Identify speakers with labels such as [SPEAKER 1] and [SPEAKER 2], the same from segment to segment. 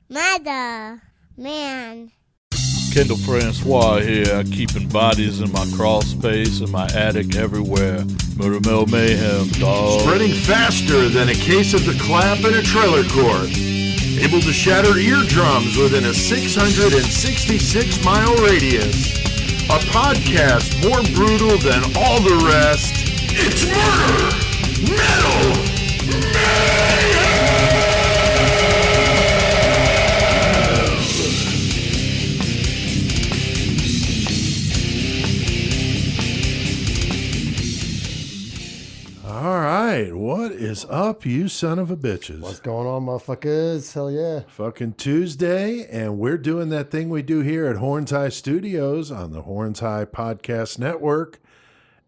[SPEAKER 1] Mother, man.
[SPEAKER 2] Kendall Francois here, keeping bodies in my crawl space, in my attic, everywhere. Murder Mill Mayhem, dog.
[SPEAKER 3] Spreading faster than a case of the clap in a trailer court. Able to shatter eardrums within a 666-mile radius. A podcast more brutal than all the rest. It's Murder Metal Mayhem!
[SPEAKER 4] All right, what is up, you son of a bitches?
[SPEAKER 5] What's going on, motherfuckers? Hell yeah.
[SPEAKER 4] Fucking Tuesday, and we're doing that thing we do here at Horns High Studios on the Horns High Podcast Network.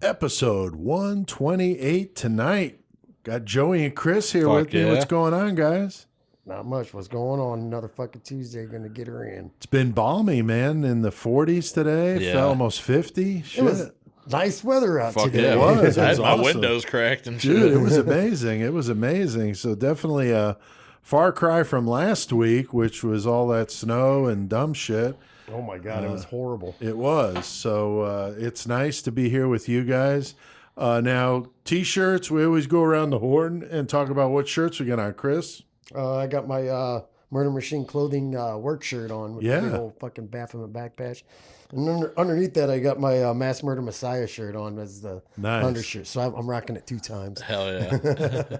[SPEAKER 4] Episode 128 tonight. Got Joey and Chris here with me. What's going on, guys?
[SPEAKER 5] Not much. What's going on? Another fucking Tuesday. Gonna get her in.
[SPEAKER 4] It's been balmy, man. In the 40s today.
[SPEAKER 2] Yeah.
[SPEAKER 4] Felt almost 50. Shit.
[SPEAKER 5] It was nice weather out
[SPEAKER 2] Fuck
[SPEAKER 5] today.
[SPEAKER 2] yeah.
[SPEAKER 4] It was.
[SPEAKER 2] I
[SPEAKER 4] It
[SPEAKER 2] had
[SPEAKER 4] was
[SPEAKER 2] my
[SPEAKER 4] awesome.
[SPEAKER 2] windows cracked and shit.
[SPEAKER 4] Dude, it was amazing. It was amazing. So definitely a far cry from last week, which was all that snow and dumb shit.
[SPEAKER 5] Oh my God, it was horrible.
[SPEAKER 4] It was. So it's nice to be here with you guys. Now, T-shirts, we always go around the horn and talk about what shirts we got on, Chris.
[SPEAKER 5] I got my Murder Machine Clothing work shirt on with
[SPEAKER 4] Yeah.
[SPEAKER 5] the big old fucking Baphomet back patch. And underneath that, I got my Mass Murder Messiah shirt on as the
[SPEAKER 4] Nice.
[SPEAKER 5] undershirt. So I'm rocking it 2 times.
[SPEAKER 2] Hell yeah.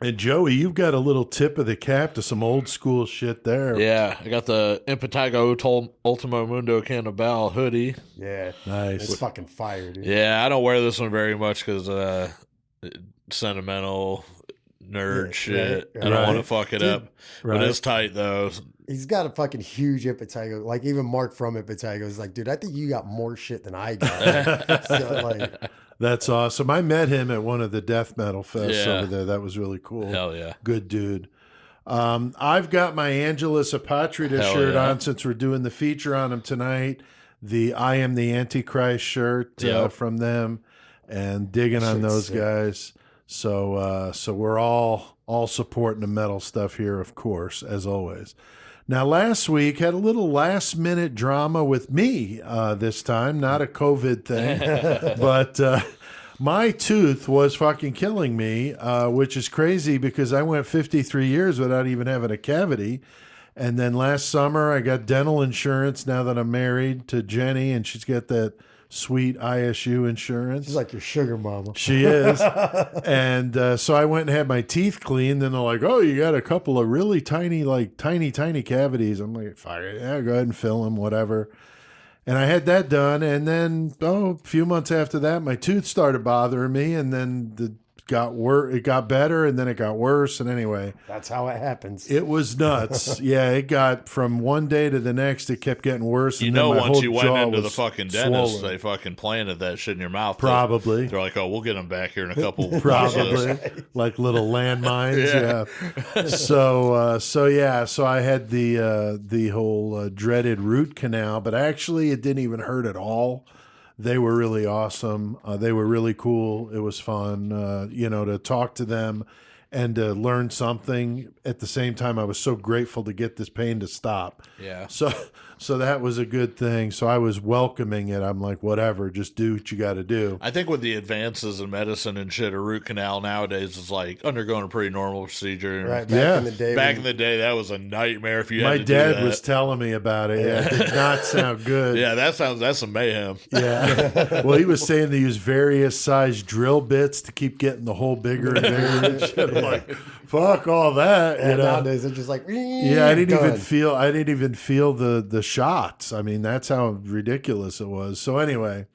[SPEAKER 4] And Joey, you've got a little tip of the cap to some old school shit there.
[SPEAKER 2] Yeah, I got the Impetigo Ultimo Mundo Cannibal hoodie.
[SPEAKER 5] Yeah.
[SPEAKER 4] Nice.
[SPEAKER 5] It's fucking fire, dude.
[SPEAKER 2] Yeah, I don't wear this one very much because sentimental nerd
[SPEAKER 5] Yeah,
[SPEAKER 2] shit.
[SPEAKER 5] right,
[SPEAKER 2] I don't
[SPEAKER 4] right.
[SPEAKER 2] want to fuck it up.
[SPEAKER 4] Right.
[SPEAKER 2] But it's tight, though.
[SPEAKER 5] He's got a fucking huge Impetigo. Like, even Mark from Impetigo is like, dude, I think you got more shit than I got. So, like,
[SPEAKER 4] That's awesome. I met him at one of the death metal fests
[SPEAKER 2] Yeah.
[SPEAKER 4] over there. That was really cool.
[SPEAKER 2] Hell yeah.
[SPEAKER 4] Good dude. I've got my Angelus Apatrida
[SPEAKER 2] Hell
[SPEAKER 4] shirt
[SPEAKER 2] yeah.
[SPEAKER 4] on since we're doing the feature on him tonight. The I Am the Antichrist shirt
[SPEAKER 2] Yep.
[SPEAKER 4] from them, and digging on
[SPEAKER 5] Shit's
[SPEAKER 4] those
[SPEAKER 5] sick.
[SPEAKER 4] guys. So we're all supporting the metal stuff here, of course, as always. Now, last week had a little last minute drama with me this time, not a COVID thing, but my tooth was fucking killing me, which is crazy because I went 53 years without even having a cavity. And then last summer, I got dental insurance now that I'm married to Jenny, and she's got that sweet ISU insurance.
[SPEAKER 5] she's like your sugar mama.
[SPEAKER 4] She is. And so I went and had my teeth cleaned, and they're like, oh, you got a couple of really tiny, like tiny cavities. I'm like, fuck it, yeah, go ahead and fill them, whatever. And I had that done. And then, a few months after that, my tooth started bothering me, and then it got better, and then it got worse. And anyway,
[SPEAKER 5] That's how it happens.
[SPEAKER 4] it was nuts. Yeah, it got from one day to the next, it kept getting worse.
[SPEAKER 2] You
[SPEAKER 4] and
[SPEAKER 2] know,
[SPEAKER 4] then my
[SPEAKER 2] once
[SPEAKER 4] whole
[SPEAKER 2] you went
[SPEAKER 4] jaw
[SPEAKER 2] into the
[SPEAKER 4] was
[SPEAKER 2] fucking dentist,
[SPEAKER 4] swollen.
[SPEAKER 2] they fucking planted that shit in your mouth.
[SPEAKER 4] Probably.
[SPEAKER 2] They're like, oh, we'll get them back here in a couple
[SPEAKER 4] Probably like little landmines. Yeah. So I had the whole dreaded root canal, but actually it didn't even hurt at all. They were really awesome. They were really cool. It was fun, to talk to them and to learn something. At the same time, I was so grateful to get this pain to stop.
[SPEAKER 2] Yeah.
[SPEAKER 4] So that was a good thing. So I was welcoming it. I'm like, whatever, just do what you got to do.
[SPEAKER 2] I think with the advances in medicine and shit, a root canal nowadays is like undergoing a pretty normal procedure.
[SPEAKER 5] Right, back
[SPEAKER 4] Yeah.
[SPEAKER 5] in the day.
[SPEAKER 2] Back
[SPEAKER 5] when-
[SPEAKER 2] in the day, that was a nightmare if you
[SPEAKER 4] My
[SPEAKER 2] had to do
[SPEAKER 4] dad
[SPEAKER 2] that.
[SPEAKER 4] was telling me about it. Yeah, it did not sound good.
[SPEAKER 2] Yeah, that's some mayhem.
[SPEAKER 4] Yeah. Well, he was saying they use various size drill bits to keep getting the hole bigger and bigger. And shit. I'm like, fuck all that.
[SPEAKER 5] and
[SPEAKER 4] You know?
[SPEAKER 5] nowadays they're just like,
[SPEAKER 4] Yeah, I didn't
[SPEAKER 5] done.
[SPEAKER 4] even feel the shots. I mean, that's how ridiculous it was. So anyway,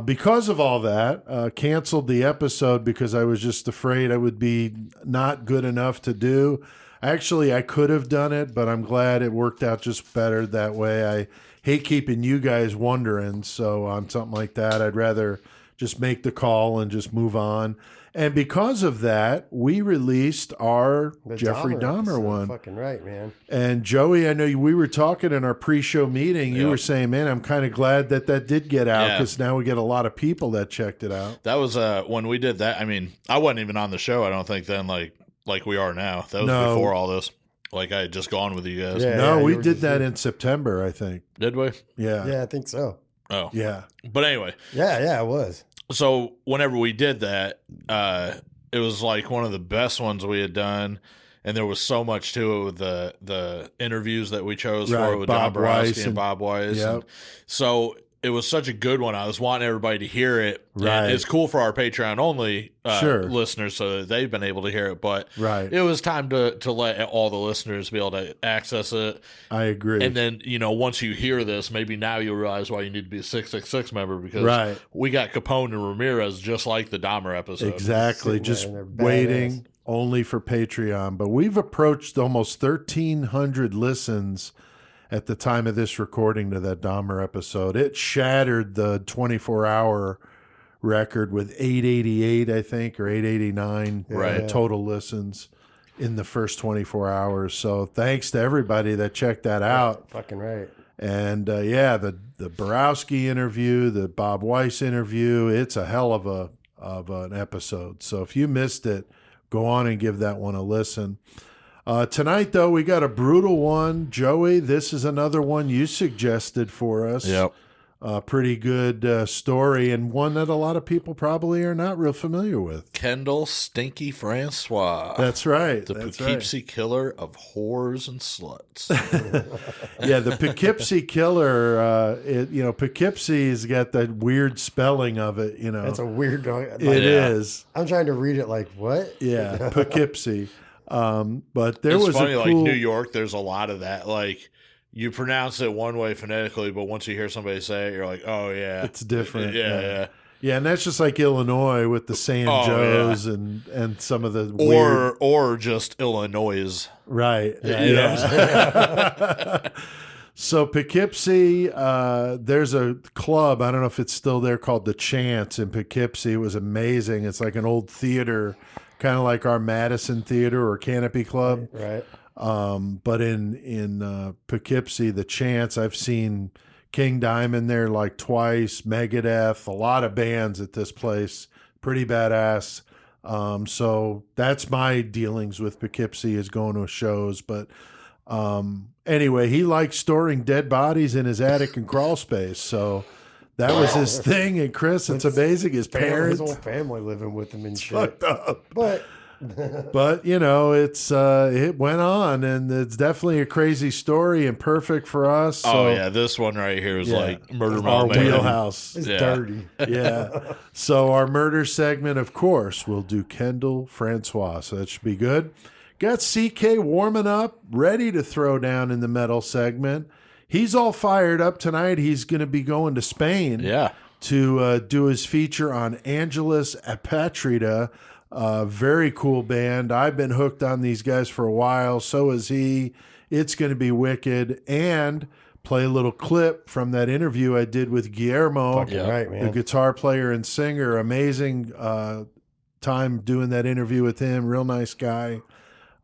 [SPEAKER 4] because of all that, canceled the episode because I was just afraid I would be not good enough to do. Actually, I could have done it, but I'm glad it worked out just better that way. I hate keeping you guys wondering. So on something like that, I'd rather just make the call and just move on. And because of that, we released our
[SPEAKER 5] The
[SPEAKER 4] Jeffrey Dahmer
[SPEAKER 5] episode.
[SPEAKER 4] one.
[SPEAKER 5] Fucking right, man.
[SPEAKER 4] And Joey, I know we were talking in our pre-show meeting. You
[SPEAKER 2] Yep.
[SPEAKER 4] were saying, man, I'm kind of glad that did get out
[SPEAKER 2] Yeah.
[SPEAKER 4] because now we get a lot of people that checked it out.
[SPEAKER 2] That was when we did that. I mean, I wasn't even on the show. I don't think then like we are now. That was
[SPEAKER 4] No.
[SPEAKER 2] before all this. Like I had just gone with you guys.
[SPEAKER 5] Yeah.
[SPEAKER 4] No, we
[SPEAKER 5] you were
[SPEAKER 4] did
[SPEAKER 5] just
[SPEAKER 4] that
[SPEAKER 5] here.
[SPEAKER 4] in September, I think.
[SPEAKER 2] Did we?
[SPEAKER 4] Yeah.
[SPEAKER 5] Yeah, I think so.
[SPEAKER 2] Oh.
[SPEAKER 4] Yeah.
[SPEAKER 2] But anyway,
[SPEAKER 5] Yeah, it was.
[SPEAKER 2] so whenever we did that, it was like one of the best ones we had done. And there was so much to it with the interviews that we chose
[SPEAKER 4] Right,
[SPEAKER 2] for it with
[SPEAKER 4] Bob
[SPEAKER 2] John Borowski
[SPEAKER 4] Weiss
[SPEAKER 2] and
[SPEAKER 4] and-
[SPEAKER 2] Bob Weiss.
[SPEAKER 4] Yep.
[SPEAKER 2] And so it was such a good one. I was wanting everybody to hear it.
[SPEAKER 4] Right.
[SPEAKER 2] And it's cool for our Patreon only
[SPEAKER 4] Sure.
[SPEAKER 2] listeners so that they've been able to hear it. But
[SPEAKER 4] Right.
[SPEAKER 2] it was time to let all the listeners be able to access it.
[SPEAKER 4] I agree.
[SPEAKER 2] And then, once you hear this, maybe now you'll realize why you need to be a 666 member because
[SPEAKER 4] Right.
[SPEAKER 2] we got Capone and Ramirez just like the Dahmer episode.
[SPEAKER 4] Exactly.
[SPEAKER 5] Sitting there
[SPEAKER 4] Just
[SPEAKER 5] and they're badass.
[SPEAKER 4] waiting only for Patreon. But we've approached almost 1,300 listens at the time of this recording to that Dahmer episode. It shattered the 24-hour record with 888, I think, or 889
[SPEAKER 2] Right.
[SPEAKER 4] total listens in the first 24 hours. So thanks to everybody that checked that out.
[SPEAKER 5] Fucking right.
[SPEAKER 4] And the Borowski interview, the Bob Weiss interview, it's a hell of an episode. So if you missed it, go on and give that one a listen. Tonight, though, we got a brutal one. Joey, this is another one you suggested for us.
[SPEAKER 2] Yep.
[SPEAKER 4] Pretty good story, and one that a lot of people probably are not real familiar with.
[SPEAKER 2] Kendall Stinky Francois.
[SPEAKER 4] That's right.
[SPEAKER 2] The
[SPEAKER 4] That's
[SPEAKER 2] Poughkeepsie Killer of whores and sluts.
[SPEAKER 4] right. Yeah, the Poughkeepsie Killer. Poughkeepsie's got that weird spelling of it.
[SPEAKER 5] That's a weird.
[SPEAKER 4] It
[SPEAKER 2] Yeah.
[SPEAKER 4] is.
[SPEAKER 5] I'm trying to read it like what?
[SPEAKER 4] Yeah, Poughkeepsie. But there
[SPEAKER 2] It's
[SPEAKER 4] was
[SPEAKER 2] funny,
[SPEAKER 4] a
[SPEAKER 2] like
[SPEAKER 4] cool.
[SPEAKER 2] New York, there's a lot of that. Like you pronounce it one way phonetically, but once you hear somebody say it, you're like, oh yeah,
[SPEAKER 4] It's different.
[SPEAKER 2] Yeah.
[SPEAKER 4] Yeah, and that's just like Illinois with the San
[SPEAKER 2] Oh,
[SPEAKER 4] Joes and some of the weird,
[SPEAKER 2] Or just Illinois.
[SPEAKER 4] right.
[SPEAKER 2] Yeah.
[SPEAKER 4] So Poughkeepsie, there's a club. I don't know if it's still there called the Chance in Poughkeepsie. It was amazing. It's like an old theater, kind of like our Madison Theater or Canopy Club.
[SPEAKER 5] Right.
[SPEAKER 4] But in Poughkeepsie, the Chance, I've seen King Diamond there like twice, Megadeth, a lot of bands at this place. Pretty badass. So that's my dealings with Poughkeepsie is going to shows. But anyway, he likes storing dead bodies in his attic and crawl space. So that was his thing. And Chris, it's amazing. His
[SPEAKER 5] His
[SPEAKER 4] parents
[SPEAKER 5] whole family living with him and shit.
[SPEAKER 4] fucked up.
[SPEAKER 5] But
[SPEAKER 4] But it's it went on, and it's definitely a crazy story and perfect for us. So,
[SPEAKER 2] Oh yeah, this one right here is
[SPEAKER 4] yeah.
[SPEAKER 2] like Murder
[SPEAKER 4] our
[SPEAKER 2] Mile Mayhem.
[SPEAKER 4] wheelhouse.
[SPEAKER 5] it's
[SPEAKER 2] Yeah.
[SPEAKER 5] dirty.
[SPEAKER 4] Yeah. So our murder segment, of course, we'll do Kendall Francois. So that should be good. Got CK warming up, ready to throw down in the metal segment. He's all fired up tonight. He's going to be going to Spain.
[SPEAKER 2] Yeah.
[SPEAKER 4] To do his feature on Angelus Apatrida. Very cool band. I've been hooked on these guys for a while. So is he. It's going to be wicked. And play a little clip from that interview I did with Guillermo,
[SPEAKER 5] Fucking right,
[SPEAKER 4] the
[SPEAKER 5] man.
[SPEAKER 4] guitar player and singer. Amazing time doing that interview with him. Real nice guy.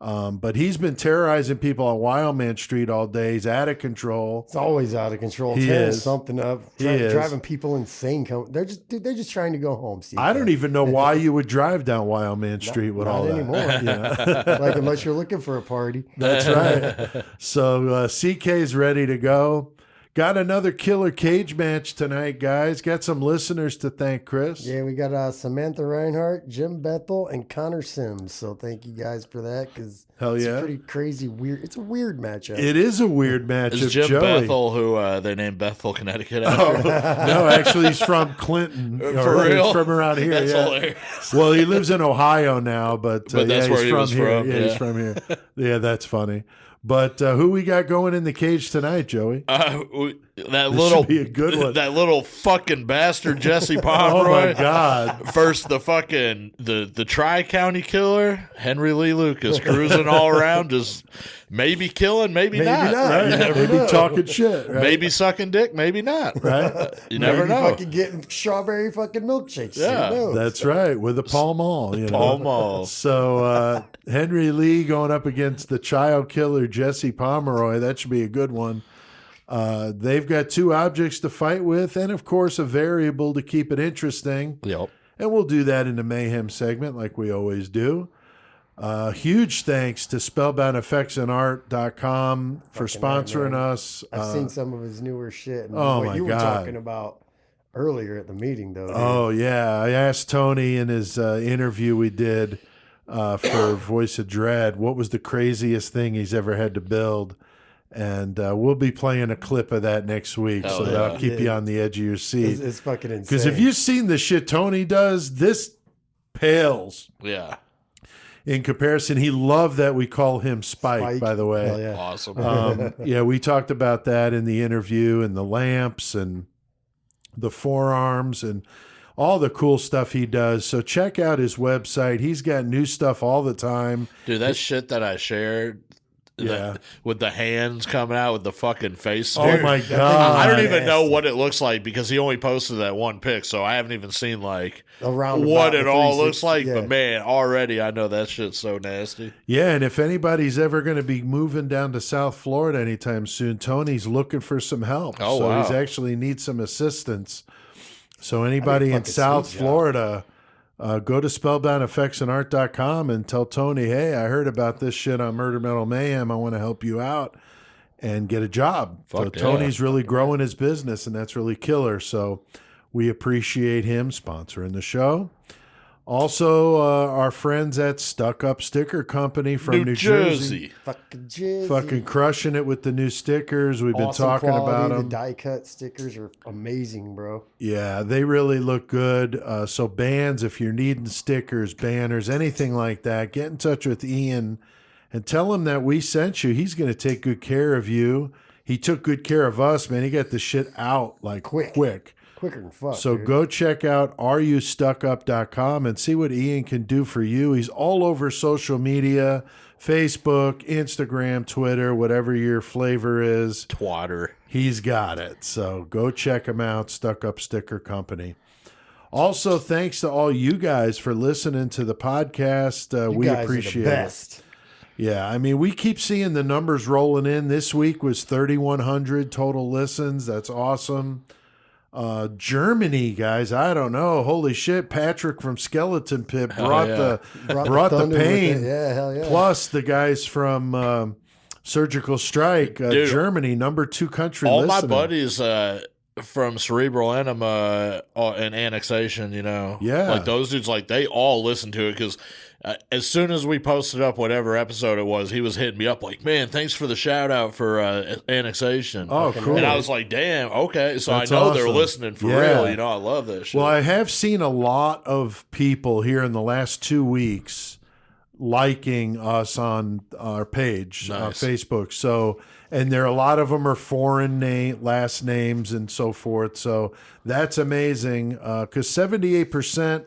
[SPEAKER 4] But he's been terrorizing people on Wildman Street all day. He's out of control.
[SPEAKER 5] It's always out of control.
[SPEAKER 4] He
[SPEAKER 5] Tearing
[SPEAKER 4] is.
[SPEAKER 5] something up.
[SPEAKER 4] He is.
[SPEAKER 5] Driving people insane. They're just trying to go home. Steve.
[SPEAKER 4] I don't even know why you would drive down Wildman Street with
[SPEAKER 5] not
[SPEAKER 4] all
[SPEAKER 5] anymore.
[SPEAKER 4] that. Yeah.
[SPEAKER 5] Like unless you're looking for a party.
[SPEAKER 4] That's right. So CK's ready to go. Got another killer cage match tonight, guys. Got some listeners to thank, Chris.
[SPEAKER 5] Yeah, we got Samantha Reinhart, Jim Bethel, and Connor Sims. So thank you guys for that because
[SPEAKER 4] Hell
[SPEAKER 5] it's
[SPEAKER 4] yeah.
[SPEAKER 5] pretty crazy, weird. It's a weird matchup.
[SPEAKER 4] It is a weird match
[SPEAKER 2] Is
[SPEAKER 4] of
[SPEAKER 2] Jim
[SPEAKER 4] Joey.
[SPEAKER 2] Bethel, who they named Bethel, Connecticut after?
[SPEAKER 4] No, actually, he's from Clinton.
[SPEAKER 2] For
[SPEAKER 4] Or he's
[SPEAKER 2] real?
[SPEAKER 4] from around here.
[SPEAKER 2] That's
[SPEAKER 4] yeah.
[SPEAKER 2] hilarious.
[SPEAKER 4] Well, he lives in Ohio now, but
[SPEAKER 2] But that's
[SPEAKER 4] yeah,
[SPEAKER 2] where
[SPEAKER 4] he's
[SPEAKER 2] he
[SPEAKER 4] from
[SPEAKER 2] was
[SPEAKER 4] here.
[SPEAKER 2] from,
[SPEAKER 4] Yeah, he's
[SPEAKER 2] yeah.
[SPEAKER 4] from here. Yeah, that's funny. But who we got going in the cage tonight, Joey?
[SPEAKER 2] That
[SPEAKER 4] This
[SPEAKER 2] little
[SPEAKER 4] should be a good one.
[SPEAKER 2] That little fucking bastard Jesse
[SPEAKER 4] Oh
[SPEAKER 2] Pomeroy.
[SPEAKER 4] my God!
[SPEAKER 2] First, the fucking the Tri-County Killer, Henry Lee Lucas, cruising all around, just maybe killing, maybe not.
[SPEAKER 4] Right?
[SPEAKER 2] You never
[SPEAKER 4] Maybe
[SPEAKER 2] know.
[SPEAKER 4] talking shit. Right?
[SPEAKER 2] Maybe sucking dick, maybe not.
[SPEAKER 4] Right?
[SPEAKER 2] You never
[SPEAKER 5] Maybe
[SPEAKER 2] know.
[SPEAKER 5] fucking getting strawberry fucking milkshakes.
[SPEAKER 2] Yeah.
[SPEAKER 5] Who knows?
[SPEAKER 4] That's right. With a Pall Mall. You know?
[SPEAKER 2] Pall Mall.
[SPEAKER 4] So Henry Lee going up against the child killer Jesse Pomeroy. That should be a good one. They've got two objects to fight with, and of course a variable to keep it interesting.
[SPEAKER 2] Yep.
[SPEAKER 4] And we'll do that in the Mayhem segment like we always do. Huge thanks to spellboundeffectsandart.com for
[SPEAKER 5] Fucking right,
[SPEAKER 4] sponsoring
[SPEAKER 5] man.
[SPEAKER 4] us.
[SPEAKER 5] I've seen some of his newer shit. And
[SPEAKER 4] oh
[SPEAKER 5] what
[SPEAKER 4] my
[SPEAKER 5] you were
[SPEAKER 4] God.
[SPEAKER 5] talking about earlier at the meeting, though. Dude.
[SPEAKER 4] Oh, yeah. I asked Tony in his interview we did for Voice of Dread what was the craziest thing he's ever had to build. And we'll be playing a clip of that next week.
[SPEAKER 2] Hell
[SPEAKER 4] so
[SPEAKER 2] yeah.
[SPEAKER 4] that'll keep you on the edge of your seat.
[SPEAKER 5] It's fucking insane.
[SPEAKER 4] Because if you've seen the shit Tony does, this pales
[SPEAKER 2] Yeah.
[SPEAKER 4] in comparison. He loved that we call him Spike, by the way.
[SPEAKER 5] Hell yeah.
[SPEAKER 2] Awesome.
[SPEAKER 4] Yeah, we talked about that in the interview, and the lamps and the forearms and all the cool stuff he does. So check out his website. He's got new stuff all the time.
[SPEAKER 2] Dude, that shit that I shared
[SPEAKER 4] Yeah.
[SPEAKER 2] with the hands coming out with the fucking face.
[SPEAKER 4] Oh
[SPEAKER 2] Dude,
[SPEAKER 4] my God.
[SPEAKER 2] I don't even know
[SPEAKER 5] Nasty.
[SPEAKER 2] what it looks like because he only posted that one pic, so I haven't even seen like
[SPEAKER 5] Around
[SPEAKER 2] what
[SPEAKER 5] about
[SPEAKER 2] it
[SPEAKER 5] the
[SPEAKER 2] all
[SPEAKER 5] 360,
[SPEAKER 2] looks like.
[SPEAKER 5] yeah.
[SPEAKER 2] But man, already I know that shit's so nasty.
[SPEAKER 4] Yeah, and if anybody's ever going to be moving down to South Florida anytime soon, Tony's looking for some help.
[SPEAKER 2] Oh,
[SPEAKER 4] so
[SPEAKER 2] wow.
[SPEAKER 4] he's actually needs some assistance. So anybody in
[SPEAKER 5] fucking
[SPEAKER 4] South
[SPEAKER 5] sweet job.
[SPEAKER 4] Florida, go to spellboundeffectsandart.com and tell Tony, hey, I heard about this shit on Murder Metal Mayhem. I want to help you out and get a job. So
[SPEAKER 2] Fuck yeah.
[SPEAKER 4] Tony's really growing his business, and that's really killer. So we appreciate him sponsoring the show. Also, our friends at Stuck Up Sticker Company from New Jersey.
[SPEAKER 5] Fucking jizzy.
[SPEAKER 4] Fucking crushing it with the new stickers. We've been
[SPEAKER 5] Awesome
[SPEAKER 4] talking
[SPEAKER 5] quality.
[SPEAKER 4] about
[SPEAKER 5] The
[SPEAKER 4] them.
[SPEAKER 5] die cut stickers are amazing, bro.
[SPEAKER 4] Yeah, they really look good. So bands, if you're needing stickers, banners, anything like that, get in touch with Ian and tell him that we sent you. He's going to take good care of you. He took good care of us, man. He got the shit out like quick.
[SPEAKER 5] Quicker than fuck.
[SPEAKER 4] So
[SPEAKER 5] dude.
[SPEAKER 4] go check out areyoustuckup.com and see what Ian can do for you. He's all over social media, Facebook, Instagram, Twitter, whatever your flavor is.
[SPEAKER 2] Twatter.
[SPEAKER 4] He's got it. So go check him out, Stuck Up Sticker Company. Also, thanks to all you guys for listening to the podcast.
[SPEAKER 5] You
[SPEAKER 4] We
[SPEAKER 5] guys
[SPEAKER 4] appreciate
[SPEAKER 5] are the
[SPEAKER 4] it.
[SPEAKER 5] best.
[SPEAKER 4] Yeah, I mean, we keep seeing the numbers rolling in. This week was 3,100 total listens. That's awesome. Germany, guys, I don't know. Holy shit, Patrick from Skeleton Pit brought
[SPEAKER 2] yeah.
[SPEAKER 4] brought the
[SPEAKER 5] thunder with
[SPEAKER 4] pain.
[SPEAKER 5] it. Yeah, hell yeah.
[SPEAKER 4] Plus the guys from Surgical Strike,
[SPEAKER 2] Dude,
[SPEAKER 4] Germany, #2 country.
[SPEAKER 2] All
[SPEAKER 4] listening.
[SPEAKER 2] my buddies from Cerebral Enema and Annexation, you know,
[SPEAKER 4] Yeah.
[SPEAKER 2] like those dudes, like they all listen to it because as soon as we posted up whatever episode it was, he was hitting me up like, "Man, thanks for the shout out for Annexation."
[SPEAKER 4] Oh, cool.
[SPEAKER 2] And I was like, "Damn, okay." So
[SPEAKER 4] That's
[SPEAKER 2] I know they're
[SPEAKER 4] awesome.
[SPEAKER 2] listening for
[SPEAKER 4] Yeah.
[SPEAKER 2] real. You know, I love that shit.
[SPEAKER 4] Well, I have seen a lot of people here in the last 2 weeks liking us on our page on
[SPEAKER 2] Nice.
[SPEAKER 4] Facebook. So, and there a lot of them are foreign last names and so forth. So that's amazing because 78%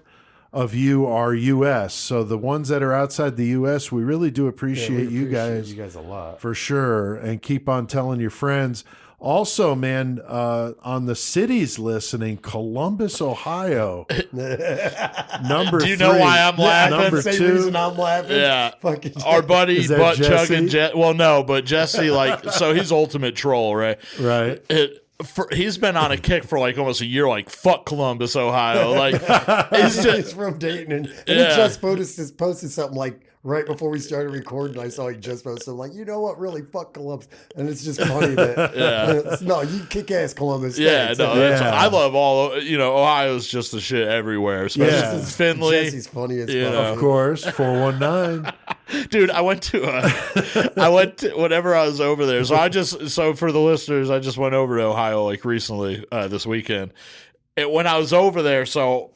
[SPEAKER 4] of you are U.S. So the ones that are outside the U.S., we really do
[SPEAKER 5] Yeah, we
[SPEAKER 4] appreciate you guys.
[SPEAKER 5] You guys a lot.
[SPEAKER 4] For sure. And keep on telling your friends. Also, man, on the cities listening, Columbus, Ohio. Number
[SPEAKER 2] Do you know
[SPEAKER 4] 3.
[SPEAKER 2] why I'm laughing?
[SPEAKER 4] Number
[SPEAKER 5] Same
[SPEAKER 4] 2.
[SPEAKER 5] reason I'm laughing.
[SPEAKER 2] Yeah.
[SPEAKER 5] Fucking
[SPEAKER 2] Our buddy
[SPEAKER 4] Is that
[SPEAKER 2] Butt
[SPEAKER 4] Jesse?
[SPEAKER 2] Chugging well, no, but Jesse, like, so he's ultimate troll, right?
[SPEAKER 4] Right.
[SPEAKER 2] He's been on a kick for like almost a year, like fuck Columbus, Ohio. Like it's
[SPEAKER 5] He's
[SPEAKER 2] just
[SPEAKER 5] from Dayton, and
[SPEAKER 2] Yeah.
[SPEAKER 5] he just posted something like right before we started recording. I saw he just posted something like, you know what, really, fuck Columbus, and it's just funny that no, you kick ass Columbus.
[SPEAKER 2] yeah,
[SPEAKER 5] Thanks.
[SPEAKER 2] no,
[SPEAKER 4] Yeah.
[SPEAKER 2] I love all. You know, Ohio's just the shit everywhere, especially
[SPEAKER 4] Yeah.
[SPEAKER 2] Finley.
[SPEAKER 5] Jesse's funny as
[SPEAKER 2] You
[SPEAKER 5] fuck.
[SPEAKER 2] know.
[SPEAKER 4] Of course, 419.
[SPEAKER 2] Dude, I went to whenever I was over there. So for the listeners, I just went over to Ohio like recently this weekend. When I was over there, so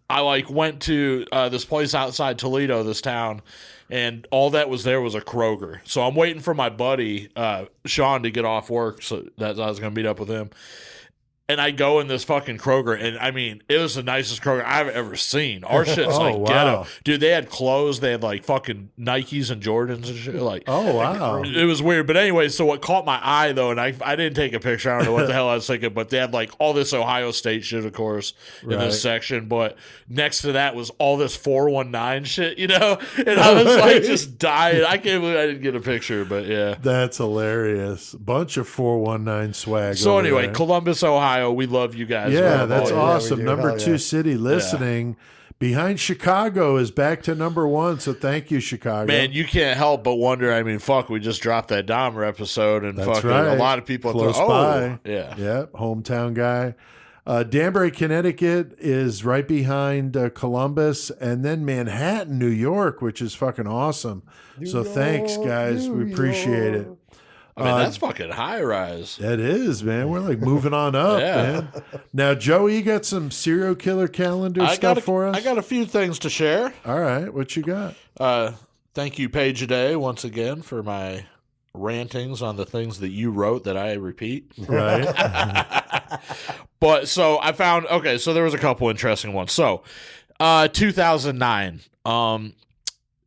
[SPEAKER 2] I like went to this place outside Toledo, this town, and all that was there was a Kroger. So I'm waiting for my buddy Sean to get off work, so that I was gonna meet up with him. And I go in this fucking Kroger, and I mean, it was the nicest Kroger I've ever seen. Our shit's
[SPEAKER 4] Oh,
[SPEAKER 2] like
[SPEAKER 4] wow.
[SPEAKER 2] ghetto. Dude, they had clothes. They had like fucking Nikes and Jordans and shit. Like,
[SPEAKER 4] Oh, wow.
[SPEAKER 2] it was weird. But anyway, so what caught my eye, though, and I didn't take a picture. I don't know what the hell I was thinking, but they had like all this Ohio State shit, of course, in
[SPEAKER 4] Right.
[SPEAKER 2] this section. But next to that was all this 419 shit, you know? And I was like just dying. I can't believe I didn't get a picture, but yeah.
[SPEAKER 4] That's hilarious. Bunch of 419 swag.
[SPEAKER 2] So
[SPEAKER 4] over
[SPEAKER 2] anyway,
[SPEAKER 4] there.
[SPEAKER 2] Columbus, Ohio, we love you guys.
[SPEAKER 4] Yeah,
[SPEAKER 2] Love
[SPEAKER 4] that's
[SPEAKER 2] all you.
[SPEAKER 5] yeah,
[SPEAKER 4] awesome.
[SPEAKER 5] we do.
[SPEAKER 4] Number
[SPEAKER 5] Hell
[SPEAKER 4] 2
[SPEAKER 5] yeah.
[SPEAKER 4] city listening. Behind Chicago is back to number 1, so thank you, Chicago.
[SPEAKER 2] Man, you can't help but wonder. I mean, fuck, we just dropped that Dahmer episode, and
[SPEAKER 4] That's
[SPEAKER 2] fucking
[SPEAKER 4] right.
[SPEAKER 2] a lot of people
[SPEAKER 4] Close
[SPEAKER 2] thought,
[SPEAKER 4] by.
[SPEAKER 2] yeah.
[SPEAKER 4] Yep, hometown guy. Danbury, Connecticut is right behind Columbus, and then Manhattan, New York, which is fucking awesome. So thanks, guys. We appreciate it.
[SPEAKER 2] I mean, that's fucking high rise.
[SPEAKER 4] It is, man. We're like moving on up,
[SPEAKER 2] Yeah.
[SPEAKER 4] man. Now, Joey, you got some serial killer calendar stuff for us?
[SPEAKER 2] I got a few things to share.
[SPEAKER 4] All right, what you got?
[SPEAKER 2] Thank you, Page a Day, once again, for my rantings on the things that you wrote that I repeat.
[SPEAKER 4] Right.
[SPEAKER 2] But so I found, okay, so there was a couple interesting ones. So 2009,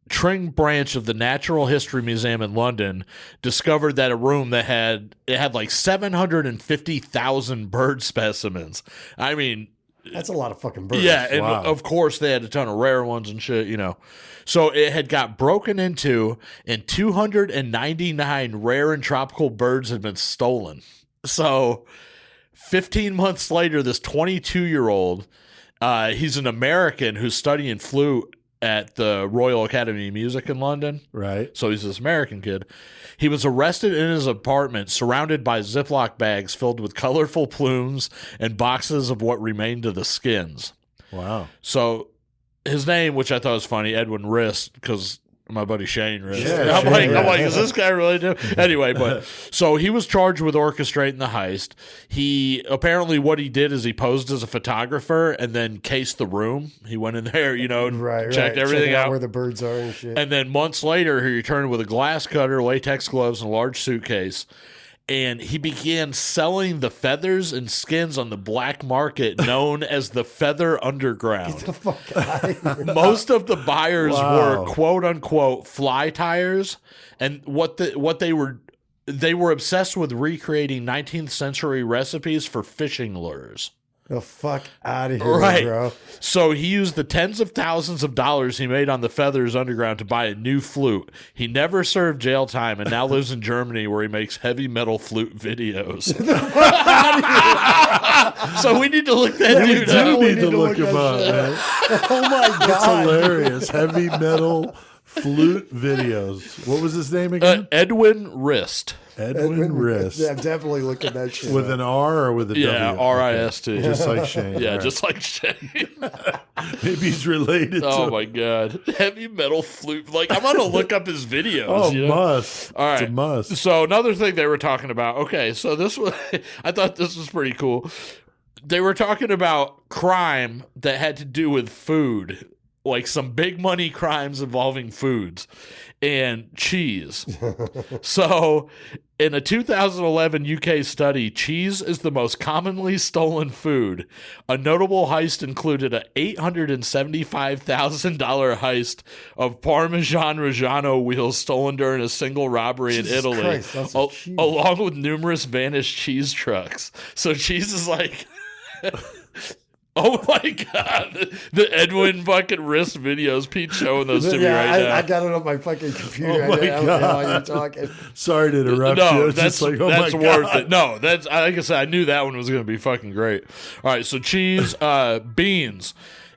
[SPEAKER 2] Tring branch of the Natural History Museum in London discovered that a room that had like 750,000 bird specimens. I mean,
[SPEAKER 5] That's a lot of fucking birds.
[SPEAKER 2] yeah, and
[SPEAKER 4] Wow.
[SPEAKER 2] of course they had a ton of rare ones and shit, you know. So it had got broken into, and 299 rare and tropical birds had been stolen. So 15 months later, this 22-year-old, he's an American who's studying flute at the Royal Academy of Music in London.
[SPEAKER 4] Right.
[SPEAKER 2] So he's this American kid. He was arrested in his apartment, surrounded by Ziploc bags filled with colorful plumes and boxes of what remained of the skins.
[SPEAKER 4] Wow.
[SPEAKER 2] So his name, which I thought was funny, Edwin Rist, because my buddy Shane Rist.
[SPEAKER 4] Yeah,
[SPEAKER 2] I'm
[SPEAKER 4] Shane,
[SPEAKER 2] like, is this guy really doing? Anyway, but so he was charged with orchestrating the heist. He apparently what he did is he posed as a photographer and then cased the room. He went in there, you know,
[SPEAKER 5] Right.
[SPEAKER 2] checked everything
[SPEAKER 5] Checking
[SPEAKER 2] out.
[SPEAKER 5] where the birds are and shit.
[SPEAKER 2] And then months later, he returned with a glass cutter, latex gloves, and a large suitcase. And he began selling the feathers and skins on the black market known as the Feather Underground.
[SPEAKER 5] the fuck out of here.
[SPEAKER 2] Most of the buyers
[SPEAKER 4] Wow.
[SPEAKER 2] were quote unquote fly tires. And what they were obsessed with recreating 19th century recipes for fishing lures.
[SPEAKER 5] The fuck out of here,
[SPEAKER 2] Right.
[SPEAKER 5] bro.
[SPEAKER 2] So he used the tens of thousands of dollars he made on the Feathers Underground to buy a new flute. He never served jail time and now lives in Germany where he makes heavy metal flute videos. So we need to look that
[SPEAKER 4] We
[SPEAKER 2] dude
[SPEAKER 4] do
[SPEAKER 2] up.
[SPEAKER 4] need to look him up, man.
[SPEAKER 5] Oh my
[SPEAKER 4] That's
[SPEAKER 5] god.
[SPEAKER 4] hilarious. Heavy metal flute videos. What was his name again?
[SPEAKER 2] Edwin Rist.
[SPEAKER 4] Edwin Rist.
[SPEAKER 5] Yeah, definitely look at that shit.
[SPEAKER 4] With an R or with a W?
[SPEAKER 2] Yeah, RIST.
[SPEAKER 4] Okay. Just like Shane.
[SPEAKER 2] Yeah,
[SPEAKER 4] All right.
[SPEAKER 2] just like Shane.
[SPEAKER 4] Maybe he's related
[SPEAKER 2] Oh
[SPEAKER 4] to
[SPEAKER 2] my god. Heavy metal flute. Like, I'm going to look up his videos.
[SPEAKER 4] Oh,
[SPEAKER 2] you know?
[SPEAKER 4] must.
[SPEAKER 2] All right.
[SPEAKER 4] It's a must.
[SPEAKER 2] So another thing they were talking about. Okay, so this was I thought this was pretty cool. They were talking about crime that had to do with food, like some big money crimes involving foods and cheese. So, in a 2011 UK study, cheese is the most commonly stolen food. A notable heist included a $875,000 heist of Parmesan Reggiano wheels stolen during a single robbery in
[SPEAKER 5] Jesus
[SPEAKER 2] Italy,
[SPEAKER 5] Christ, that's a cheese.
[SPEAKER 2] along with numerous vanished cheese trucks. So cheese is like... Oh my god, the Edwin fucking wrist videos. Pete's showing those to me right now.
[SPEAKER 5] I got it on my fucking computer.
[SPEAKER 4] Oh my
[SPEAKER 5] I don't know
[SPEAKER 4] God.
[SPEAKER 5] how you're talking.
[SPEAKER 4] Sorry to interrupt you.
[SPEAKER 2] No,
[SPEAKER 4] It's
[SPEAKER 2] that's
[SPEAKER 4] just like, oh
[SPEAKER 2] that's
[SPEAKER 4] my
[SPEAKER 2] worth
[SPEAKER 4] God.
[SPEAKER 2] it. No, that's like I said. I knew that one was going to be fucking great. All right, so cheese, beans.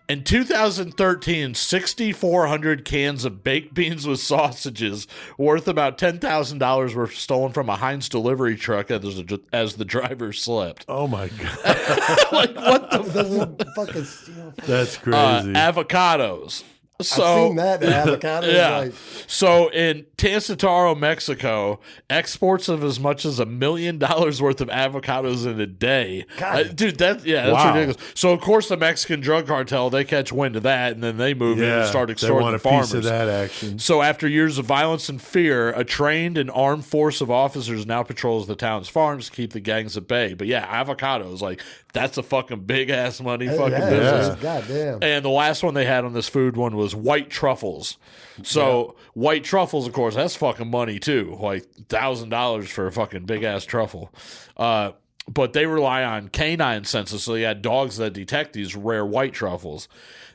[SPEAKER 2] In 2013, 6,400 cans of baked beans with sausages worth about $10,000 were stolen from a Heinz delivery truck as the driver slept.
[SPEAKER 4] Oh my God.
[SPEAKER 2] Like, what the
[SPEAKER 5] Doesn't fucking steal.
[SPEAKER 4] That's crazy.
[SPEAKER 2] avocados. So
[SPEAKER 5] I've seen that. The avocado
[SPEAKER 2] yeah.
[SPEAKER 5] is like,
[SPEAKER 2] So in Tancitaro, Mexico, exports of as much as $1 million worth of avocados in a day.
[SPEAKER 5] God.
[SPEAKER 2] Dude, that's
[SPEAKER 4] Wow.
[SPEAKER 2] ridiculous. So of course the Mexican drug cartel, they catch wind of that and then they move in and start
[SPEAKER 4] they
[SPEAKER 2] extorting
[SPEAKER 4] want
[SPEAKER 2] the
[SPEAKER 4] a
[SPEAKER 2] farmers.
[SPEAKER 4] piece of that action.
[SPEAKER 2] So after years of violence and fear, a trained and armed force of officers now patrols the town's farms to keep the gangs at bay. But yeah, avocados, like that's a fucking big ass money fucking
[SPEAKER 5] yeah,
[SPEAKER 2] business.
[SPEAKER 5] goddamn.
[SPEAKER 2] And the last one they had on this food one was white truffles. So white truffles, of course, that's fucking money too. Like $1,000 for a fucking big ass truffle. But they rely on canine senses, so they had dogs that detect these rare white truffles.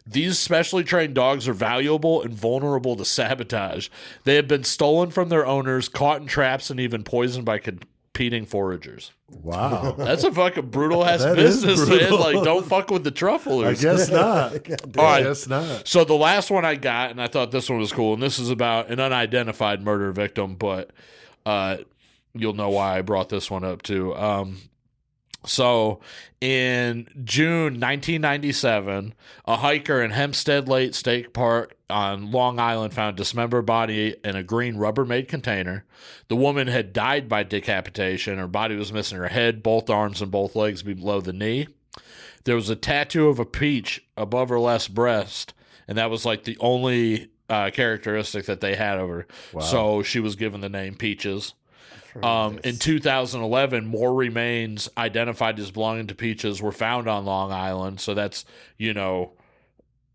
[SPEAKER 2] These specially trained dogs are valuable and vulnerable to sabotage. They have been stolen from their owners, caught in traps, and even poisoned by impeding foragers.
[SPEAKER 4] Wow.
[SPEAKER 2] That's a fucking brutal ass
[SPEAKER 4] That is
[SPEAKER 2] business, man.
[SPEAKER 4] brutal.
[SPEAKER 2] Like, don't fuck with the trufflers.
[SPEAKER 4] I guess not.
[SPEAKER 2] All right.
[SPEAKER 4] I guess not.
[SPEAKER 2] So the last one I got, and I thought this one was cool, and this is about an unidentified murder victim, but you'll know why I brought this one up too. So in June 1997, a hiker in Hempstead Lake State Park on Long Island found a dismembered body in a green Rubbermaid container. The woman had died by decapitation. Her body was missing her head, both arms, and both legs below the knee. There was a tattoo of a peach above her left breast, and that was like the only characteristic that they had of her.
[SPEAKER 4] Wow.
[SPEAKER 2] So she was given the name Peaches. In 2011, more remains identified as belonging to Peaches were found on Long Island. So that's,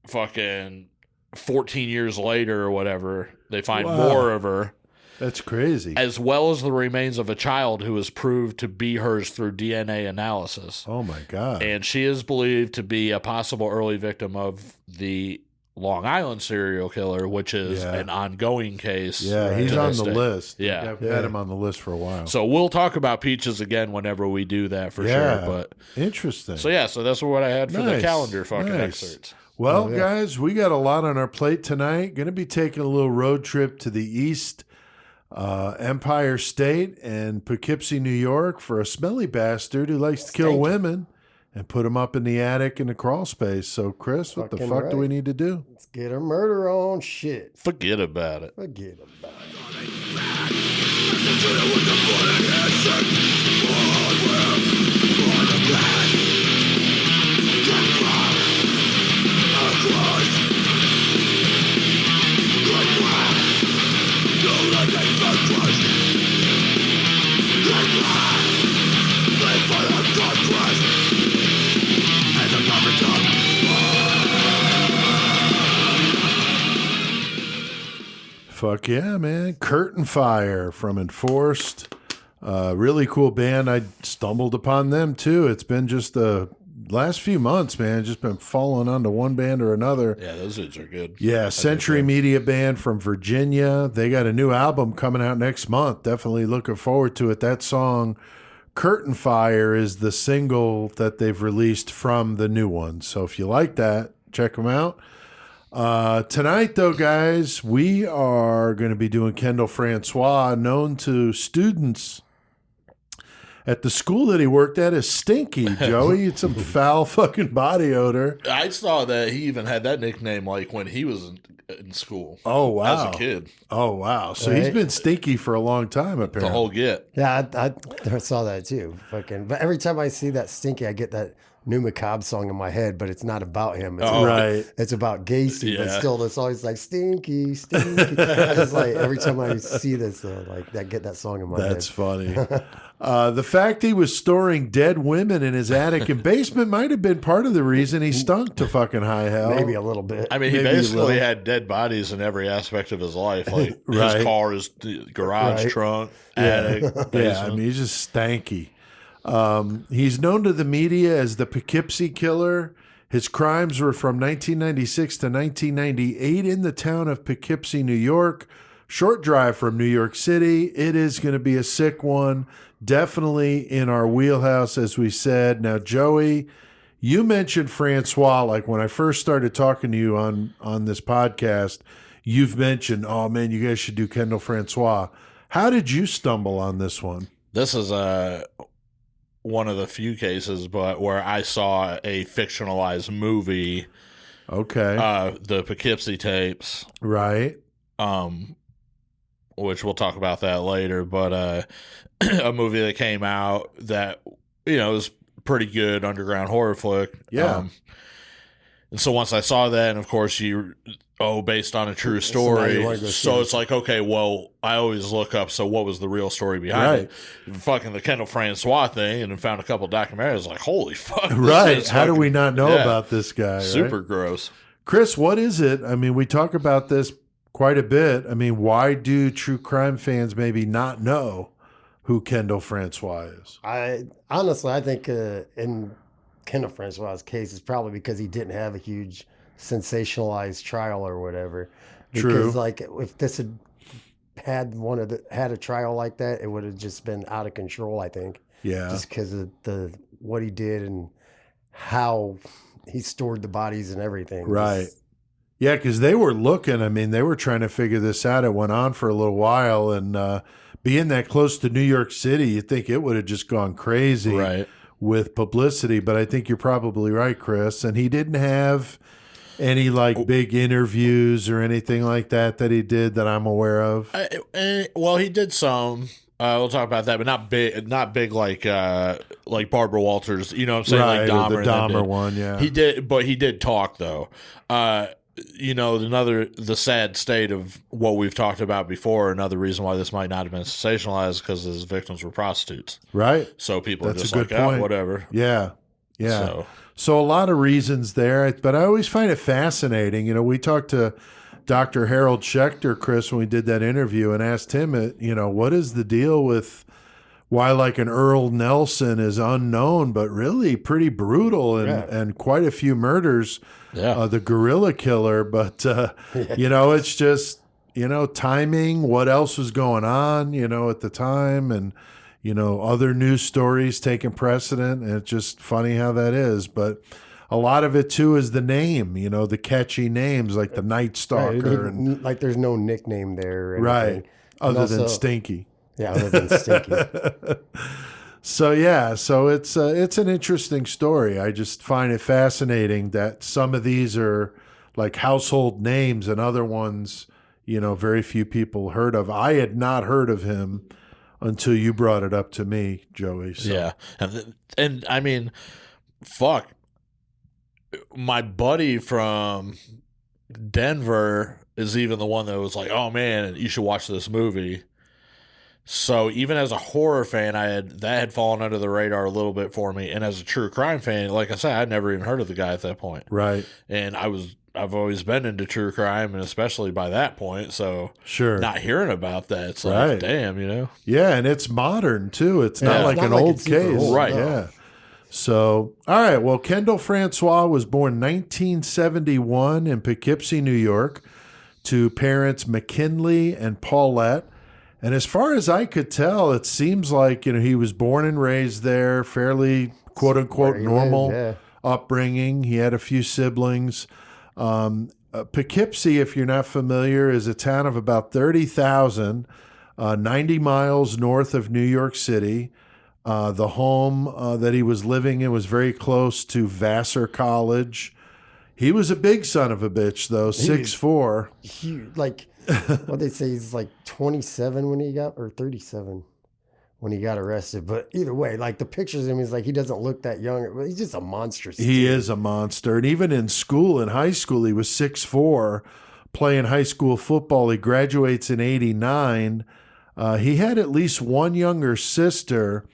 [SPEAKER 2] fucking 14 years later or whatever, they find more of her.
[SPEAKER 4] That's crazy.
[SPEAKER 2] As well as the remains of a child who was proved to be hers through DNA analysis.
[SPEAKER 4] Oh, my God.
[SPEAKER 2] And she is believed to be a possible early victim of the Long Island serial killer, which is an ongoing case.
[SPEAKER 4] Yeah, he's on the list.
[SPEAKER 2] Yeah.
[SPEAKER 4] I've had him on the list for a while.
[SPEAKER 2] So we'll talk about Peaches again whenever we do that for sure. But
[SPEAKER 4] interesting.
[SPEAKER 2] So that's what I had for the calendar fucking excerpts.
[SPEAKER 4] Well, guys, we got a lot on our plate tonight. Going to be taking a little road trip to the east, Empire State and Poughkeepsie, New York, for a smelly bastard who likes to kill women and put them up in the attic in the crawl space. So, Chris, what the fuck do we need to do?
[SPEAKER 5] Let's get a murder on. Shit.
[SPEAKER 2] Forget about it.
[SPEAKER 5] Forget about it.
[SPEAKER 4] Fuck yeah, man. Curtain Fire from Enforced. Really cool band. I stumbled upon them too. It's been just the last few months, man. Just been falling onto one band or another.
[SPEAKER 2] Yeah, those dudes are good.
[SPEAKER 4] Yeah, Century Media Band from Virginia. They got a new album coming out next month. Definitely looking forward to it. That song, Curtain Fire, is the single that they've released from the new one. So if you like that, check them out. Tonight, though, guys, we are going to be doing Kendall Francois, known to students at the school that he worked at as Stinky. Joey, it's some foul fucking body odor.
[SPEAKER 2] I saw that he even had that nickname like when he was in school.
[SPEAKER 4] Oh, wow.
[SPEAKER 2] As a kid.
[SPEAKER 4] Oh, wow. So he's been Stinky for a long time, apparently.
[SPEAKER 2] The whole get.
[SPEAKER 5] Yeah, I saw that too. But every time I see that Stinky, I get that New Macabre song in my head, but it's not about him. It's it's about Gacy, but still the song is like Stinky, Stinky. It's like every time I see this, get that song in my head.
[SPEAKER 4] That's funny. The fact he was storing dead women in his attic and basement might have been part of the reason he stunk to fucking high hell.
[SPEAKER 5] Maybe a little bit.
[SPEAKER 2] I mean, he basically had dead bodies in every aspect of his life, like his car, his garage, trunk, attic.
[SPEAKER 4] Yeah, I mean, he's just stanky. He's known to the media as the Poughkeepsie Killer. His crimes were from 1996 to 1998 in the town of Poughkeepsie, New York. Short drive from New York City. It is going to be a sick one. Definitely in our wheelhouse, as we said. Now, Joey, you mentioned Francois. Like when I first started talking to you on this podcast, you've mentioned, oh man, you guys should do Kendall Francois. How did you stumble on this one?
[SPEAKER 2] This is one of the few cases, but where I saw a fictionalized movie.
[SPEAKER 4] Okay.
[SPEAKER 2] The Poughkeepsie Tapes.
[SPEAKER 4] Right.
[SPEAKER 2] Which we'll talk about that later, but a movie that came out that, was pretty good underground horror flick.
[SPEAKER 4] Yeah.
[SPEAKER 2] And so once I saw that, and of course based on a true story. So it's like, okay, well, I always look up, so what was the real story behind it? Fucking the Kendall Francois thing, and then found a couple documentaries, like, holy fuck.
[SPEAKER 4] Right. How do we not know about this guy?
[SPEAKER 2] Super gross.
[SPEAKER 4] Chris, what is it? I mean, we talk about this quite a bit. I mean, why do true crime fans maybe not know who Kendall Francois is?
[SPEAKER 5] I think in Kendall Francois' case, it's probably because he didn't have a huge sensationalized trial or whatever. Because,
[SPEAKER 4] True.
[SPEAKER 5] like, if this had had a trial like that, it would have just been out of control, I think.
[SPEAKER 4] Yeah.
[SPEAKER 5] Just because of what he did and how he stored the bodies and everything.
[SPEAKER 4] Right. Yeah, because they were looking. I mean, they were trying to figure this out. It went on for a little while, and being that close to New York City, you'd think it would have just gone crazy with publicity. But I think you're probably right, Chris. And he didn't have any big interviews or anything like that he did that I'm aware of.
[SPEAKER 2] Well, he did some. We'll talk about that, but not big like Barbara Walters. You know what I'm saying?
[SPEAKER 4] Right,
[SPEAKER 2] like Dahmer,
[SPEAKER 4] the Dahmer one, yeah.
[SPEAKER 2] He did, but he did talk though. The sad state of what we've talked about before. Another reason why this might not have been sensationalized because his victims were prostitutes.
[SPEAKER 4] Right.
[SPEAKER 2] So people
[SPEAKER 4] That's
[SPEAKER 2] are just
[SPEAKER 4] a good
[SPEAKER 2] like,
[SPEAKER 4] point.
[SPEAKER 2] oh, whatever.
[SPEAKER 4] Yeah. Yeah. So a lot of reasons there, but I always find it fascinating. You know, we talked to Dr. Harold Schechter, Chris, when we did that interview and asked him, what is the deal with why an Earl Nelson is unknown, but really pretty brutal and quite a few murders. Yeah. The gorilla killer. But, it's just, timing, what else was going on, at the time, and, other news stories taking precedent. And it's just funny how that is. But a lot of it, too, is the name, the catchy names like the Night Stalker.
[SPEAKER 5] Right.
[SPEAKER 4] And,
[SPEAKER 5] there's no nickname there.
[SPEAKER 4] Right. Other than Stinky.
[SPEAKER 5] Yeah, other than Stinky.
[SPEAKER 4] So it's an interesting story. I just find it fascinating that some of these are like household names and other ones, very few people heard of. I had not heard of him until you brought it up to me, Joey. So.
[SPEAKER 2] Yeah. And I mean, fuck. My buddy from Denver is even the one that was like, oh man, you should watch this movie. So even as a horror fan, that had fallen under the radar a little bit for me. And as a true crime fan, like I said, I'd never even heard of the guy at that point.
[SPEAKER 4] Right.
[SPEAKER 2] And I've always been into true crime, and especially by that point. So
[SPEAKER 4] sure,
[SPEAKER 2] not hearing about that, it's like, damn,
[SPEAKER 4] Yeah, and it's modern too. It's not like an old case.
[SPEAKER 2] Old, right.
[SPEAKER 4] Yeah. So, all right. Well, Kendall Francois was born 1971 in Poughkeepsie, New York, to parents McKinley and Paulette. And as far as I could tell, it seems like, he was born and raised there, fairly quote unquote normal upbringing. He had a few siblings. Poughkeepsie, if you're not familiar, is a town of about 30,000, 90 miles north of New York City. The home that he was living in was very close to Vassar College. He was a big son of a bitch, though, 6'4".
[SPEAKER 5] What they say, he's like 27 when he got, or 37 when he got arrested. But either way, the pictures of him, is he doesn't look that young. He's just a monstrous dude.
[SPEAKER 4] He is a monster. And even in high school, he was 6'4", playing high school football. He graduates in 89. He had at least one younger sister,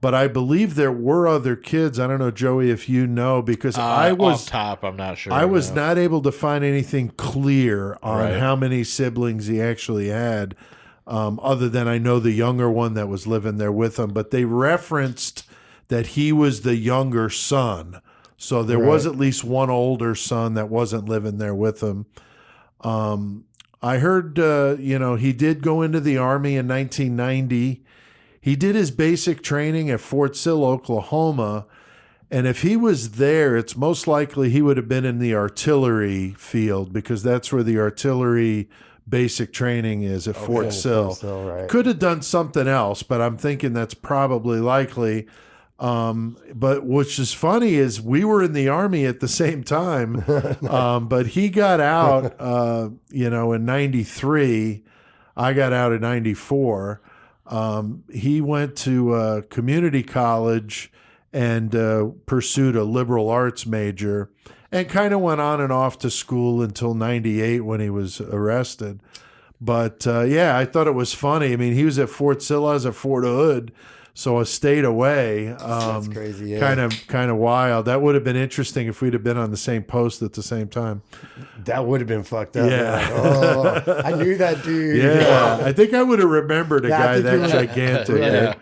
[SPEAKER 4] but I believe there were other kids. I don't know, Joey, if you know, because I was
[SPEAKER 2] off top. I'm not sure.
[SPEAKER 4] I was not able to find anything clear on how many siblings he actually had, other than I know the younger one that was living there with him. But they referenced that he was the younger son, so there was at least one older son that wasn't living there with him. I heard, he did go into the Army in 1990. He did his basic training at Fort Sill, Oklahoma, and if he was there, it's most likely he would have been in the artillery field because that's where the artillery basic training is at Fort Sill.
[SPEAKER 5] Right.
[SPEAKER 4] Could have done something else, but I'm thinking that's probably likely. But which is funny is we were in the Army at the same time, but he got out, in 93. I got out in 94. He went to community college and pursued a liberal arts major and kind of went on and off to school until 98 when he was arrested. But, I thought it was funny. I mean, he was at Fort Sill, I was at Fort Hood, so I stayed away.
[SPEAKER 5] That's crazy, yeah.
[SPEAKER 4] Kind of wild. That would have been interesting if we'd have been on the same post at the same time.
[SPEAKER 5] That would have been fucked up.
[SPEAKER 4] Yeah.
[SPEAKER 5] I knew that dude.
[SPEAKER 4] Yeah. I think I would have remembered a guy that gigantic.
[SPEAKER 2] Yeah.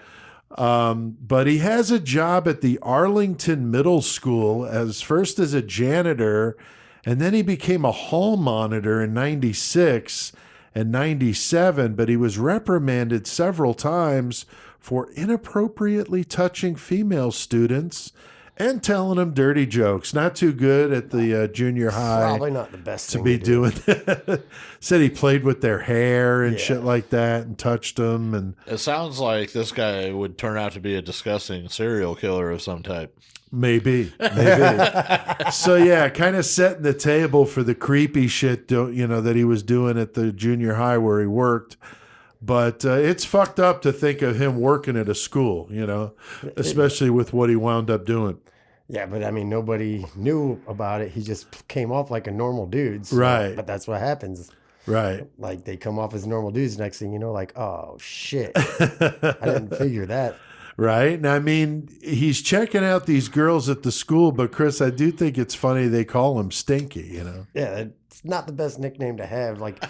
[SPEAKER 4] But he has a job at the Arlington Middle School first as a janitor, and then he became a hall monitor in 96. and 97, but he was reprimanded several times for inappropriately touching female students and telling them dirty jokes. Not too good at the junior high.
[SPEAKER 5] Probably not the best
[SPEAKER 4] to
[SPEAKER 5] thing
[SPEAKER 4] be
[SPEAKER 5] to do.
[SPEAKER 4] doing that. Said he played with their hair and shit like that and touched them. And
[SPEAKER 2] it sounds like this guy would turn out to be a disgusting serial killer of some type.
[SPEAKER 4] Maybe. So yeah, kind of setting the table for the creepy shit, that he was doing at the junior high where he worked. But it's fucked up to think of him working at a school, especially with what he wound up doing.
[SPEAKER 5] Yeah, but I mean, nobody knew about it. He just came off like a normal dude. So,
[SPEAKER 4] Right.
[SPEAKER 5] But that's what happens.
[SPEAKER 4] Right.
[SPEAKER 5] Like they come off as normal dudes. Next thing you know, like, oh shit, I didn't figure that.
[SPEAKER 4] Right. And I mean, he's checking out these girls at the school, but Chris, I do think it's funny they call him Stinky,
[SPEAKER 5] Yeah, it's not the best nickname to have. Like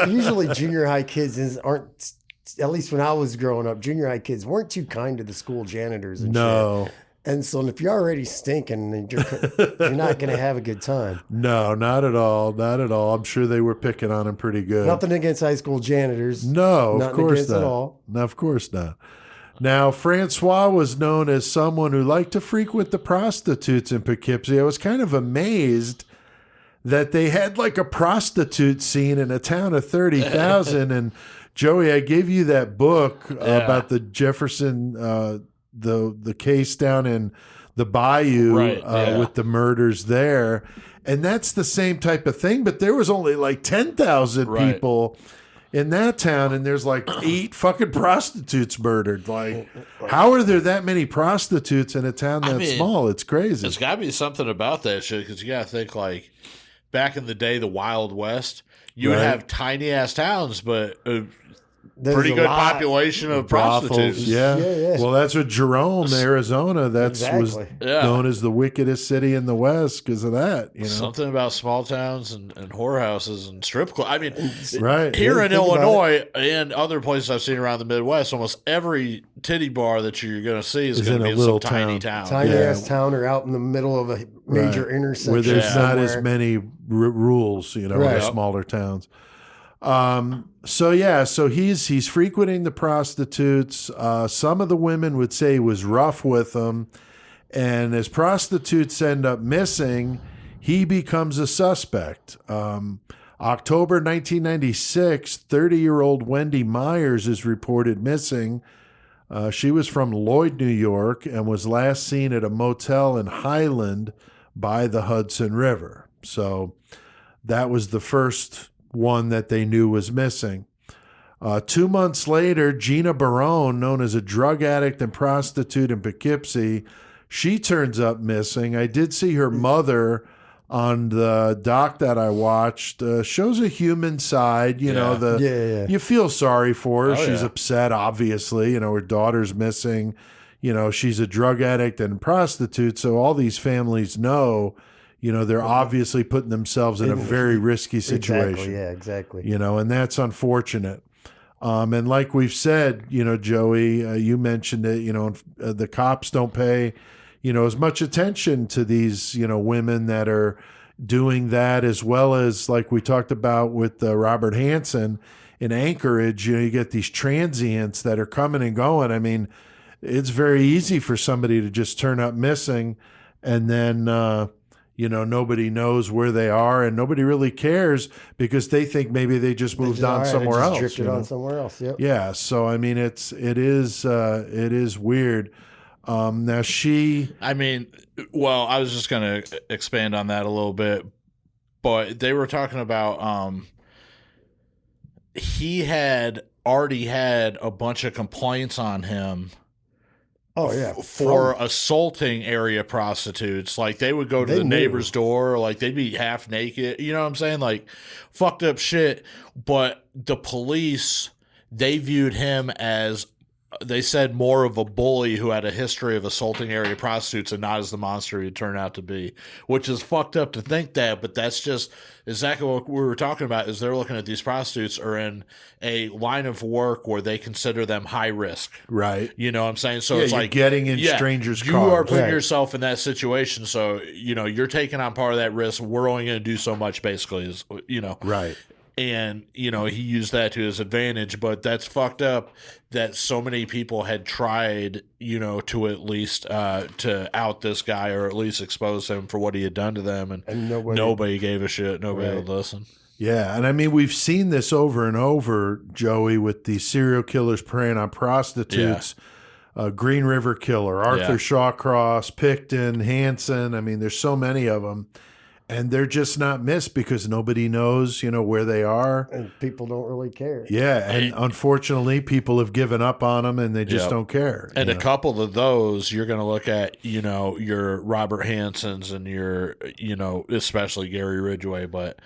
[SPEAKER 5] usually junior high kids aren't, at least when I was growing up, junior high kids weren't too kind to the school janitors and shit. And so if you're already stinking, then you're not going to have a good time.
[SPEAKER 4] No, not at all. Not at all. I'm sure they were picking on him pretty good.
[SPEAKER 5] Nothing against high school janitors.
[SPEAKER 4] No, of course not.
[SPEAKER 5] At all.
[SPEAKER 4] No, of course not. Now, Francois was known as someone who liked to frequent the prostitutes in Poughkeepsie. I was kind of amazed that they had like a prostitute scene in a town of 30,000. And Joey, I gave you that book about the Jefferson, the case down in the Bayou with the murders there. And that's the same type of thing, but there was only like 10,000 people in that town, and there's like 8 fucking prostitutes murdered. Like, how are there that many prostitutes in a town that small? It's crazy.
[SPEAKER 2] There's got to be something about that shit, because you got to think, like, back in the day, the Wild West, you would have tiny-ass towns, but pretty good population of prostitutes.
[SPEAKER 4] Yeah. Well, that's what Jerome, Arizona, was known as the wickedest city in the West because of that.
[SPEAKER 2] Something about small towns and whorehouses and strip clubs. I mean,
[SPEAKER 4] here
[SPEAKER 2] in Illinois and other places I've seen around the Midwest, almost every titty bar that you're going to see is going to be in some tiny town.
[SPEAKER 5] Tiny-ass town or out in the middle of a major intersection.
[SPEAKER 4] Where there's not as many rules, in smaller towns. So he's frequenting the prostitutes. Some of the women would say he was rough with them. And as prostitutes end up missing, he becomes a suspect. October 1996, 30-year-old Wendy Myers is reported missing. She was from Lloyd, New York, and was last seen at a motel in Highland by the Hudson River. So that was the first one that they knew was missing. 2 months later, Gina Barone, known as a drug addict and prostitute in Poughkeepsie, she turns up missing. I did see her mother on the doc that I watched. Shows a human side, you feel sorry for her. She's upset, obviously. Her daughter's missing. She's a drug addict and prostitute, so all these families know they're obviously putting themselves in a very risky situation.
[SPEAKER 5] Exactly.
[SPEAKER 4] And that's unfortunate. And like we've said, Joey, you mentioned it, the cops don't pay, as much attention to these, women that are doing that, as well as like we talked about with Robert Hansen in Anchorage, you get these transients that are coming and going. I mean, it's very easy for somebody to just turn up missing and then, nobody knows where they are and nobody really cares because they think maybe they just moved on somewhere else.
[SPEAKER 5] Drifted on somewhere else. Yep.
[SPEAKER 4] Yeah. So, I mean, it is weird. Now
[SPEAKER 2] I was just going to expand on that a little bit, but they were talking about, he had already had a bunch of complaints on him.
[SPEAKER 5] Oh, yeah.
[SPEAKER 2] For assaulting area prostitutes. Like, they would go to the neighbor's door, like, they'd be half naked. You know what I'm saying? Like, fucked up shit. But the police, they viewed him as, they said, more of a bully who had a history of assaulting area prostitutes and not as the monster he turned out to be. Which is fucked up to think that, but that's just exactly what we were talking about, is they're looking at these prostitutes are in a line of work where they consider them high risk.
[SPEAKER 4] Right.
[SPEAKER 2] You know what I'm saying? So it's like
[SPEAKER 4] getting in strangers' cars.
[SPEAKER 2] You are putting yourself in that situation. So, you're taking on part of that risk. We're only going to do so much, basically, is,
[SPEAKER 4] Right.
[SPEAKER 2] And, you know, he used that to his advantage, but that's fucked up that so many people had tried, you know, to at least to out this guy or at least expose him for what he had done to them. And nobody gave a shit. Nobody would listen.
[SPEAKER 4] Yeah. And I mean, we've seen this over and over, Joey, with these serial killers preying on prostitutes. Green River Killer, Arthur Shawcross, Picton, Hanson. I mean, there's so many of them. And they're just not missed because nobody knows, you know, where they are.
[SPEAKER 5] And people don't really care.
[SPEAKER 4] Yeah, and unfortunately, people have given up on them and they just don't care.
[SPEAKER 2] And a couple of those, you're going to look at, you know, your Robert Hansons and your, you know, especially Gary Ridgway, but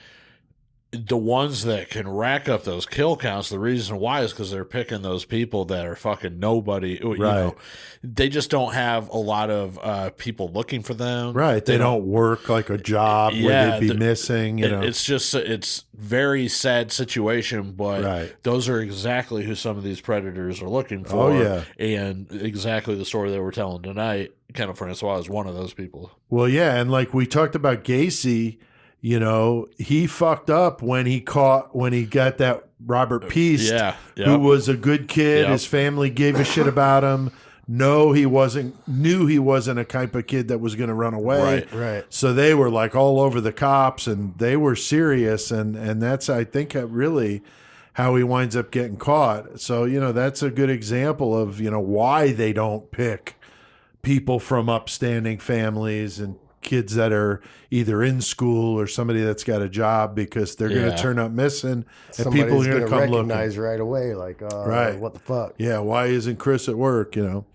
[SPEAKER 2] the ones that can rack up those kill counts, the reason why is because they're picking those people that are fucking nobody. You know, they just don't have a lot of people looking for them.
[SPEAKER 4] Right. They don't work like a job where they'd be missing. You know,
[SPEAKER 2] it's just it's very sad situation, but those are exactly who some of these predators are looking for.
[SPEAKER 4] Oh yeah,
[SPEAKER 2] and exactly the story that we're telling tonight. Kendall Francois is one of those people.
[SPEAKER 4] Well, yeah, and like we talked about Gacy. You know, he fucked up when he got that Robert Peast, who was a good kid. His family gave a shit about him. Knew he wasn't a type of kid that was going to run away.
[SPEAKER 5] Right.
[SPEAKER 4] So they were like all over the cops, and they were serious. And that's, I think, really how he winds up getting caught. So, you know, that's a good example of, you know, why they don't pick people from upstanding families and kids that are either in school or somebody that's got a job, because they're going to turn up missing and people are going to come
[SPEAKER 5] recognize
[SPEAKER 4] looking
[SPEAKER 5] right away, like, what the fuck?
[SPEAKER 4] Yeah, why isn't Chris at work, you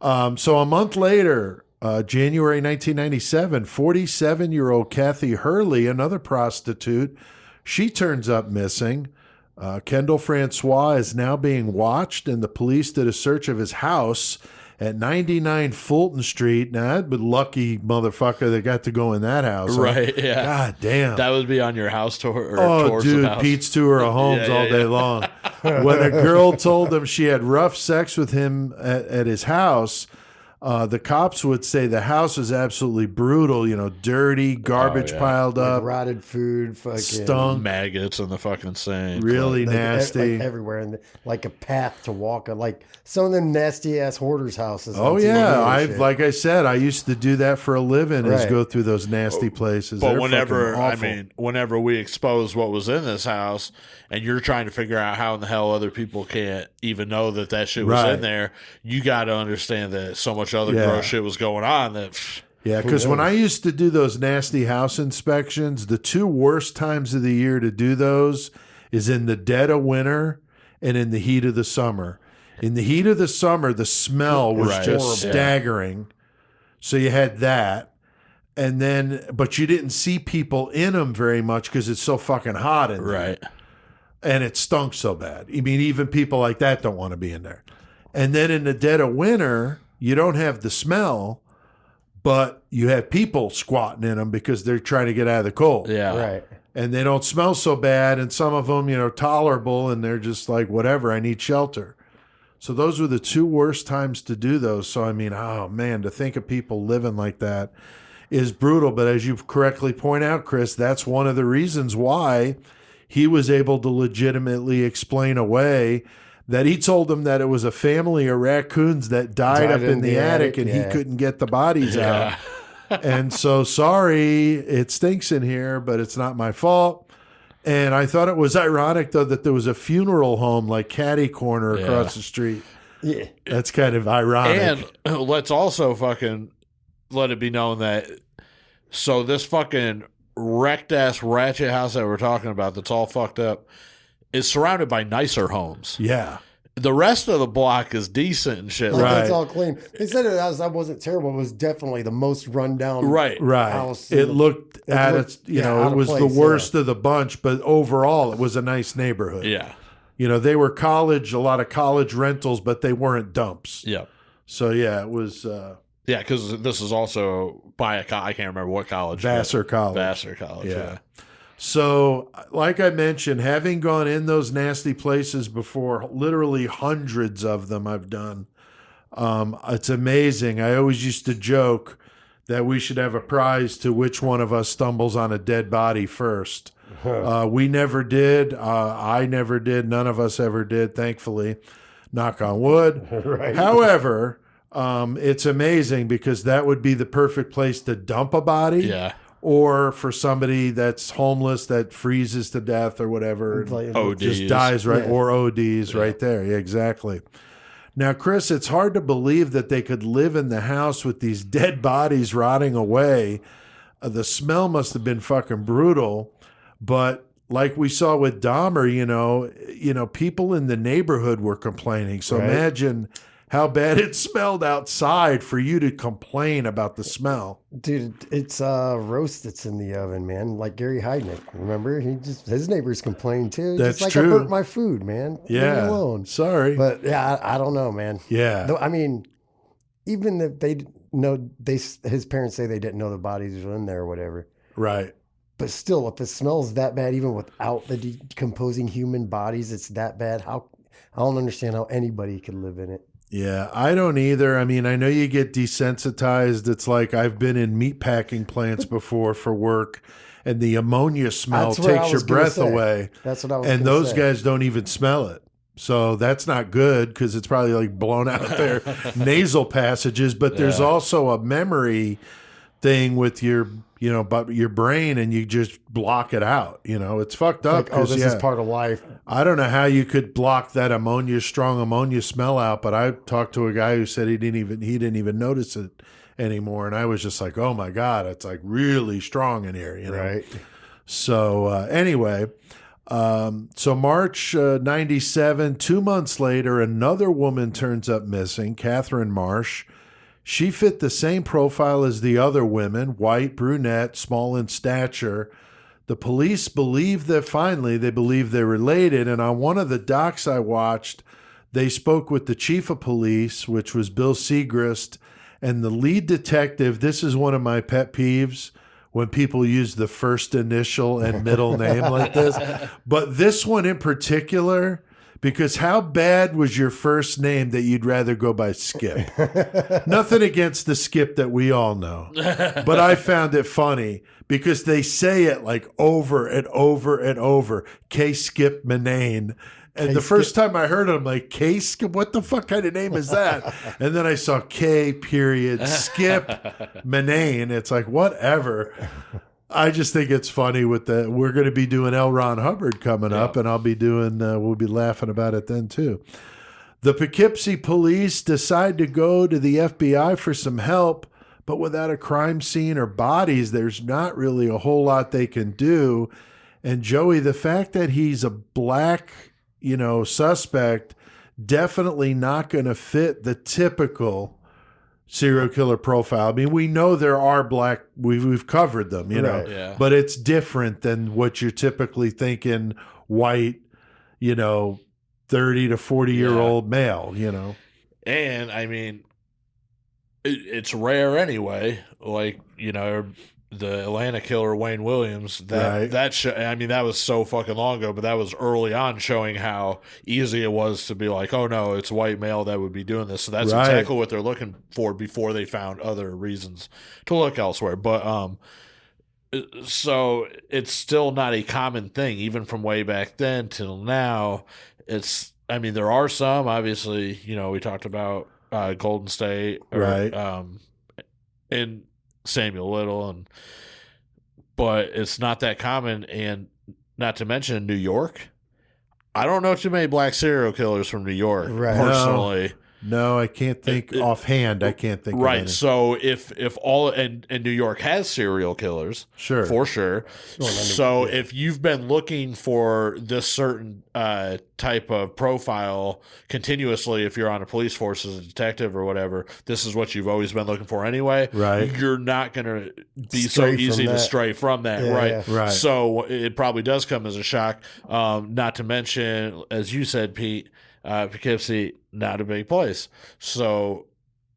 [SPEAKER 4] know? So a month later, January 1997, 47-year-old Kathy Hurley, another prostitute, she turns up missing. Kendall Francois is now being watched, and the police did a search of his house at 99 Fulton Street. Now, that lucky motherfucker that got to go in that house.
[SPEAKER 2] Right, yeah.
[SPEAKER 4] God damn.
[SPEAKER 2] That would be on your house tour. Or
[SPEAKER 4] oh,
[SPEAKER 2] tours
[SPEAKER 4] dude,
[SPEAKER 2] of house.
[SPEAKER 4] Pete's tour of homes all day long. When a girl told him she had rough sex with him at his house, the cops would say the house was absolutely brutal, you know, dirty, garbage piled up.
[SPEAKER 5] Rotted food, fucking
[SPEAKER 4] stunk.
[SPEAKER 2] Maggots in the fucking sink.
[SPEAKER 4] Really nasty.
[SPEAKER 5] Like everywhere, and like a path to walk on, like some of them nasty ass hoarders' houses.
[SPEAKER 4] Oh yeah, like I said, I used to do that for a living, is go through those nasty places.
[SPEAKER 2] But whenever we expose what was in this house, and you're trying to figure out how in the hell other people can't even know that shit was in there, you got to understand that so much other gross shit was going on that.
[SPEAKER 4] Yeah, because when I used to do those nasty house inspections, the two worst times of the year to do those is in the dead of winter and in the heat of the summer. In the heat of the summer, the smell was just staggering. So you had that. And then, but you didn't see people in them very much because it's so fucking hot in there.
[SPEAKER 2] Right.
[SPEAKER 4] And it stunk so bad. I mean, even people like that don't want to be in there. And then in the dead of winter, you don't have the smell, but you have people squatting in them because they're trying to get out of the cold.
[SPEAKER 2] Yeah.
[SPEAKER 5] Right.
[SPEAKER 4] And they don't smell so bad. And some of them, you know, tolerable, and they're just like, whatever, I need shelter. So those were the two worst times to do those. So, I mean, oh man, to think of people living like that is brutal. But as you correctly point out, Chris, that's one of the reasons why he was able to legitimately explain away that he told them that it was a family of raccoons that died up in the attic, and he couldn't get the bodies out. And so, sorry, it stinks in here, but it's not my fault. And I thought it was ironic, though, that there was a funeral home like Caddy Corner across the street. Yeah. That's kind of ironic.
[SPEAKER 2] And let's also fucking let it be known that, so this fucking wrecked ass ratchet house that we're talking about that's all fucked up is surrounded by nicer homes.
[SPEAKER 4] Yeah.
[SPEAKER 2] The rest of the block is decent and shit.
[SPEAKER 5] Like, it's all clean. They said that wasn't terrible. It was definitely the most rundown house.
[SPEAKER 4] It looked it was the worst of the bunch, but overall it was a nice neighborhood.
[SPEAKER 2] Yeah.
[SPEAKER 4] You know, they were a lot of college rentals, but they weren't dumps.
[SPEAKER 2] Yeah.
[SPEAKER 4] So yeah, it was
[SPEAKER 2] yeah, because this is also by I can't remember what college.
[SPEAKER 4] Vassar College.
[SPEAKER 2] Vassar College, yeah.
[SPEAKER 4] So, like I mentioned, having gone in those nasty places before, literally hundreds of them I've done, it's amazing. I always used to joke that we should have a prize to which one of us stumbles on a dead body first. We never did. I never did. None of us ever did, thankfully. Knock on wood.
[SPEAKER 5] Right.
[SPEAKER 4] However, it's amazing because that would be the perfect place to dump a body.
[SPEAKER 2] Yeah.
[SPEAKER 4] Or for somebody that's homeless that freezes to death or whatever.
[SPEAKER 5] Like,
[SPEAKER 2] ODs.
[SPEAKER 4] Just dies, right?
[SPEAKER 5] Yeah.
[SPEAKER 4] Or ODs right there. Yeah, exactly. Now, Chris, it's hard to believe that they could live in the house with these dead bodies rotting away. The smell must have been fucking brutal. But like we saw with Dahmer, you know, people in the neighborhood were complaining. So imagine how bad it smelled outside for you to complain about the smell.
[SPEAKER 5] Dude, it's roast that's in the oven, man. Like Gary Heidnick, remember? His neighbors complained too.
[SPEAKER 4] That's
[SPEAKER 5] just like
[SPEAKER 4] true.
[SPEAKER 5] I burnt my food, man. Leave me alone.
[SPEAKER 4] Sorry.
[SPEAKER 5] But yeah, I don't know, man.
[SPEAKER 4] Yeah.
[SPEAKER 5] Though, I mean, even if they know, his parents say they didn't know the bodies were in there or whatever.
[SPEAKER 4] Right.
[SPEAKER 5] But still, if it smells that bad, even without the decomposing human bodies, it's that bad. I don't understand how anybody could live in it.
[SPEAKER 4] Yeah, I don't either. I mean, I know you get desensitized. It's like I've been in meat packing plants before for work, and the ammonia smell
[SPEAKER 5] That's what I
[SPEAKER 4] takes your
[SPEAKER 5] was gonna
[SPEAKER 4] breath
[SPEAKER 5] say.
[SPEAKER 4] away.
[SPEAKER 5] That's what I was
[SPEAKER 4] And
[SPEAKER 5] gonna
[SPEAKER 4] those
[SPEAKER 5] say.
[SPEAKER 4] guys don't even smell it. So that's not good because it's probably like blown out their nasal passages. But there's also a memory thing with your, but your brain, and you just block it out. It's fucked up.
[SPEAKER 5] Like, this is part of life.
[SPEAKER 4] I don't know how you could block that strong ammonia smell out, but I talked to a guy who said he didn't even notice it anymore, and I was just like, oh my God, it's like really strong in here,
[SPEAKER 5] Right.
[SPEAKER 4] So anyway, so March 97, 2 months later, another woman turns up missing, Catherine Marsh. She fit the same profile as the other women, white, brunette, small in stature. The police believe they're related. And on one of the docs I watched, they spoke with the chief of police, which was Bill Segrist, and the lead detective. This is one of my pet peeves when people use the first initial and middle name like this. But this one in particular, because how bad was your first name that you'd rather go by Skip? Nothing against the Skip that we all know. But I found it funny because they say it like over and over and over. K. Skip Manane. And the first time I heard it, I'm like, K. Skip? What the fuck kind of name is that? And then I saw K. Skip Manane. It's like, whatever. I just think it's funny we're going to be doing L. Ron Hubbard coming up, and I'll be doing, we'll be laughing about it then too. The Poughkeepsie police decide to go to the FBI for some help, but without a crime scene or bodies, there's not really a whole lot they can do. And Joey, the fact that he's a black, suspect, definitely not going to fit the typical serial killer profile. I mean, we know there are black, we've covered them, but it's different than what you're typically thinking white, 30 to 40-year-old male,
[SPEAKER 2] And I mean, it's rare anyway. Like, the Atlanta killer Wayne Williams, that was so fucking long ago, but that was early on, showing how easy it was to be like, oh no, it's white male that would be doing this. So that's exactly what they're looking for before they found other reasons to look elsewhere. But so it's still not a common thing, even from way back then till now. There are some, obviously, we talked about Golden State, and Samuel Little, but it's not that common. And not to mention New York, I don't know too many black serial killers from New York personally.
[SPEAKER 4] No, I can't think offhand. I can't think.
[SPEAKER 2] Right.
[SPEAKER 4] Of any.
[SPEAKER 2] So if all and New York has serial killers, for sure. So if you've been looking for this certain type of profile continuously, if you're on a police force as a detective or whatever, this is what you've always been looking for anyway.
[SPEAKER 4] Right.
[SPEAKER 2] You're not going to be so easy to stray from that. Right. So it probably does come as a shock. Not to mention, as you said, Pete, Poughkeepsie, not a big place. So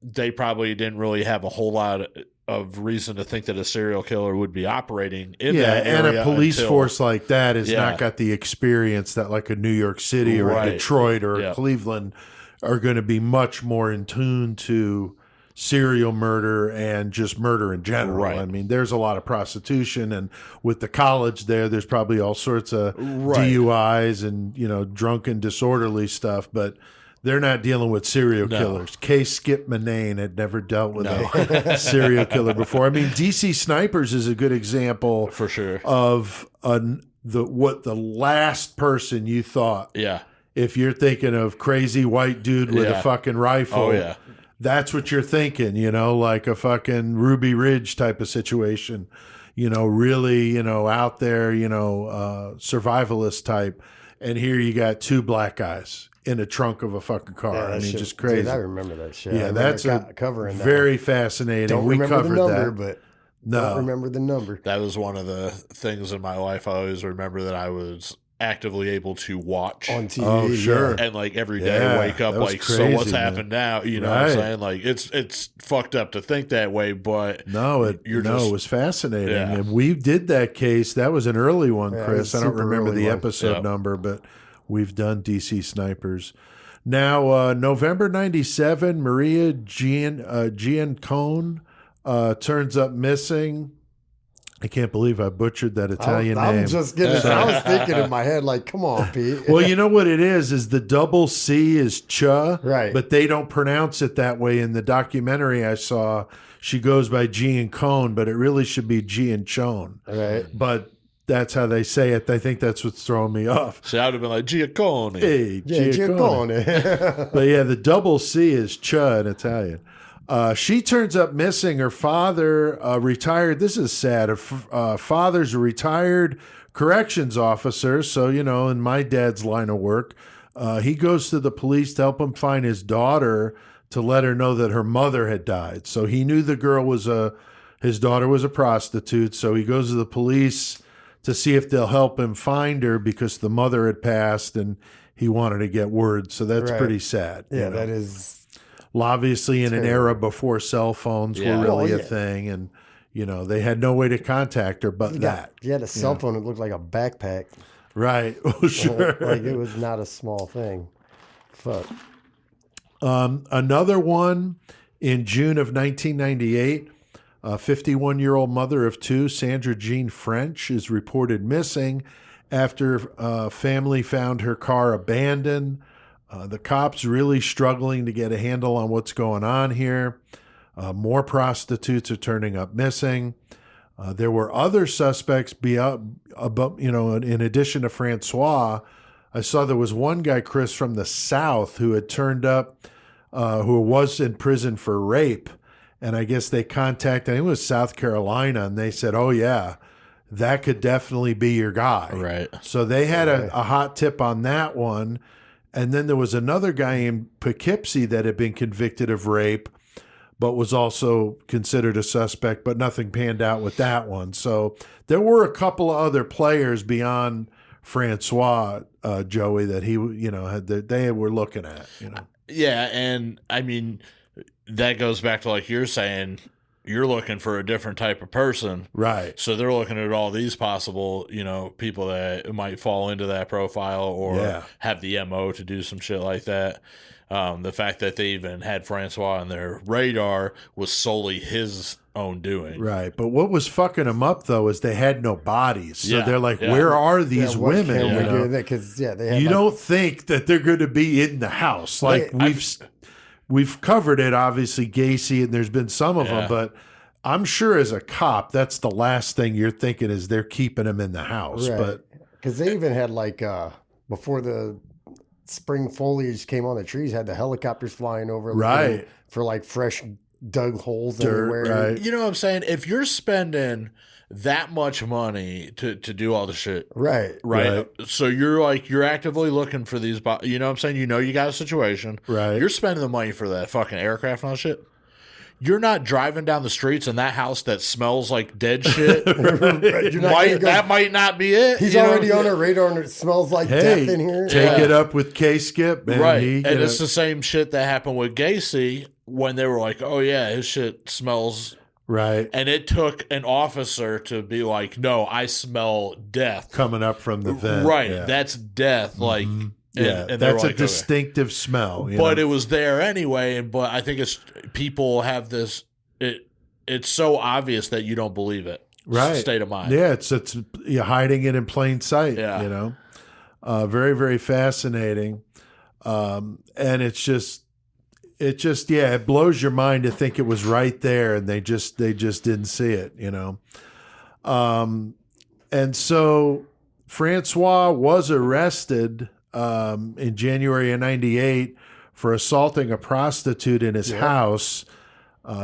[SPEAKER 2] they probably didn't really have a whole lot of reason to think that a serial killer would be operating in that area.
[SPEAKER 4] And a police force like that has not got the experience that like a New York City or a Detroit or a Cleveland are going to be much more in tune to serial murder and just murder in general.
[SPEAKER 2] Right.
[SPEAKER 4] I mean, there's a lot of prostitution, and with the college there's probably all sorts of DUIs and, you know, drunken, disorderly stuff, but they're not dealing with serial killers. K. Skip Manane had never dealt with a serial killer before. I mean, DC Snipers is a good example
[SPEAKER 2] for sure
[SPEAKER 4] of the last person you thought.
[SPEAKER 2] Yeah.
[SPEAKER 4] If you're thinking of crazy white dude with a fucking rifle.
[SPEAKER 2] Oh, yeah.
[SPEAKER 4] That's what you're thinking, you know, like a fucking Ruby Ridge type of situation, you know, really, you know, out there, you know, survivalist type. And here you got two black guys in the trunk of a fucking car.
[SPEAKER 5] Yeah,
[SPEAKER 4] I mean,
[SPEAKER 5] shit,
[SPEAKER 4] just crazy.
[SPEAKER 5] Dude, I remember that shit.
[SPEAKER 4] Yeah, that's
[SPEAKER 5] covering that.
[SPEAKER 4] very fascinating.
[SPEAKER 5] Don't
[SPEAKER 4] we
[SPEAKER 5] remember
[SPEAKER 4] covered
[SPEAKER 5] the number,
[SPEAKER 4] that.
[SPEAKER 5] but don't remember the number.
[SPEAKER 2] That was one of the things in my life I always remember that I was actively able to watch
[SPEAKER 5] on TV.
[SPEAKER 4] Oh, sure.
[SPEAKER 2] And like every day wake up like,
[SPEAKER 4] crazy,
[SPEAKER 2] so what's
[SPEAKER 4] man.
[SPEAKER 2] happened now? You know what I'm saying? Like it's fucked up to think that way, but
[SPEAKER 4] it was fascinating.
[SPEAKER 2] Yeah.
[SPEAKER 4] And we did that case. That was an early one, Chris. I don't remember the episode number, but we've done DC Snipers. Now, November 97, Maria Giancone turns up missing. I can't believe I butchered that Italian name.
[SPEAKER 5] I'm just getting. I was thinking in my head, like, come on, Pete.
[SPEAKER 4] Well, you know what it is the double C is Cha,
[SPEAKER 5] right?
[SPEAKER 4] But they don't pronounce it that way in the documentary I saw. She goes by Giancone, but it really should be Giancone,
[SPEAKER 5] right?
[SPEAKER 4] But that's how they say it. I think that's what's throwing me off.
[SPEAKER 2] So I would have been like Giancone.
[SPEAKER 4] Hey, Giancone. But yeah, the double C is Cha in Italian. She turns up missing. Her father, retired. This is sad. Her father's a retired corrections officer. So, you know, in my dad's line of work, he goes to the police to help him find his daughter to let her know that her mother had died. So he knew the girl was his daughter was a prostitute. So he goes to the police to see if they'll help him find her because the mother had passed and he wanted to get word. So that's pretty sad.
[SPEAKER 5] Yeah,
[SPEAKER 4] you know?
[SPEAKER 5] that is...
[SPEAKER 4] Obviously in an era before cell phones were really a thing, and you know they had no way to contact her but that.
[SPEAKER 5] You had a cell phone that looked like a backpack.
[SPEAKER 4] Right. Oh, sure.
[SPEAKER 5] Like it was not a small thing. Fuck.
[SPEAKER 4] Another one in June of 1998, a 51-year-old mother of two, Sandra Jean French, is reported missing after family found her car abandoned. The cops really struggling to get a handle on what's going on here. More prostitutes are turning up missing. There were other suspects in addition to Francois. I saw there was one guy, Chris, from the South who had turned up, who was in prison for rape. And I guess they contacted, I think it was South Carolina, and they said, oh, yeah, that could definitely be your guy.
[SPEAKER 2] Right.
[SPEAKER 4] So they had a hot tip on that one. And then there was another guy in Poughkeepsie that had been convicted of rape, but was also considered a suspect, but nothing panned out with that one. So there were a couple of other players beyond Francois, Joey, that he, they were looking at,
[SPEAKER 2] Yeah, and I mean, that goes back to like you're saying, you're looking for a different type of person.
[SPEAKER 4] Right.
[SPEAKER 2] So they're looking at all these possible, people that might fall into that profile or have the MO to do some shit like that. The fact that they even had Francois on their radar was solely his own doing.
[SPEAKER 4] Right. But what was fucking them up, though, is they had no bodies. So they're like, where are these women?
[SPEAKER 5] Because
[SPEAKER 4] you don't think that they're going to be in the house. Like We've covered it, obviously, Gacy, and there's been some of them, but I'm sure as a cop, that's the last thing you're thinking is they're keeping him in the house.
[SPEAKER 5] Right.
[SPEAKER 4] But
[SPEAKER 5] because they even had before the spring foliage came on the trees, had the helicopters flying over, for fresh dug holes everywhere.
[SPEAKER 4] Right.
[SPEAKER 2] You know what I'm saying? If you're spending that much money to do all the shit.
[SPEAKER 5] Right.
[SPEAKER 2] So you're actively looking for these, you know what I'm saying? You got a situation.
[SPEAKER 4] Right.
[SPEAKER 2] You're spending the money for that fucking aircraft and all that shit. You're not driving down the streets in that house that smells like dead shit. That might not be it.
[SPEAKER 5] He's already on a radar and it smells like death in here.
[SPEAKER 4] Take it up with K-Skip, man.
[SPEAKER 2] Right. And it's the same shit that happened with Gacy when they were like, oh yeah, his shit smells.
[SPEAKER 4] Right.
[SPEAKER 2] And it took an officer to be like, no, I smell death
[SPEAKER 4] coming up from the vent.
[SPEAKER 2] Right. Yeah. That's death. Like, And
[SPEAKER 4] that's a
[SPEAKER 2] like,
[SPEAKER 4] distinctive smell.
[SPEAKER 2] But it was there anyway. But I think people have this. It's so obvious that you don't believe it.
[SPEAKER 4] Right.
[SPEAKER 2] State of mind.
[SPEAKER 4] Yeah, it's you're hiding it in plain sight.
[SPEAKER 2] Yeah.
[SPEAKER 4] Very, very fascinating. And it blows your mind to think it was right there, and they just didn't see it. And so Francois was arrested in January of '98 for assaulting a prostitute in his house.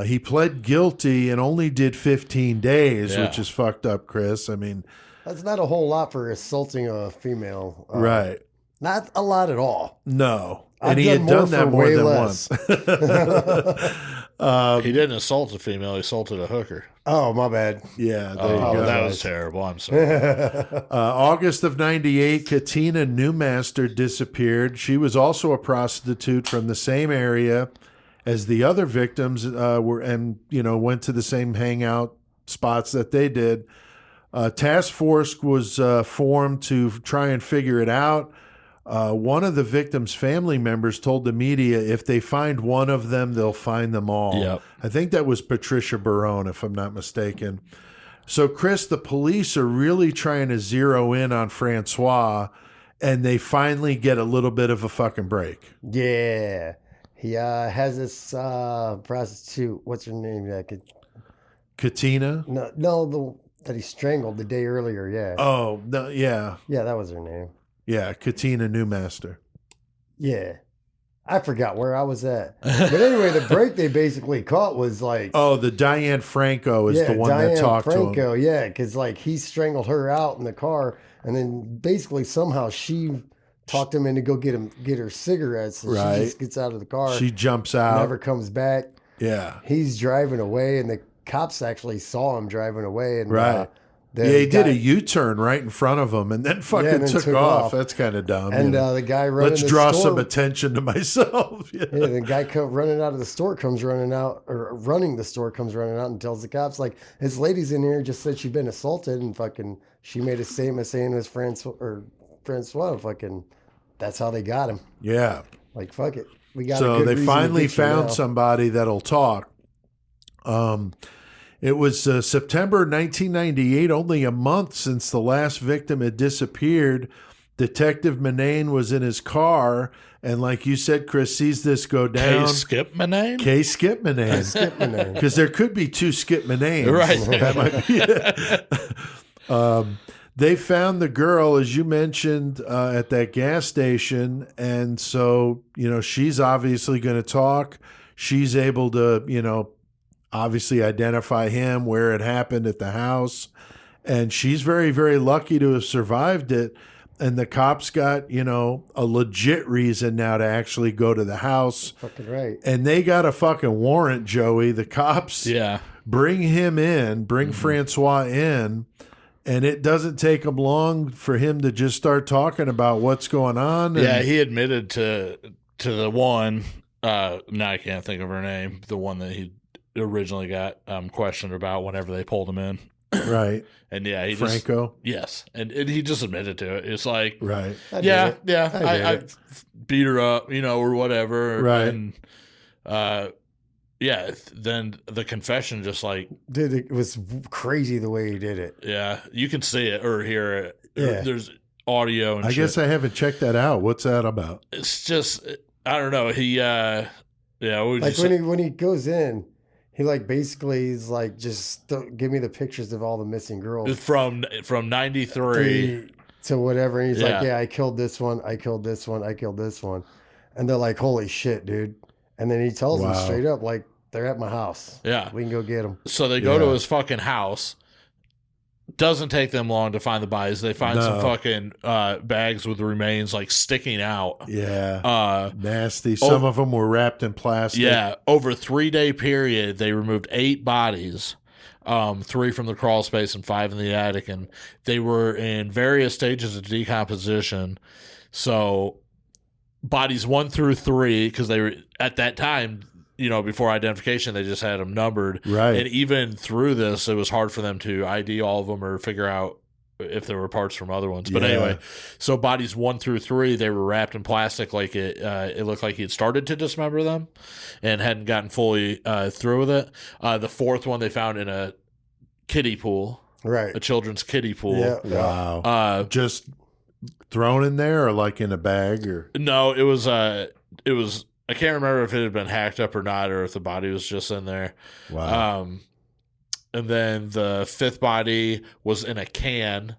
[SPEAKER 4] He pled guilty and only did 15 days, which is fucked up, Chris. I mean,
[SPEAKER 5] that's not a whole lot for assaulting a female.
[SPEAKER 4] Right.
[SPEAKER 5] Not a lot at all.
[SPEAKER 4] No.
[SPEAKER 5] I've
[SPEAKER 4] And he had done that more than
[SPEAKER 5] less.
[SPEAKER 4] once.
[SPEAKER 2] He didn't assault a female. He assaulted a hooker.
[SPEAKER 5] Oh, my bad.
[SPEAKER 4] Yeah, there you go.
[SPEAKER 2] That was terrible. I'm sorry.
[SPEAKER 4] August of 98, Katina Newmaster disappeared. She was also a prostitute from the same area as the other victims went to the same hangout spots that they did. Task force was formed to try and figure it out. One of the victims' family members told the media, if they find one of them, they'll find them all.
[SPEAKER 2] Yep.
[SPEAKER 4] I think that was Patricia Barone, if I'm not mistaken. So, Chris, the police are really trying to zero in on Francois, and they finally get a little bit of a fucking break.
[SPEAKER 5] Yeah. He has this prostitute. What's her name?
[SPEAKER 4] Katina?
[SPEAKER 5] No, that he strangled the day earlier. Yeah.
[SPEAKER 4] Oh, no, yeah.
[SPEAKER 5] Yeah, that was her name.
[SPEAKER 4] Yeah, Katina Newmaster.
[SPEAKER 5] Yeah. I forgot where I was at. But anyway, the break they basically caught was like...
[SPEAKER 4] Oh, the Diane Franco is the one that talked to him.
[SPEAKER 5] Yeah, because like he strangled her out in the car, and then basically somehow she talked him in to go get her cigarettes. And
[SPEAKER 4] right.
[SPEAKER 5] She just gets out of the car.
[SPEAKER 4] She jumps out.
[SPEAKER 5] Never comes back.
[SPEAKER 4] Yeah.
[SPEAKER 5] He's driving away, and the cops actually saw him driving away. And
[SPEAKER 4] right. He did a U-turn right in front of him and then fucking took off. That's kind of dumb.
[SPEAKER 5] And the guy running
[SPEAKER 4] Let's draw some attention to myself.
[SPEAKER 5] Yeah, the guy running out of the store comes running out, or running the store comes running out and tells the cops, like, this lady's in here just said she'd been assaulted, and fucking she made a statement saying it was Francois. Fucking, that's how they got him.
[SPEAKER 4] Yeah.
[SPEAKER 5] Like, fuck it. We got
[SPEAKER 4] so
[SPEAKER 5] a good
[SPEAKER 4] they
[SPEAKER 5] reason
[SPEAKER 4] finally
[SPEAKER 5] to get you
[SPEAKER 4] found
[SPEAKER 5] now.
[SPEAKER 4] somebody that'll talk. It was September 1998, only a month since the last victim had disappeared. Detective Manane was in his car, and like you said, Chris, sees this go down.
[SPEAKER 2] Skip Manane?
[SPEAKER 4] Skip Manane.
[SPEAKER 5] Skip Manane.
[SPEAKER 4] Because there could be two Skip Mananes.
[SPEAKER 2] Right.
[SPEAKER 4] That might be they found the girl, as you mentioned, at that gas station, and so, she's obviously going to talk. She's able to, obviously identify him, where it happened at the house. And she's very, very lucky to have survived it. And the cops got, a legit reason now to actually go to the house.
[SPEAKER 5] Fucking right.
[SPEAKER 4] And they got a fucking warrant, Joey. The cops bring him in, bring Francois in. And it doesn't take them long for him to just start talking about what's going on.
[SPEAKER 2] Yeah, he admitted to the one, now I can't think of her name, the one that he originally got questioned about whenever they pulled him in.
[SPEAKER 4] Right.
[SPEAKER 2] And he
[SPEAKER 4] Franco.
[SPEAKER 2] Yes. And he just admitted to it. It's like,
[SPEAKER 4] right.
[SPEAKER 2] I beat her up, or whatever.
[SPEAKER 4] Right.
[SPEAKER 2] And then the confession just like,
[SPEAKER 5] dude, it was crazy the way he did it.
[SPEAKER 2] Yeah, you can see it or hear it.
[SPEAKER 5] Yeah.
[SPEAKER 2] There's audio and
[SPEAKER 4] I
[SPEAKER 2] shit.
[SPEAKER 4] guess I haven't checked that out. What's that about?
[SPEAKER 2] It's just, I don't know. He
[SPEAKER 5] when he goes in, he like basically is like, just give me the pictures of all the missing girls
[SPEAKER 2] from 93
[SPEAKER 5] to whatever. And he's like, I killed this one, I killed this one, I killed this one, and they're like, holy shit, dude. And then he tells them straight up, like, they're at my house.
[SPEAKER 2] Yeah,
[SPEAKER 5] we can go get them.
[SPEAKER 2] So they go to his fucking house. Doesn't take them long to find the bodies. They find some fucking bags with remains like sticking out.
[SPEAKER 4] Yeah. Nasty. Some of them were wrapped in plastic.
[SPEAKER 2] Yeah. Over a 3-day period, they removed 8 bodies, 3 from the crawl space and 5 in the attic. And they were in various stages of decomposition. So bodies 1 through 3, because they were at that time, before identification, they just had them numbered.
[SPEAKER 4] Right.
[SPEAKER 2] And even through this, it was hard for them to ID all of them or figure out if there were parts from other ones. But anyway, so bodies 1 through 3, they were wrapped in plastic, like it looked like he had started to dismember them and hadn't gotten fully through with it. The 4th one they found in a kiddie pool,
[SPEAKER 5] right?
[SPEAKER 2] A children's kiddie pool.
[SPEAKER 5] Yeah.
[SPEAKER 4] Wow. Just thrown in there, or like in a bag, or
[SPEAKER 2] no? It was. I can't remember if it had been hacked up or not, or if the body was just in there.
[SPEAKER 4] wow.
[SPEAKER 2] And then the 5th body was in a can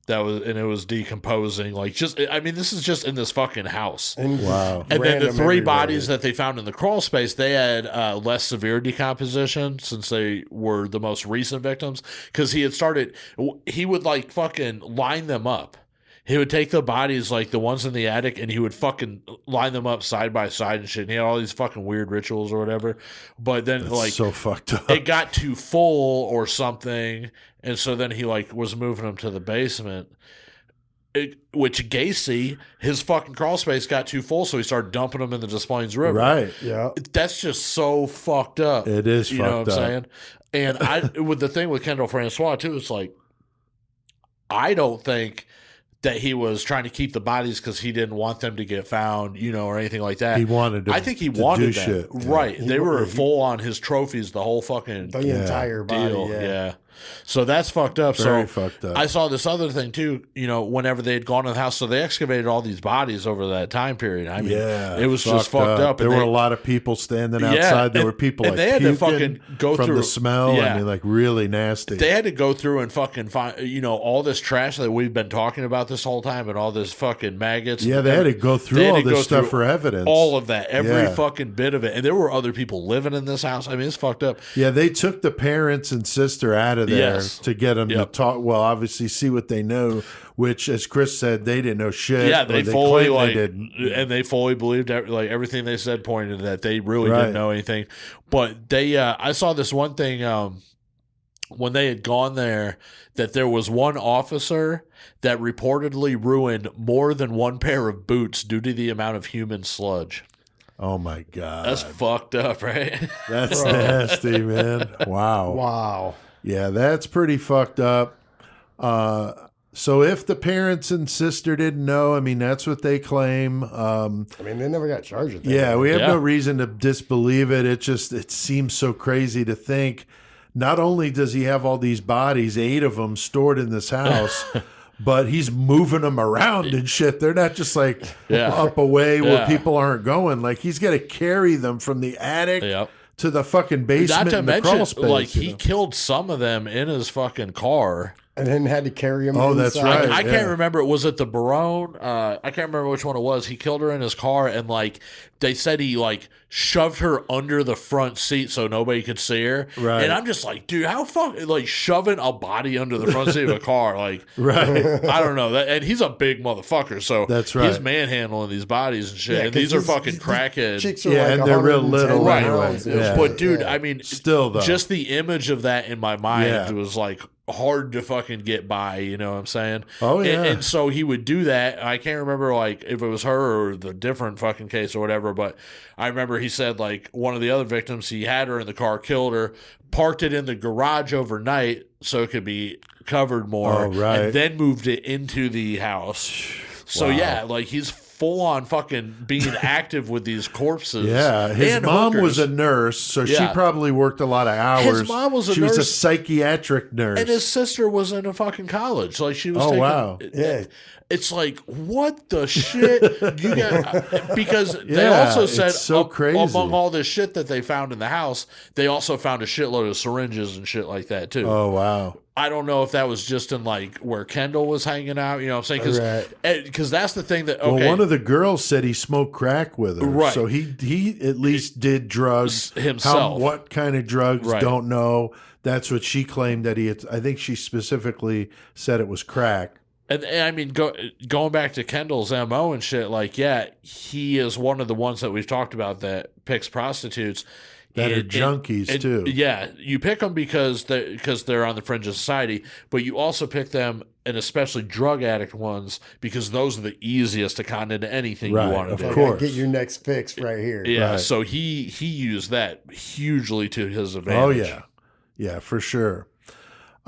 [SPEAKER 2] and it was decomposing. Like, just, I mean, this is just in this fucking house.
[SPEAKER 5] And
[SPEAKER 4] Wow.
[SPEAKER 2] And then the 3
[SPEAKER 5] everywhere.
[SPEAKER 2] bodies that they found in the crawl space, they had less severe decomposition since they were the most recent victims. Because he would like fucking line them up. He would take the bodies, like the ones in the attic, and he would fucking line them up side by side and shit. And he had all these fucking weird rituals or whatever. But then,
[SPEAKER 4] That's
[SPEAKER 2] like,
[SPEAKER 4] so fucked up.
[SPEAKER 2] it got too full or something, and so then he like was moving them to the basement. Which Gacy, his fucking crawl space got too full, so he started dumping them in the Des Plaines River.
[SPEAKER 4] Right.
[SPEAKER 5] Yeah.
[SPEAKER 2] That's just so fucked up.
[SPEAKER 4] It is
[SPEAKER 2] You know
[SPEAKER 4] fucked
[SPEAKER 2] what I'm
[SPEAKER 4] up.
[SPEAKER 2] saying? And with the thing with Kendall Francois too, it's like, I don't think that he was trying to keep the bodies because he didn't want them to get found, or anything like that.
[SPEAKER 4] He wanted to.
[SPEAKER 2] I think he
[SPEAKER 4] to
[SPEAKER 2] wanted
[SPEAKER 4] do
[SPEAKER 2] that.
[SPEAKER 4] shit.
[SPEAKER 2] Right.
[SPEAKER 5] He-
[SPEAKER 2] They were
[SPEAKER 5] he-
[SPEAKER 2] full on his trophies, the whole fucking
[SPEAKER 5] The entire body.
[SPEAKER 2] deal.
[SPEAKER 5] Yeah.
[SPEAKER 2] So that's fucked up.
[SPEAKER 4] Very
[SPEAKER 2] So
[SPEAKER 4] fucked up.
[SPEAKER 2] I saw this other thing too, whenever they had gone to the house. So they excavated all these bodies over that time period. I mean, it was just fucked up.
[SPEAKER 4] There
[SPEAKER 2] And
[SPEAKER 4] were
[SPEAKER 2] they-
[SPEAKER 4] a lot of people standing
[SPEAKER 2] Yeah,
[SPEAKER 4] outside. There
[SPEAKER 2] and-
[SPEAKER 4] were people
[SPEAKER 2] and
[SPEAKER 4] like
[SPEAKER 2] they had to
[SPEAKER 4] puking
[SPEAKER 2] fucking go
[SPEAKER 4] from
[SPEAKER 2] through-
[SPEAKER 4] the smell.
[SPEAKER 2] Yeah.
[SPEAKER 4] I mean, like really nasty.
[SPEAKER 2] They had to go through and fucking find, all this trash that we've been talking about this whole time and all this fucking maggots.
[SPEAKER 4] yeah, they had to go
[SPEAKER 2] They
[SPEAKER 4] through
[SPEAKER 2] had
[SPEAKER 4] all
[SPEAKER 2] to
[SPEAKER 4] this
[SPEAKER 2] go
[SPEAKER 4] stuff
[SPEAKER 2] through
[SPEAKER 4] for evidence.
[SPEAKER 2] all of that, every
[SPEAKER 4] Yeah.
[SPEAKER 2] fucking bit of it. And there were other people living in this house. I mean, it's fucked up.
[SPEAKER 4] Yeah, they took the parents and sister out of there
[SPEAKER 2] Yes.
[SPEAKER 4] to get them to
[SPEAKER 2] Yep.
[SPEAKER 4] talk. Well, obviously, see what they know. Which, as Chris said, they didn't know shit.
[SPEAKER 2] Yeah,
[SPEAKER 4] or
[SPEAKER 2] they fully
[SPEAKER 4] claimed
[SPEAKER 2] like,
[SPEAKER 4] they didn't.
[SPEAKER 2] and they fully believed like everything they said pointed that they really
[SPEAKER 4] Right.
[SPEAKER 2] didn't know anything. But they, I saw this one thing when they had gone there, that there was one officer that reportedly ruined more than one pair of boots due to the amount of human sludge.
[SPEAKER 4] Oh my god,
[SPEAKER 2] That's fucked up, right?
[SPEAKER 4] that's nasty, man. Wow.
[SPEAKER 5] Wow.
[SPEAKER 4] Yeah, that's pretty fucked up. So if the parents and sister didn't know, I mean, that's what they claim.
[SPEAKER 5] I mean, they never got charged with that.
[SPEAKER 4] Yeah, we have
[SPEAKER 2] Yeah.
[SPEAKER 4] no reason to disbelieve it. It seems so crazy to think. Not only does he have all these bodies, 8 of them stored in this house, but he's moving them around and shit. They're not just like
[SPEAKER 2] Yeah.
[SPEAKER 4] up away where
[SPEAKER 2] Yeah.
[SPEAKER 4] people aren't going. Like he's got to carry them from the attic
[SPEAKER 2] Yep.
[SPEAKER 4] to the fucking basement
[SPEAKER 2] Not to
[SPEAKER 4] and the crawl
[SPEAKER 2] mention,
[SPEAKER 4] space.
[SPEAKER 2] like,
[SPEAKER 4] you
[SPEAKER 2] he
[SPEAKER 4] know?
[SPEAKER 2] killed some of them in his fucking car.
[SPEAKER 5] And then had to carry him.
[SPEAKER 4] Oh, that's
[SPEAKER 5] inside.
[SPEAKER 4] right.
[SPEAKER 2] I
[SPEAKER 4] yeah.
[SPEAKER 2] can't remember. Was it the Barone? I can't remember which one it was. He killed her in his car, and like they said, he like shoved her under the front seat so nobody could see her.
[SPEAKER 4] Right.
[SPEAKER 2] And I'm just like, dude, how like shoving a body under the front seat of a car? Like,
[SPEAKER 4] Right.
[SPEAKER 2] I don't know. And he's a big motherfucker, so
[SPEAKER 4] That's right.
[SPEAKER 2] He's manhandling these bodies and shit.
[SPEAKER 5] Yeah,
[SPEAKER 2] and
[SPEAKER 5] 'cause
[SPEAKER 2] these are
[SPEAKER 5] these-
[SPEAKER 2] fucking
[SPEAKER 5] these
[SPEAKER 2] crackheads.
[SPEAKER 5] Chicks are
[SPEAKER 4] Yeah,
[SPEAKER 5] like
[SPEAKER 4] and they're real
[SPEAKER 5] 110
[SPEAKER 4] little
[SPEAKER 2] Right.
[SPEAKER 5] pounds.
[SPEAKER 4] anyway. Yeah.
[SPEAKER 2] But dude,
[SPEAKER 5] Yeah.
[SPEAKER 2] I mean,
[SPEAKER 4] Still, though.
[SPEAKER 2] just the image of that in my mind
[SPEAKER 4] Yeah.
[SPEAKER 2] was like hard to fucking get by. You know what I'm saying?
[SPEAKER 4] Oh, yeah.
[SPEAKER 2] And so he would do that. I can't remember like if it was her or the different fucking case or whatever. But I remember he said like one of the other victims, he had her in the car, killed her, parked it in the garage overnight so it could be covered more,
[SPEAKER 4] Oh, right.
[SPEAKER 2] and then moved it into the house. So
[SPEAKER 4] Wow.
[SPEAKER 2] yeah, like he's full on fucking being active with these corpses.
[SPEAKER 4] Yeah, his
[SPEAKER 2] and
[SPEAKER 4] mom
[SPEAKER 2] hookers.
[SPEAKER 4] was a nurse, so she
[SPEAKER 2] Yeah.
[SPEAKER 4] probably worked a lot of hours.
[SPEAKER 2] His mom was a
[SPEAKER 4] she was a
[SPEAKER 2] nurse.
[SPEAKER 4] psychiatric nurse.
[SPEAKER 2] And his sister was in a fucking college. Like she was.
[SPEAKER 4] Oh,
[SPEAKER 2] taking,
[SPEAKER 4] wow.
[SPEAKER 5] Yeah.
[SPEAKER 2] It's like what the shit you got? Because they
[SPEAKER 4] Yeah,
[SPEAKER 2] also said
[SPEAKER 4] it's so crazy.
[SPEAKER 2] among all this shit that they found in the house, they also found a shitload of syringes and shit like that too.
[SPEAKER 4] Oh wow!
[SPEAKER 2] I don't know if that was just in like where Kendall was hanging out. You know what I'm saying? Because that's the thing that. Okay,
[SPEAKER 4] Well, one of the girls said he smoked crack with her,
[SPEAKER 2] Right.
[SPEAKER 4] So he at least did drugs
[SPEAKER 2] himself.
[SPEAKER 4] What kind of drugs?
[SPEAKER 2] Right.
[SPEAKER 4] Don't know. That's what she claimed that he had. I think she specifically said it was crack.
[SPEAKER 2] And I mean, going back to Kendall's MO and shit, like, yeah, he is one of the ones that we've talked about that picks prostitutes.
[SPEAKER 4] That are junkies, too.
[SPEAKER 2] Yeah, you pick them because they're on the fringe of society, but you also pick them, and especially drug addict ones, because those are the easiest to con into anything
[SPEAKER 4] Right,
[SPEAKER 2] you want to
[SPEAKER 4] of
[SPEAKER 2] do.
[SPEAKER 4] course.
[SPEAKER 5] Get your next fix right here.
[SPEAKER 2] Yeah,
[SPEAKER 4] Right.
[SPEAKER 2] so he used that hugely to his advantage.
[SPEAKER 4] Oh yeah, yeah, for sure.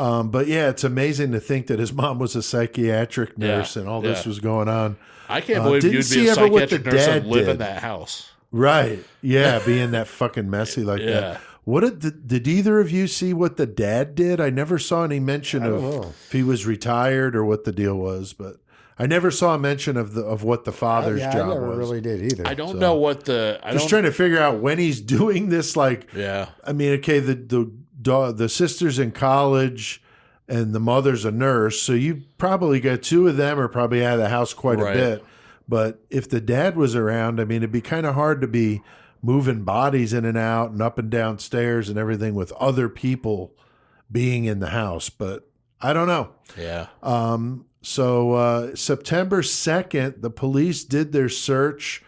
[SPEAKER 4] But yeah, it's amazing to think that his mom was a psychiatric nurse and all this was going on.
[SPEAKER 2] I can't believe
[SPEAKER 4] didn't
[SPEAKER 2] you'd
[SPEAKER 4] see
[SPEAKER 2] be a
[SPEAKER 4] ever what the
[SPEAKER 2] psychiatric nurse and
[SPEAKER 4] dad
[SPEAKER 2] live in
[SPEAKER 4] did.
[SPEAKER 2] that house.
[SPEAKER 4] Right. Yeah, being that fucking messy like that. What did either of you see what the dad did? I never saw any mention of if he was retired or what the deal was, but I never saw a mention of what the father's job
[SPEAKER 5] I never
[SPEAKER 4] was.
[SPEAKER 5] really did either.
[SPEAKER 2] I don't know what
[SPEAKER 4] Trying to figure out when he's doing this. Like, I mean, okay, the sister's in college and the mother's a nurse, so you probably got two of them are probably out of the house quite a bit. But if the dad was around, I mean, it'd be kind of hard to be moving bodies in and out and up and down stairs and everything with other people being in the house. But I don't know.
[SPEAKER 2] Yeah.
[SPEAKER 4] So September 2nd, the police did their search.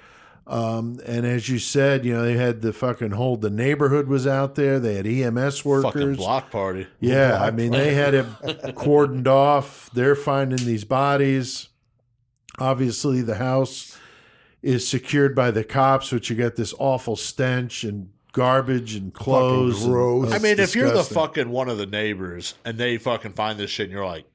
[SPEAKER 4] And as you said, they had the neighborhood was out there. They had EMS workers.
[SPEAKER 2] Fucking block party.
[SPEAKER 4] Yeah. I mean, they had it cordoned off. They're finding these bodies. Obviously, the house is secured by the cops, which you got this awful stench and garbage and clothes.
[SPEAKER 5] Fucking gross.
[SPEAKER 2] I mean, if you're the
[SPEAKER 4] disgusting.
[SPEAKER 2] fucking one of the neighbors and they fucking find this shit and you're like,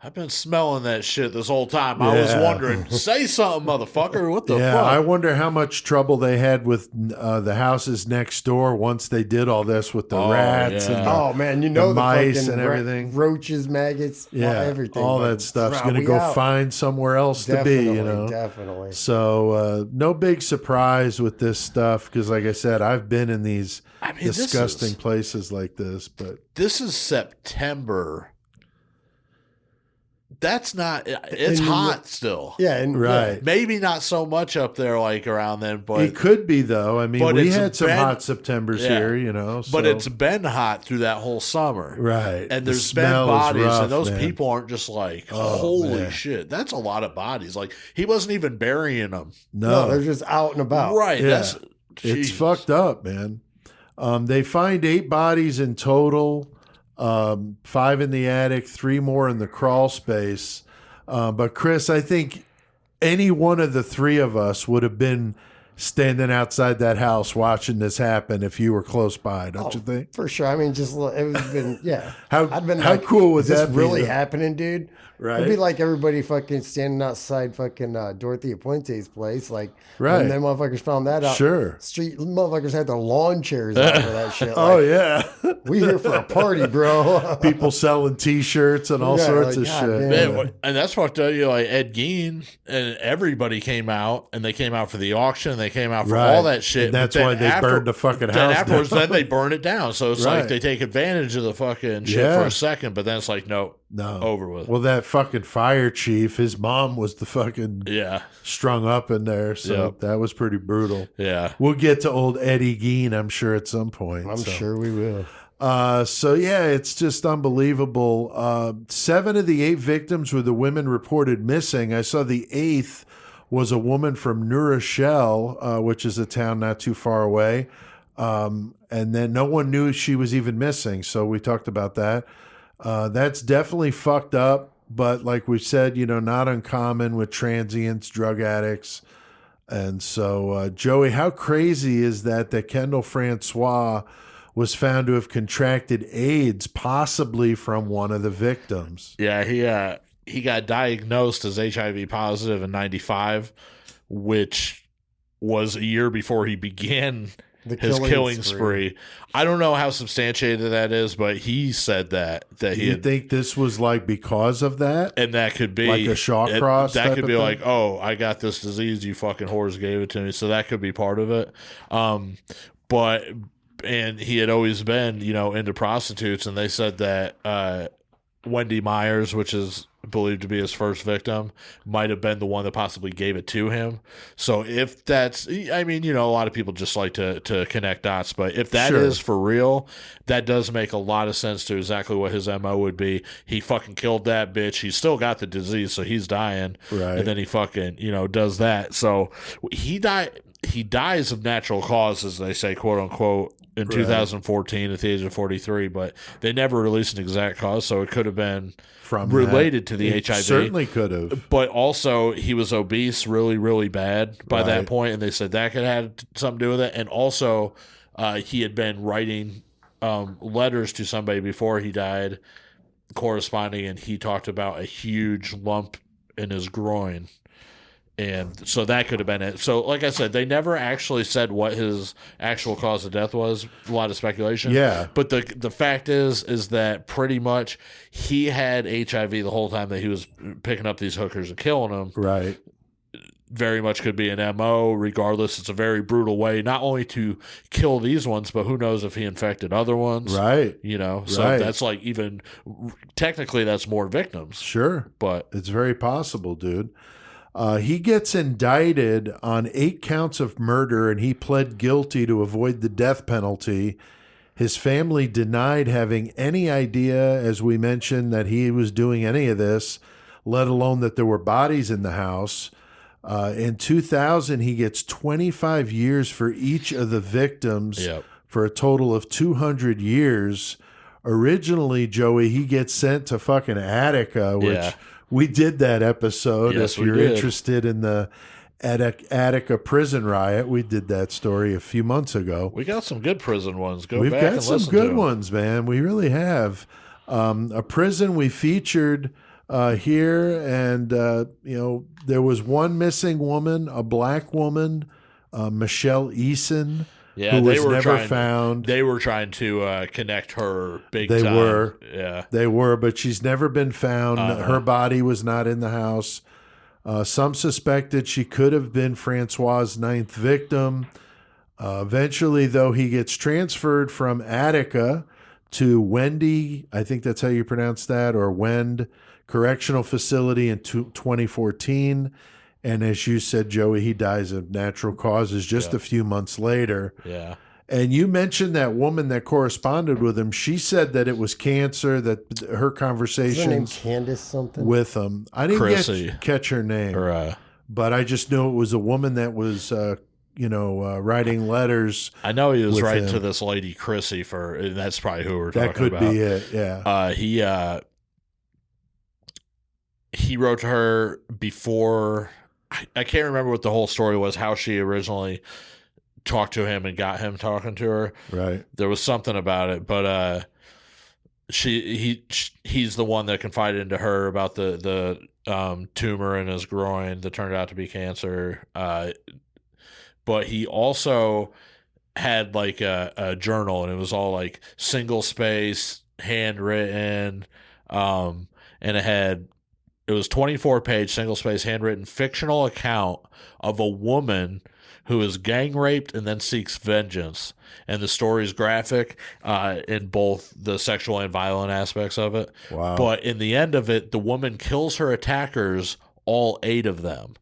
[SPEAKER 2] I've been smelling that shit this whole time. I was wondering, say something, motherfucker. What the fuck?
[SPEAKER 4] I wonder how much trouble they had with the houses next door once they did all this with the rats and
[SPEAKER 5] the
[SPEAKER 4] mice
[SPEAKER 5] fucking
[SPEAKER 4] and everything.
[SPEAKER 5] roaches, maggots, everything.
[SPEAKER 4] All that stuff's going to go find somewhere else to be,
[SPEAKER 5] Definitely.
[SPEAKER 4] So no big surprise with this stuff because, like I said, I've been in these disgusting places like this. But
[SPEAKER 2] this is September. That's not. It's hot still.
[SPEAKER 5] Yeah, and
[SPEAKER 2] maybe not so much up there like around then, but
[SPEAKER 4] it could be though. I mean, we had some hot Septembers here,
[SPEAKER 2] But it's been hot through that whole summer,
[SPEAKER 4] right?
[SPEAKER 2] And there's been bodies, and those people aren't just like, holy shit, that's a lot of bodies. Like he wasn't even burying them.
[SPEAKER 5] No, they're just out and about.
[SPEAKER 2] Right?
[SPEAKER 4] Yeah. It's fucked up, man. They find 8 bodies in total. 5 in the attic, 3 more in the crawl space. But Chris, I think any one of the 3 of us would have been standing outside that house watching this happen if you were close by, don't you think?
[SPEAKER 5] For sure. I mean, just it was been
[SPEAKER 4] How cool was that?
[SPEAKER 5] Really happening, dude?
[SPEAKER 4] Right.
[SPEAKER 5] It'd be like everybody fucking standing outside fucking Dorothy Apuente's place, like
[SPEAKER 4] right.
[SPEAKER 5] And then motherfuckers found that out.
[SPEAKER 4] Sure.
[SPEAKER 5] Street motherfuckers had their lawn chairs out for that shit. Like,
[SPEAKER 4] oh yeah.
[SPEAKER 5] We here for a party, bro.
[SPEAKER 4] People selling T-shirts and all sorts of shit.
[SPEAKER 2] Man, and that's fucked up. Like Ed Gein and everybody came out, and they came out for the auction, and they came out for all that shit.
[SPEAKER 4] And that's why they burned the fucking house.
[SPEAKER 2] Then afterwards, then they burn it down. So it's like they take advantage of the fucking shit for a second, but then it's like no, over with.
[SPEAKER 4] Well, that fucking fire chief, his mom was the fucking strung up in there, so that was pretty brutal.
[SPEAKER 2] Yeah,
[SPEAKER 4] we'll get to old Eddie Gein, I'm sure, at some point.
[SPEAKER 5] I'm sure we will.
[SPEAKER 4] So yeah, it's just unbelievable. 7 of the 8 victims were the women reported missing. I saw the 8th was a woman from New Rochelle, which is a town not too far away. And then no one knew she was even missing. So we talked about that. That's definitely fucked up. But like we said, not uncommon with transients, drug addicts. And so, Joey, how crazy is that Kendall Francois was found to have contracted AIDS, possibly from one of the victims?
[SPEAKER 2] Yeah, he got diagnosed as HIV positive in 95, which was a year before he began his killing spree. I don't know how substantiated that is, but he said that
[SPEAKER 4] you think this was like because of that,
[SPEAKER 2] and that could be
[SPEAKER 4] like a Shawcross.
[SPEAKER 2] That could be like, oh, I got this disease, you fucking whores gave it to me, so that could be part of it. And he had always been, into prostitutes, and they said that Wendy Myers, which is believed to be his first victim, might have been the one that possibly gave it to him. So if that's, I mean, a lot of people just like to connect dots, but if that is for real, that does make a lot of sense to exactly what his MO would be. He fucking killed that bitch. He's still got the disease, so he's dying. Right. And then he fucking, does that. So he dies of natural causes, they say, quote unquote, in 2014 at the age of 43, but they never released an exact cause, so it could have been related to the HIV.
[SPEAKER 4] Certainly could have.
[SPEAKER 2] But also, he was obese really, really bad by that point, and they said that could have had something to do with it. And also, he had been writing letters to somebody before he died, corresponding, and he talked about a huge lump in his groin. And so that could have been it. So, like I said, they never actually said what his actual cause of death was. A lot of speculation.
[SPEAKER 4] Yeah.
[SPEAKER 2] But the fact is that pretty much he had HIV the whole time that he was picking up these hookers and killing them.
[SPEAKER 4] Right.
[SPEAKER 2] Very much could be an MO. Regardless, it's a very brutal way not only to kill these ones, but who knows if he infected other ones.
[SPEAKER 4] Right.
[SPEAKER 2] You know, so
[SPEAKER 4] Right.
[SPEAKER 2] that's like even technically that's more victims.
[SPEAKER 4] Sure.
[SPEAKER 2] But
[SPEAKER 4] it's very possible, dude. He gets indicted on 8 counts of murder, and he pled guilty to avoid the death penalty. His family denied having any idea, as we mentioned, that he was doing any of this, let alone that there were bodies in the house. In 2000, he gets 25 years for each of the victims, for a total of 200 years. Originally, Joey, he gets sent to fucking Attica, which we did that episode.
[SPEAKER 2] Yes,
[SPEAKER 4] if
[SPEAKER 2] we
[SPEAKER 4] you're
[SPEAKER 2] did.
[SPEAKER 4] interested in the Attica prison riot, we did that story a few months ago.
[SPEAKER 2] we got some good prison ones. Go
[SPEAKER 4] We've
[SPEAKER 2] back
[SPEAKER 4] got
[SPEAKER 2] and
[SPEAKER 4] some
[SPEAKER 2] listen
[SPEAKER 4] good
[SPEAKER 2] to 'em.
[SPEAKER 4] ones, man. We really have. A prison we featured here, and there was one missing woman, a black woman, Michelle Eason,
[SPEAKER 2] Yeah,
[SPEAKER 4] who
[SPEAKER 2] they
[SPEAKER 4] was
[SPEAKER 2] were
[SPEAKER 4] never
[SPEAKER 2] trying,
[SPEAKER 4] found.
[SPEAKER 2] They were trying to connect her big
[SPEAKER 4] They
[SPEAKER 2] time.
[SPEAKER 4] were.
[SPEAKER 2] Yeah.
[SPEAKER 4] They were, but she's never been found. Her body was not in the house. Some suspected she could have been Francois' 9th victim. Eventually, though, he gets transferred from Attica to Wendy, I think that's how you pronounce that, or Wend Correctional Facility in 2014. And as you said, Joey, he dies of natural causes just a few months later.
[SPEAKER 2] Yeah.
[SPEAKER 4] And you mentioned that woman that corresponded with him. She said that it was cancer, that her
[SPEAKER 5] Is her name
[SPEAKER 4] conversations
[SPEAKER 5] Candace something?
[SPEAKER 4] with him. I didn't
[SPEAKER 2] Chrissy.
[SPEAKER 4] catch her name,
[SPEAKER 2] Or,
[SPEAKER 4] but I just knew it was a woman that was, writing letters.
[SPEAKER 2] I know he was
[SPEAKER 4] with
[SPEAKER 2] writing
[SPEAKER 4] him.
[SPEAKER 2] to this lady Chrissy and that's probably who we're talking
[SPEAKER 4] That could
[SPEAKER 2] about.
[SPEAKER 4] be it, yeah.
[SPEAKER 2] He wrote to her before. I can't remember what the whole story was, how she originally talked to him and got him talking to her.
[SPEAKER 4] Right.
[SPEAKER 2] There was something about it, but he's the one that confided into her about the tumor in his groin that turned out to be cancer. But he also had like a journal, and it was all like single space, handwritten, and it was 24-page single space handwritten fictional account of a woman who is gang raped and then seeks vengeance. And the story is graphic in both the sexual and violent aspects of it.
[SPEAKER 4] Wow.
[SPEAKER 2] But in the end of it, the woman kills her attackers, all 8 of them.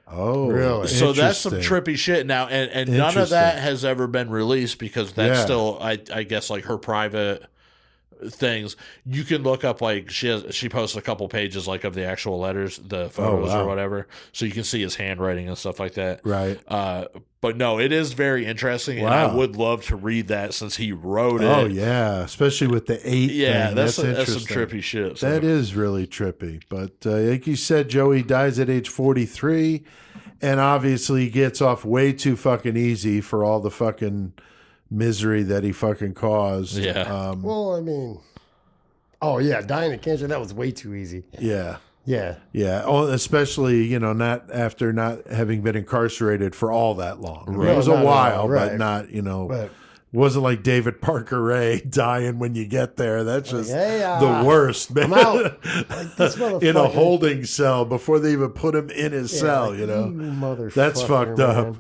[SPEAKER 4] Oh,
[SPEAKER 5] Really?
[SPEAKER 2] So that's some
[SPEAKER 4] interesting.
[SPEAKER 2] trippy shit now. And none of
[SPEAKER 4] Interesting.
[SPEAKER 2] that has ever been released because that's
[SPEAKER 4] Yeah.
[SPEAKER 2] still, I guess, like her private things. You can look up, like, she posts a couple pages like of the actual letters, the photos
[SPEAKER 4] wow.
[SPEAKER 2] or whatever, so you can see his handwriting and stuff like that.
[SPEAKER 4] Right.
[SPEAKER 2] But no, it is very interesting, and
[SPEAKER 4] Wow.
[SPEAKER 2] I would love to read that since he wrote it.
[SPEAKER 4] Oh, yeah. Especially with the 8
[SPEAKER 2] Yeah,
[SPEAKER 4] thing.
[SPEAKER 2] that's some
[SPEAKER 4] interesting.
[SPEAKER 2] trippy shit. So.
[SPEAKER 4] That is really trippy. But like you said, Joey dies at age 43, and obviously gets off way too fucking easy for all the fucking misery that he fucking caused.
[SPEAKER 2] Yeah.
[SPEAKER 5] Well, I mean, dying of cancer, that was way too easy.
[SPEAKER 4] Yeah.
[SPEAKER 5] Yeah.
[SPEAKER 4] Yeah. Oh, especially, not after not having been incarcerated for all that long. I mean,
[SPEAKER 5] Right.
[SPEAKER 4] it was
[SPEAKER 5] Not
[SPEAKER 4] a
[SPEAKER 5] at all,
[SPEAKER 4] while,
[SPEAKER 5] right.
[SPEAKER 4] but not,
[SPEAKER 5] But
[SPEAKER 4] it wasn't like David Parker Ray dying when you get there. That's just
[SPEAKER 5] hey,
[SPEAKER 4] the worst, man.
[SPEAKER 5] I'm out. Like, this
[SPEAKER 4] In a
[SPEAKER 5] motherfucker-
[SPEAKER 4] holding cell before they even put him in his cell,
[SPEAKER 5] like,
[SPEAKER 4] you know.
[SPEAKER 5] motherfucker,
[SPEAKER 4] That's fucked up.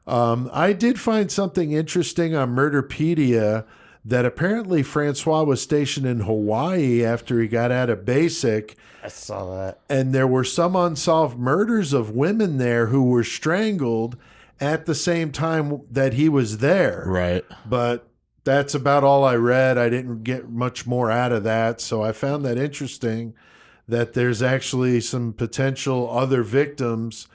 [SPEAKER 5] man.
[SPEAKER 4] I did find something interesting on Murderpedia that apparently Francois was stationed in Hawaii after he got out of basic,
[SPEAKER 5] I saw that.
[SPEAKER 4] and there were some unsolved murders of women there who were strangled at the same time that he was there.
[SPEAKER 2] Right.
[SPEAKER 4] But that's about all I read. I didn't get much more out of that, so I found that interesting that there's actually some potential other victims,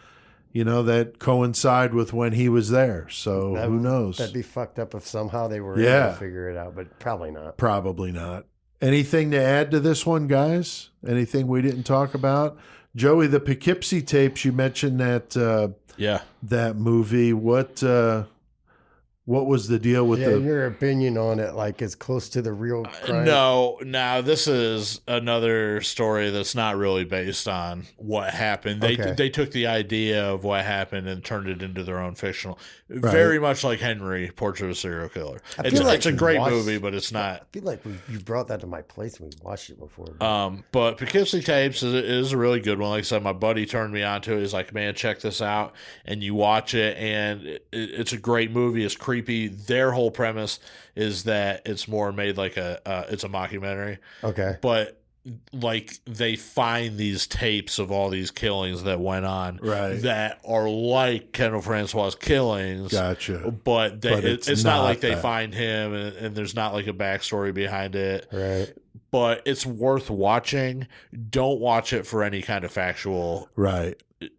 [SPEAKER 4] that coincide with when he was there. So who knows?
[SPEAKER 5] That'd be fucked up if somehow they were
[SPEAKER 4] Yeah.
[SPEAKER 5] able to figure it out, but probably not.
[SPEAKER 4] Probably not. Anything to add to this one, guys? Anything we didn't talk about? Joey, the Poughkeepsie Tapes, you mentioned that
[SPEAKER 2] Yeah.
[SPEAKER 4] that movie. What What was the deal with the?
[SPEAKER 5] Your opinion on it, like it's close to the real crime.
[SPEAKER 2] No, this is another story that's not really based on what happened. They took the idea of what happened and turned it into their own fictional.
[SPEAKER 4] Right.
[SPEAKER 2] Very much like Henry, Portrait of a Serial Killer. It's a great movie, but it's not.
[SPEAKER 5] I feel like you brought that to my place when we watched it before.
[SPEAKER 2] But Poughkeepsie Tapes is a really good one. Like I said, my buddy turned me on to it. He's like, man, check this out. And you watch it, and it's a great movie. It's creepy. Their whole premise is that it's more made like it's a mockumentary.
[SPEAKER 5] Okay.
[SPEAKER 2] But like they find these tapes of all these killings that went on that are like Kendall Francois killings.
[SPEAKER 4] Gotcha.
[SPEAKER 2] But it's not like they find him and there's not like a backstory behind it.
[SPEAKER 5] Right.
[SPEAKER 2] But it's worth watching. Don't watch it for any kind of factual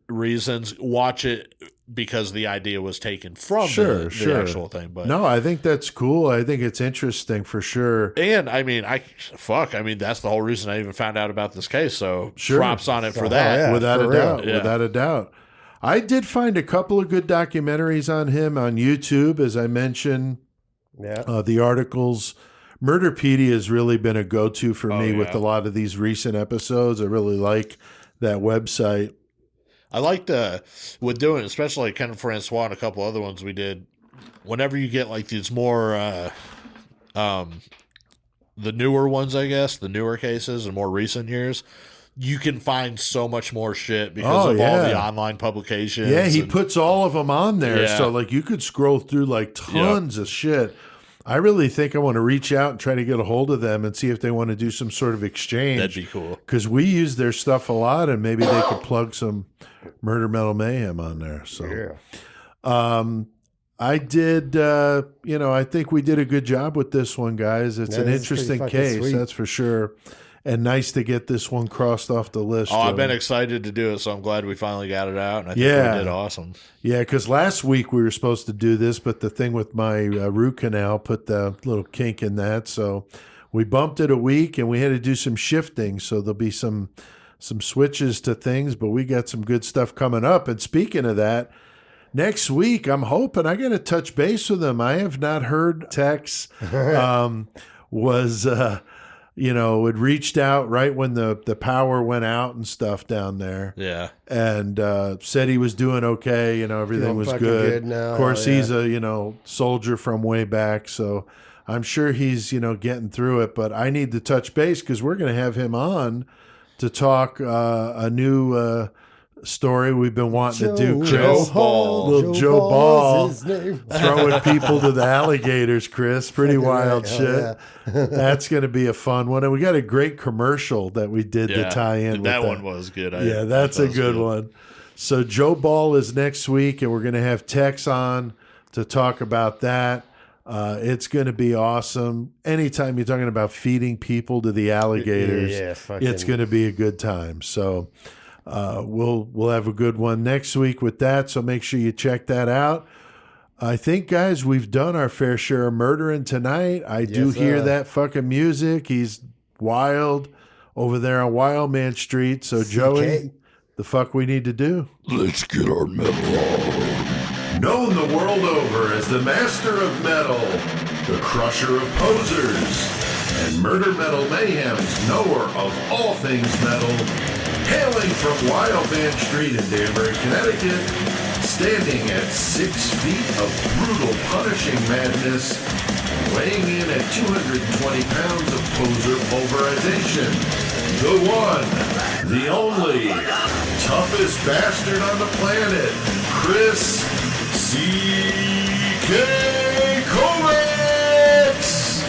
[SPEAKER 2] reasons. Watch it because the idea was taken from the actual thing. But
[SPEAKER 4] no, I think that's cool. I think it's interesting for sure.
[SPEAKER 2] And I mean, that's the whole reason I even found out about this case. So props on it for that.
[SPEAKER 5] Yeah,
[SPEAKER 4] without a
[SPEAKER 5] real.
[SPEAKER 4] doubt. Yeah. Without a doubt. I did find a couple of good documentaries on him on YouTube, as I mentioned.
[SPEAKER 5] Yeah.
[SPEAKER 4] The articles. Murderpedia has really been a go-to for me with a lot of these recent episodes. I really like that website.
[SPEAKER 2] I liked with doing, especially like Kendall Francois and a couple other ones we did. Whenever you get like these more, the newer ones, I guess, the newer cases in more recent years, you can find so much more shit because of all the online publications.
[SPEAKER 4] Yeah, he puts all of them on there. So like you could scroll through like tons of shit. I really think I want to reach out and try to get a hold of them and see if they want to do some sort of exchange.
[SPEAKER 2] That'd be cool.
[SPEAKER 4] Because we use their stuff a lot, and maybe they could plug some Murder Metal Mayhem on there. So, I did, I think we did a good job with this one, guys. It's an interesting case, that's for sure. And nice to get this one crossed off the list.
[SPEAKER 2] Oh, I've been excited to do it, so I'm glad we finally got it out. And I think we did awesome.
[SPEAKER 4] Yeah, because last week we were supposed to do this, but the thing with my root canal put the little kink in that. So we bumped it a week, and we had to do some shifting. So there'll be some switches to things, but we got some good stuff coming up. And speaking of that, next week, I'm hoping I got to touch base with them. I have not heard Tex had reached out right when the power went out and stuff down there.
[SPEAKER 2] Yeah.
[SPEAKER 4] And said he was doing okay. Everything was good.
[SPEAKER 5] Now,
[SPEAKER 4] of course, he's a, soldier from way back. So I'm sure he's, getting through it. But I need to touch base because we're going to have him on to talk a new story we've been wanting to do, Chris.
[SPEAKER 2] Joe Ball.
[SPEAKER 4] Joe Ball throwing people to the alligators, Chris. Pretty wild shit. That's going to be a fun one. And we got a great commercial that we did to tie in with that.
[SPEAKER 2] That one was good.
[SPEAKER 4] That's a good one. So Joe Ball is next week, and we're going to have Tex on to talk about that. It's going to be awesome. Anytime you're talking about feeding people to the alligators, it's going to be a good time. So we'll have a good one next week with that, so make sure you check that out. I think, guys, we've done our fair share of murdering tonight. I do hear that fucking music. He's wild over there on Wildman Street. So, Joey, the fuck we need to do?
[SPEAKER 3] Let's get our metal on. Known the world over as the master of metal, the crusher of posers, and Murder Metal Mayhem's knower of all things metal, hailing from Wildman Street in Danbury, Connecticut, standing at 6 feet of brutal, punishing madness, weighing in at 220 pounds of poser pulverization, the one, the only, toughest bastard on the planet, Chris C.K. Kovacs!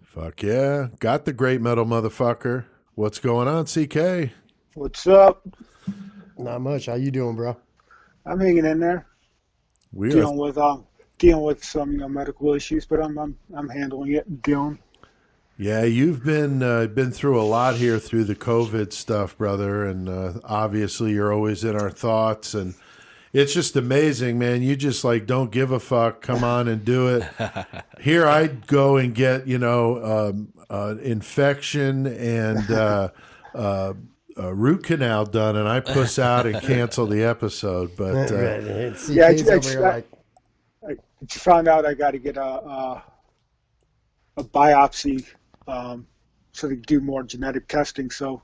[SPEAKER 4] Fuck yeah. Got the great metal motherfucker. What's going on, CK?
[SPEAKER 6] What's up?
[SPEAKER 5] Not much. How you doing, bro?
[SPEAKER 6] I'm hanging in there. Dealing with some medical issues, but I'm handling it and dealing.
[SPEAKER 4] Yeah, you've been through a lot here through the COVID stuff, brother, and obviously you're always in our thoughts, and it's just amazing, man. You just don't give a fuck. Come on and do it. Here I'd go and get infection and root canal done, and I puss out and cancel the episode. But
[SPEAKER 6] I found out I got to get a biopsy so they can do more genetic testing. So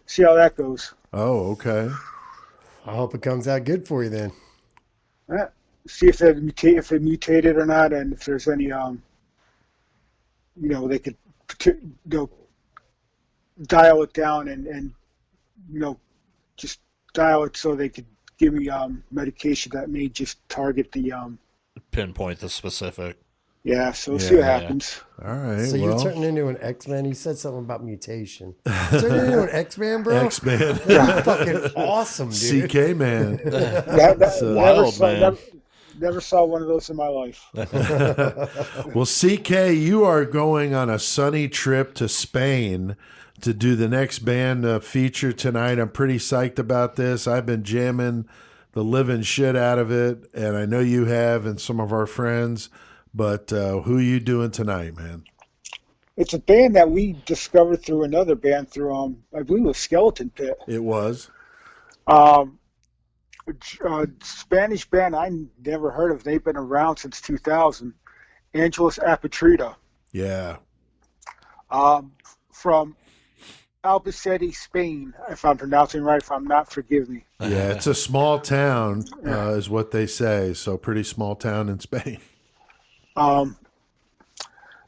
[SPEAKER 6] see how that goes.
[SPEAKER 4] Oh, okay.
[SPEAKER 5] I hope it comes out good for you then.
[SPEAKER 6] See if it mutated or not, and if there's any they could dial it down and just dial it so they could give me medication that may just target the
[SPEAKER 2] pinpoint the specific.
[SPEAKER 6] Yeah, so we'll see what happens.
[SPEAKER 4] All right.
[SPEAKER 5] So you're turning into an X-Man. You said something about mutation. Turning into an X-Man, bro?
[SPEAKER 4] X-Man.
[SPEAKER 5] You're fucking awesome, dude.
[SPEAKER 4] CK man.
[SPEAKER 2] Wild man.
[SPEAKER 6] Never saw one of those in my life.
[SPEAKER 4] Well, CK, you are going on a sunny trip to Spain to do the next band feature tonight. I'm pretty psyched about this. I've been jamming the living shit out of it, and I know you have and some of our friends. But who are you doing tonight, man?
[SPEAKER 6] It's a band that we discovered through another band through, I believe it was Skeleton Pit.
[SPEAKER 4] It was.
[SPEAKER 6] Spanish band I never heard of. They've been around since 2000. Angelus Apatrida.
[SPEAKER 4] Yeah.
[SPEAKER 6] From Albacete, Spain, if I'm pronouncing right. If I'm not, forgive me.
[SPEAKER 4] Yeah, it's a small town, is what they say. So pretty small town in Spain.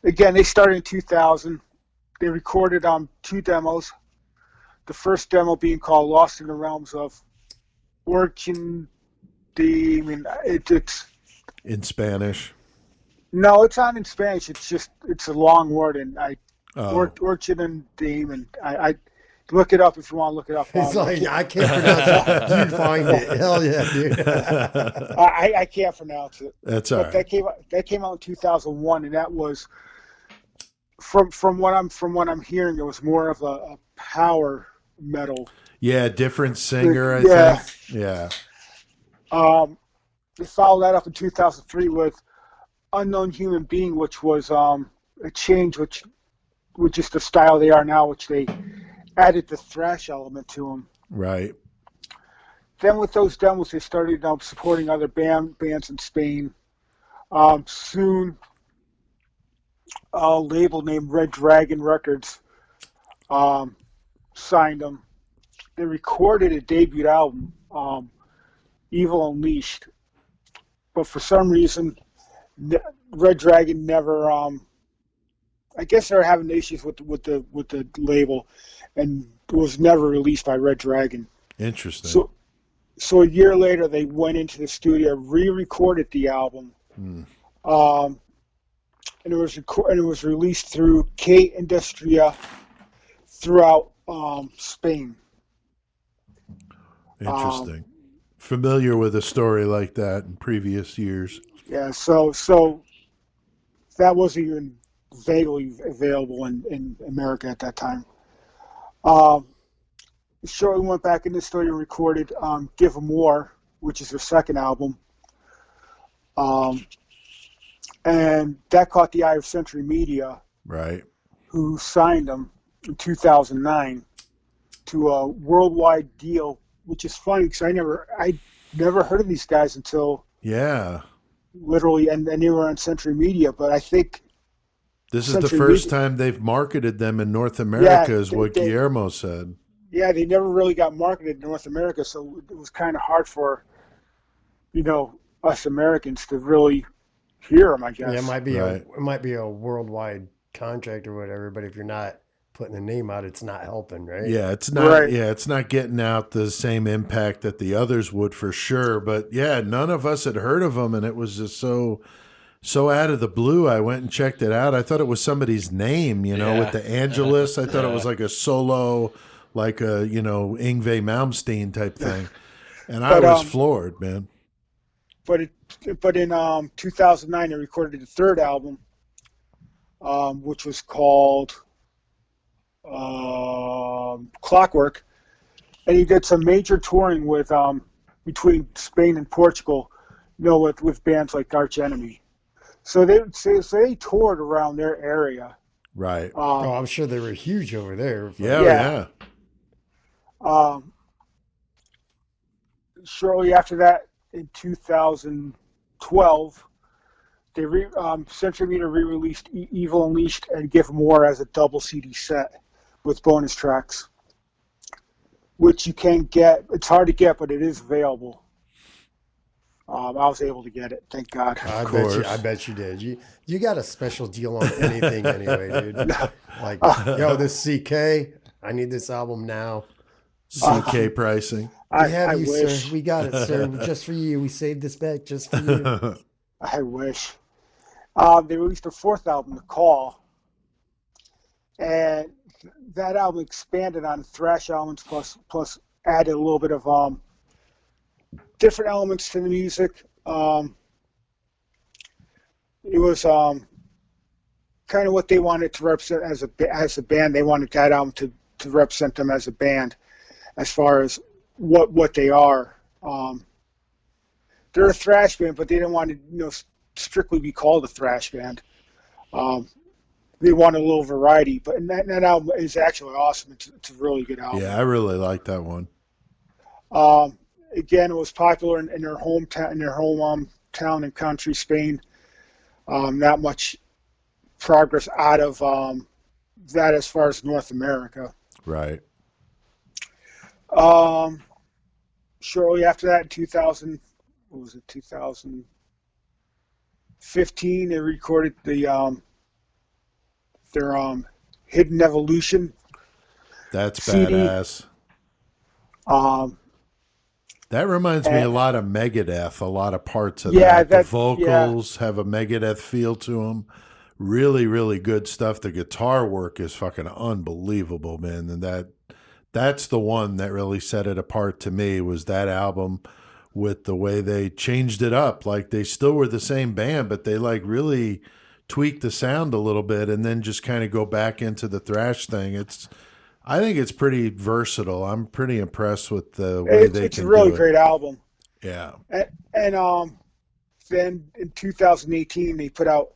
[SPEAKER 6] Again, they started in 2000. They recorded 2 demos. The first demo being called "Lost in the Realms of Origin." It's
[SPEAKER 4] in Spanish.
[SPEAKER 6] No, it's not in Spanish. It's a long word, and Origin and Demon. I look it up if you want to look it up.
[SPEAKER 5] It's like I can't pronounce it. You find it. Hell yeah, dude.
[SPEAKER 6] I can't pronounce it.
[SPEAKER 4] That's all right.
[SPEAKER 6] That came out in 2001, and that was from what I'm hearing, it was more of a power metal.
[SPEAKER 4] Yeah, different singer, I think. Yeah.
[SPEAKER 6] They followed that up in 2003 with Unknown Human Being, which was a change, which just the style they are now, which they added the thrash element to them. Right. Then with those demos, they started supporting other bands in Spain. Soon, a label named Red Dragon Records signed them. They recorded a debut album, Evil Unleashed, but for some reason, Red Dragon never. I guess they were having issues with the label, and it was never released by Red Dragon.
[SPEAKER 4] Interesting.
[SPEAKER 6] So a year later, they went into the studio, re-recorded the album, and it was released through K Industria throughout Spain.
[SPEAKER 4] Interesting. Familiar with a story like that in previous years.
[SPEAKER 6] Yeah, so that wasn't even vaguely available in America at that time. Shortly went back in the studio and recorded Give 'Em War, which is their second album. And that caught the eye of Century Media,
[SPEAKER 4] right?
[SPEAKER 6] Who signed them in 2009 to a worldwide deal, which is funny because I never heard of these guys until literally, and they were on Century Media. But I think
[SPEAKER 4] this is the first time they've marketed them in North America, is what Guillermo said.
[SPEAKER 6] Yeah, they never really got marketed in North America, so it was kind of hard for us Americans to really hear them, I guess.
[SPEAKER 5] Yeah, it might be a worldwide contract or whatever, but if you're not putting a name out, it's not helping, right?
[SPEAKER 4] Yeah, it's not. Right. Yeah, it's not getting out the same impact that the others would for sure. But yeah, none of us had heard of them, and it was just so out of the blue. I went and checked it out. I thought it was somebody's name, with the Angelus. I thought it was like a solo, like a Yngwie Malmsteen type thing, and I was floored, man.
[SPEAKER 6] But in 2009, they recorded the third album, which was called Clockwork, and he did some major touring with between Spain and Portugal, with bands like Arch Enemy. So they toured around their area.
[SPEAKER 4] Right.
[SPEAKER 5] I'm sure they were huge over there.
[SPEAKER 4] Yeah.
[SPEAKER 6] Shortly after that, in 2012, Century Meter re-released Evil Unleashed and Give More as a double CD set with bonus tracks, which you can get. It's hard to get, but it is available. I was able to get it, thank God.
[SPEAKER 5] I bet you did. You got a special deal on anything anyway, dude. Like, yo, this CK, I need this album now.
[SPEAKER 4] CK pricing.
[SPEAKER 5] I
[SPEAKER 6] wish.
[SPEAKER 5] sir. We got it, sir. Just for you. We saved this back just for you.
[SPEAKER 6] I wish. They released their fourth album, The Call, and that album expanded on thrash elements plus added a little bit of different elements to the music. It was kind of what they wanted to represent as a band. They wanted that album to represent them as a band, as far as what they are. They're a thrash band, but they didn't want to strictly be called a thrash band. They wanted a little variety, but that album is actually awesome. It's a really good album.
[SPEAKER 4] Yeah, I really like that one.
[SPEAKER 6] Again, it was popular in their hometown and country, Spain. Not much progress out of that as far as North America.
[SPEAKER 4] Right.
[SPEAKER 6] Shortly after that, in 2015, they recorded their Hidden Evolution.
[SPEAKER 4] That's
[SPEAKER 6] CD.
[SPEAKER 4] badass. That reminds me a lot of Megadeth, a lot of parts of that. The vocals have a Megadeth feel to them. Really, really good stuff. The guitar work is fucking unbelievable, man. And that's the one that really set it apart to me, was that album with the way they changed it up. Like, they still were the same band, but they like really tweaked the sound a little bit and then just kind of go back into the thrash thing. I think it's pretty versatile. I'm pretty impressed with the way they can do it.
[SPEAKER 6] It's a really great album.
[SPEAKER 4] Yeah.
[SPEAKER 6] And then in 2018, they put out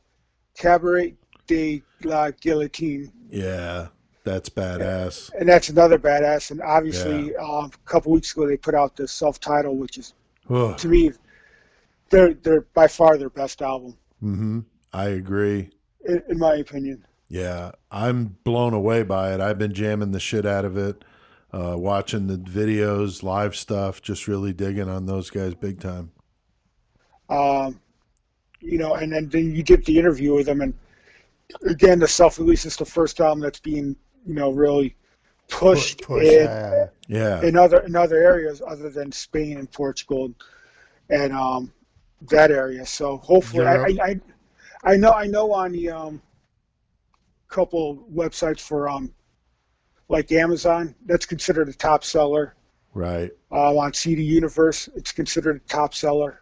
[SPEAKER 6] Cabaret de la Guillotine.
[SPEAKER 4] Yeah, that's badass.
[SPEAKER 6] And that's another badass. And obviously, a couple weeks ago, they put out the self-titled, which is, to me, they're by far their best album.
[SPEAKER 4] Mm-hmm. I agree.
[SPEAKER 6] In my opinion.
[SPEAKER 4] Yeah, I'm blown away by it. I've been jamming the shit out of it, watching the videos, live stuff, just really digging on those guys big time.
[SPEAKER 6] And then you did the interview with them, and again, the self-release is the first album that's being, really pushed in other areas other than Spain and Portugal and that area. So hopefully, I know on the couple websites for like Amazon, that's considered a top seller.
[SPEAKER 4] Right.
[SPEAKER 6] On CD Universe, it's considered a top seller.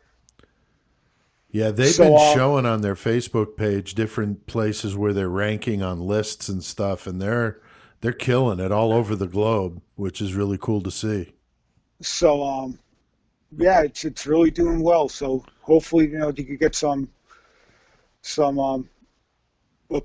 [SPEAKER 4] Yeah, they've been showing on their Facebook page different places where they're ranking on lists and stuff, and they're killing it all over the globe, which is really cool to see.
[SPEAKER 6] So it's really doing well. So hopefully, you could get some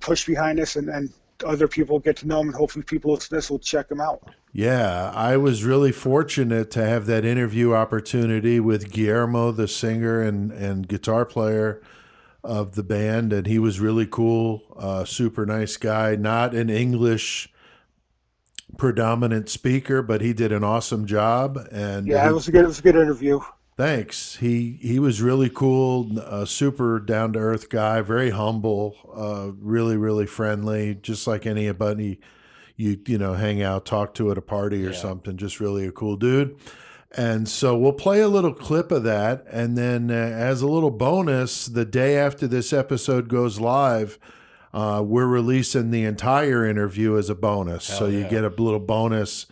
[SPEAKER 6] push behind this, and other people get to know them, and hopefully people listening to this will check them out.
[SPEAKER 4] Yeah, I was really fortunate to have that interview opportunity with Guillermo, the singer and guitar player of the band, and he was really cool, super nice guy, not an English predominant speaker, but he did an awesome job. And
[SPEAKER 6] it was a good interview.
[SPEAKER 4] Thanks. He was really cool, super down to earth guy, very humble, really, really friendly, just like anybody you hang out, talk to at a party or something. Just really a cool dude. And so we'll play a little clip of that, and then as a little bonus, the day after this episode goes live, we're releasing the entire interview as a bonus. You get a little bonus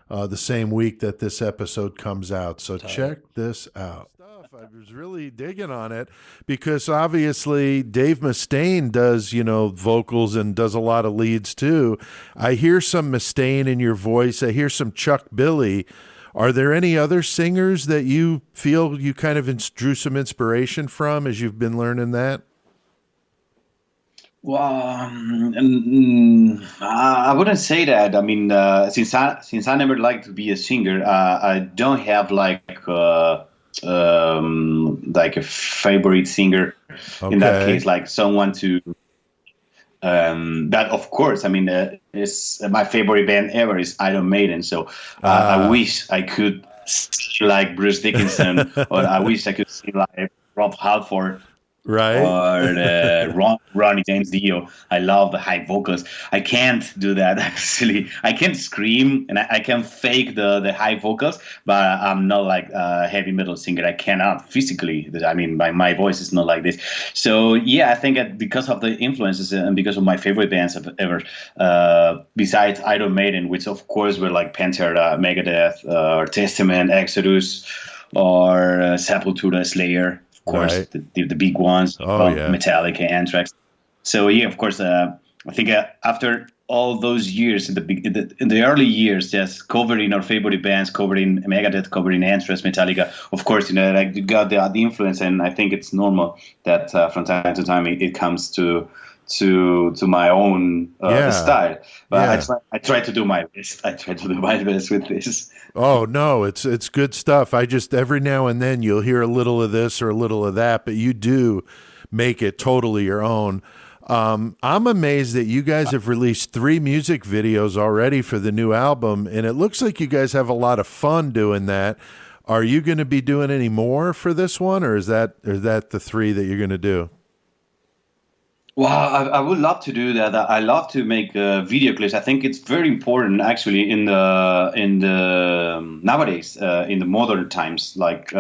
[SPEAKER 4] the same week that this episode comes out. So check this out. I was really digging on it because obviously Dave Mustaine does, vocals and does a lot of leads too. I hear some Mustaine in your voice. I hear some Chuck Billy. Are there any other singers that you feel you kind of drew some inspiration from as you've been learning that?
[SPEAKER 7] Well, I wouldn't say that. I mean, since I never liked to be a singer, I don't have like a favorite singer. In that case, like someone to. That of course, I mean, is my favorite band ever is Iron Maiden. So I wish I could see like Bruce Dickinson, or I wish I could see like Rob Halford.
[SPEAKER 4] Right.
[SPEAKER 7] Or Ronnie James Dio. I love the high vocals. I can't do that actually. I can scream and I can fake the high vocals, but I'm not like a heavy metal singer. I cannot physically. I mean, my voice is not like this. So yeah, I think that because of the influences and because of my favorite bands ever, besides Iron Maiden, which of course were like Pantera, Megadeth, or Testament, Exodus, or Sepultura, Slayer. Of course, right. the big ones, Metallica, Anthrax. So yeah, of course, I think after all those years in the early years, just covering our favorite bands, covering Megadeth, covering Anthrax, Metallica. Of course, like you got the influence, and I think it's normal that from time to time it comes to my own style. But I try to do my best. I try to do my best with this.
[SPEAKER 4] Oh no, it's good stuff. I just every now and then you'll hear a little of this or a little of that, but you do make it totally your own. I'm amazed that you guys have released 3 music videos already for the new album, and it looks like you guys have a lot of fun doing that. Are you going to be doing any more for this one, or is that the 3 that you're going to do?
[SPEAKER 7] Well, I would love to do that. I love to make video clips. I think it's very important, actually, in the nowadays, in the modern times. Like,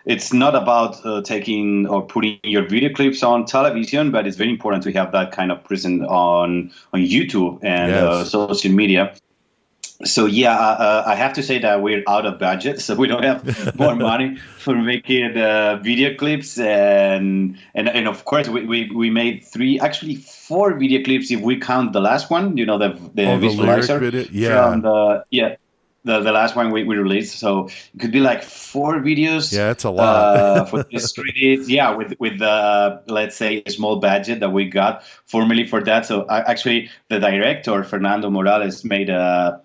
[SPEAKER 7] it's not about taking or putting your video clips on television, but it's very important to have that kind of presence on YouTube and social media. So yeah, I have to say that we're out of budget, so we don't have more money for making video clips, and of course we made 4 video clips if we count the last one. You know, the visualizer video? The last one we released. So it could be like 4 videos.
[SPEAKER 4] Yeah, it's a lot
[SPEAKER 7] for this credit. Yeah, with let's say a small budget that we got formally for that. So actually, the director Fernando Morales made a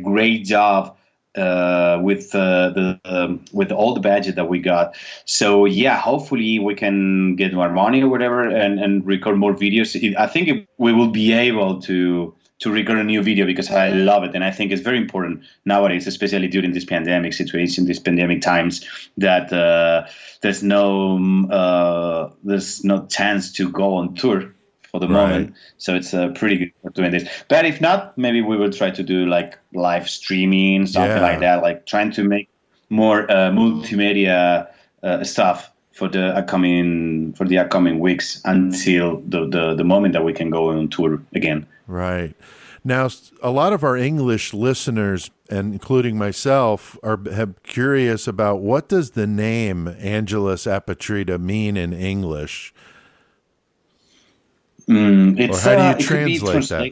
[SPEAKER 7] great job with all the budget that we got. So yeah, hopefully we can get more money or whatever and record more videos. I think we will be able to record a new video because I love it, and I think it's very important nowadays, especially during this pandemic situation, these pandemic times, that there's no chance to go on tour for the moment. So it's pretty good for doing this. But if not, maybe we will try to do like live streaming, something like that, like trying to make more multimedia stuff for the upcoming weeks until the moment that we can go on tour again.
[SPEAKER 4] Right. Now, a lot of our English listeners, and including myself, are curious about what does the name Angelus Apatrida mean in English? Or how do you translate that?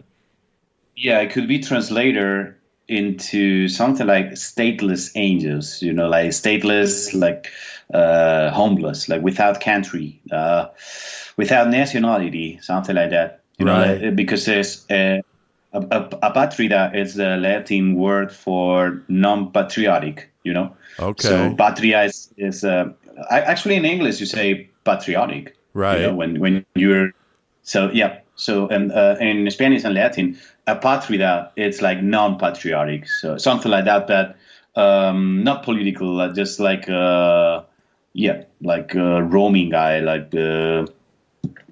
[SPEAKER 7] Yeah, it could be translated into something like stateless angels, you know, like stateless, like homeless, like without country, without nationality, something like that. You know, because there's apatrida is the Latin word for non-patriotic, you know.
[SPEAKER 4] Okay.
[SPEAKER 7] So patria is actually in English you say patriotic,
[SPEAKER 4] right?
[SPEAKER 7] You know, when you're so yeah. So and in Spanish and Latin, apatrida it's like non-patriotic, so something like that, but not political, just like like a roaming guy, like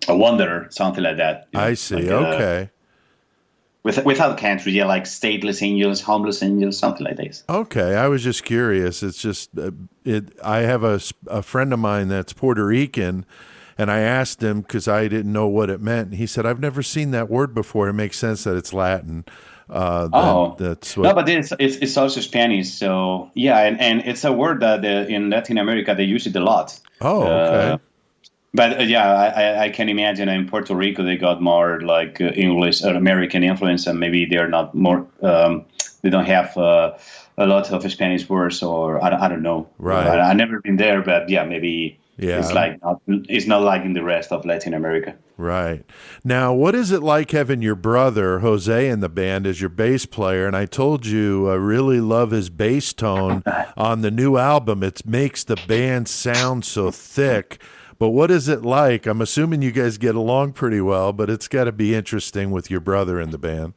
[SPEAKER 7] a wanderer, something like that.
[SPEAKER 4] I see. Like, okay.
[SPEAKER 7] Without country, like stateless angels, homeless angels, something like this.
[SPEAKER 4] Okay, I was just curious. It's just I have a friend of mine that's Puerto Rican, and I asked him because I didn't know what it meant. He said, "I've never seen that word before. It makes sense that it's Latin." That's what...
[SPEAKER 7] No, but it's also Spanish. So yeah, and it's a word that in Latin America they use it a lot.
[SPEAKER 4] Oh, okay.
[SPEAKER 7] But yeah, I can imagine in Puerto Rico they got more like English or American influence, and maybe they're not more. They don't have a lot of Spanish words, or I don't know.
[SPEAKER 4] Right.
[SPEAKER 7] I've never been there, but yeah, maybe
[SPEAKER 4] Yeah.
[SPEAKER 7] It's not like in the rest of Latin America.
[SPEAKER 4] Right. Now, what is it like having your brother, Jose, in the band as your bass player? And I told you I really love his bass tone on the new album. It makes the band sound so thick. But what is it like? I'm assuming you guys get along pretty well, but it's got to be interesting with your brother in the band.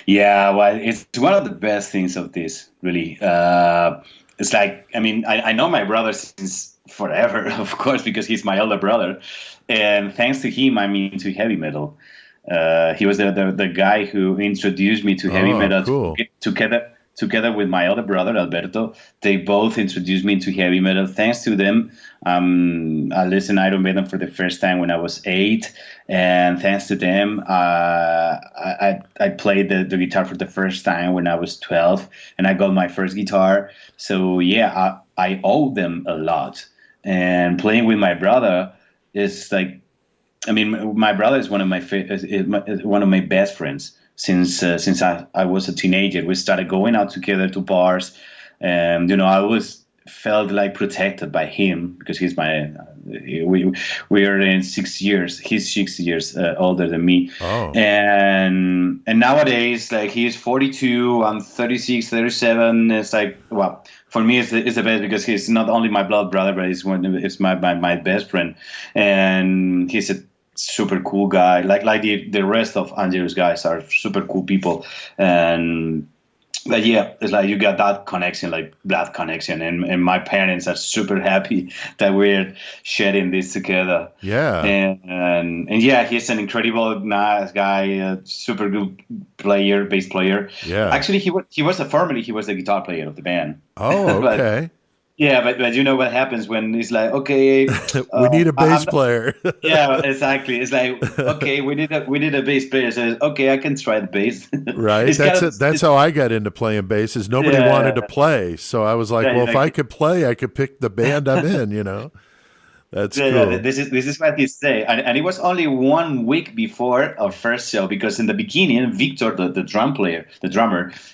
[SPEAKER 7] Yeah, well, it's one of the best things of this, really. It's like, I mean, I know my brother since forever, of course, because he's my older brother. And thanks to him, I'm into heavy metal. He was the guy who introduced me to heavy metal.
[SPEAKER 4] Cool.
[SPEAKER 7] Together with my other brother, Alberto. They both introduced me into heavy metal. Thanks to them, I listened to Iron Maiden for the first time when I was 8. And thanks to them, I played the guitar for the first time when I was 12. And I got my first guitar. So, yeah, I owe them a lot. And playing with my brother is like, I mean, my brother is one of my best friends since I was a teenager. We started going out together to bars, and I always felt like protected by him because he's we are in 6 years. He's 6 years older than me.
[SPEAKER 4] Oh.
[SPEAKER 7] And nowadays, like, he's 42, I'm 36, 37. It's like, well, for me, it's the best because he's not only my blood brother, but it's my best friend, and he's a super cool guy. Like the rest of Angelus guys are super cool people, but yeah, it's like you got that connection, like blood connection, and my parents are super happy that we're sharing this together.
[SPEAKER 4] Yeah,
[SPEAKER 7] and yeah, he's an incredible, nice guy, super good player, bass player.
[SPEAKER 4] Yeah,
[SPEAKER 7] actually, he was the guitar player of the band.
[SPEAKER 4] Oh, okay.
[SPEAKER 7] Yeah, but you know what happens when it's like, okay,
[SPEAKER 4] we need a bass player.
[SPEAKER 7] Yeah, exactly. It's like, okay, we need a bass player. So okay, I can try the bass.
[SPEAKER 4] Right. That's how I got into playing bass. Is nobody wanted to play, so I was like, well, if I could play, I could pick the band I'm in. That's cool.
[SPEAKER 7] Yeah, this is what he said, and it was only 1 week before our first show because in the beginning, Victor, the drummer,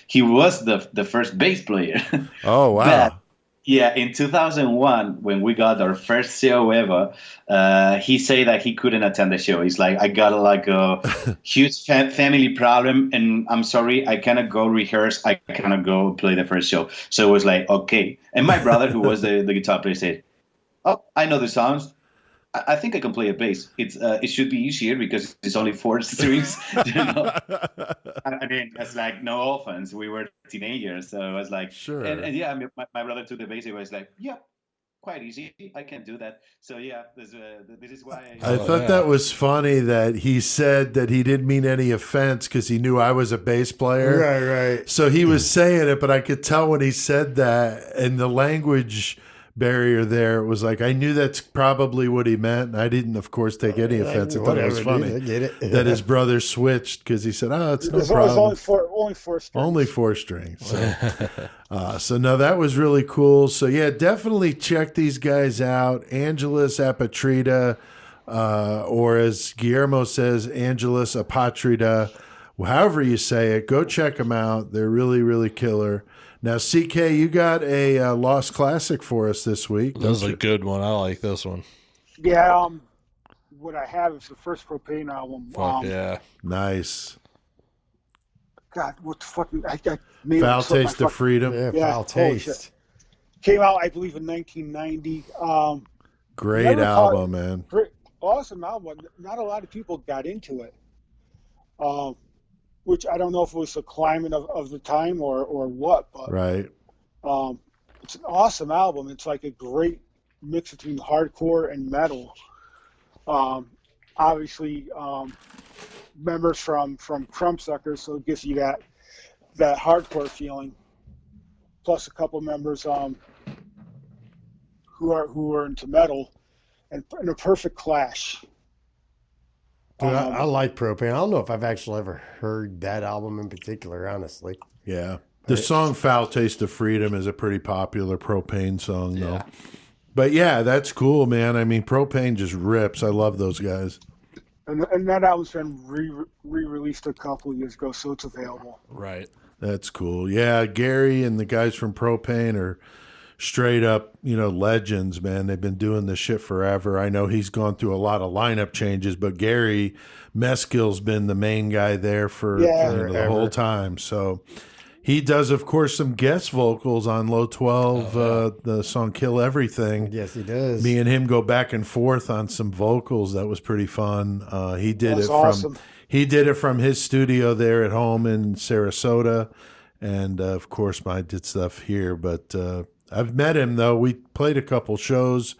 [SPEAKER 7] he was the first bass player.
[SPEAKER 4] Oh wow.
[SPEAKER 7] But, yeah, in 2001, when we got our first show ever, he said that he couldn't attend the show. He's like, I got a huge family problem, and I'm sorry, I cannot go rehearse. I cannot go play the first show. So it was like, okay. And my brother, who was the guitar player, said, oh, I know the songs. I think I can play a bass. It should be easier because it's only 4 strings. I mean, it's like, no offense. We were teenagers, so I was like,
[SPEAKER 4] sure.
[SPEAKER 7] And yeah, I mean, my brother took the bass. He was like, yeah, quite easy. I can do that. So yeah, this is why.
[SPEAKER 4] I thought that was funny that he said that he didn't mean any offense because he knew I was a bass player.
[SPEAKER 5] Right.
[SPEAKER 4] So he was saying it, but I could tell when he said that, and the language barrier there, it was like I knew that's probably what he meant, and I didn't, of course, take any offense. I thought it was funny that his brother switched because he said, "Oh, it's no problem."
[SPEAKER 6] Only 4 strings.
[SPEAKER 4] Only 4 strings. So no, that was really cool. So yeah, definitely check these guys out. Angelus Apatrida, or as Guillermo says, Angelus Apatrida. However you say it, go check them out. They're really, really killer. Now, CK, you got a Lost Classic for us this week.
[SPEAKER 2] That was a good one. I like this one.
[SPEAKER 6] Yeah, what I have is the first Propane album.
[SPEAKER 2] Fuck yeah.
[SPEAKER 4] Nice.
[SPEAKER 6] God, what the fucking... I made
[SPEAKER 4] Foul Taste of Freedom.
[SPEAKER 5] Yeah, Foul Taste.
[SPEAKER 6] Came out, I believe, in 1990.
[SPEAKER 4] Great album, man.
[SPEAKER 6] Awesome album. Not a lot of people got into it. Which I don't know if it was the climate of the time or what, but
[SPEAKER 4] right.
[SPEAKER 6] It's an awesome album. It's like a great mix between hardcore and metal. Obviously, members from Crumbsuckers, so it gives you that hardcore feeling. Plus a couple members who are into metal, and in a perfect clash.
[SPEAKER 5] Dude, I like Propane. I don't know if I've actually ever heard that album in particular, honestly.
[SPEAKER 4] Yeah. The song Foul Taste of Freedom is a pretty popular Propane song, though. Yeah. But yeah, that's cool, man. I mean, Propane just rips. I love those guys.
[SPEAKER 6] And that album's been re-released a couple of years ago, so it's available.
[SPEAKER 2] Right.
[SPEAKER 4] That's cool. Yeah, Gary and the guys from Propane are straight up, legends, man. They've been doing this shit forever. I know he's gone through a lot of lineup changes, but Gary Meskill's been the main guy there for the whole time. So he does, of course, some guest vocals on Low 12, the song Kill Everything.
[SPEAKER 5] Yes, he does.
[SPEAKER 4] Me and him go back and forth on some vocals. That was pretty fun. He did He did it from his studio there at home in Sarasota. And, of course, I did stuff here. But I've met him, though. We played a couple shows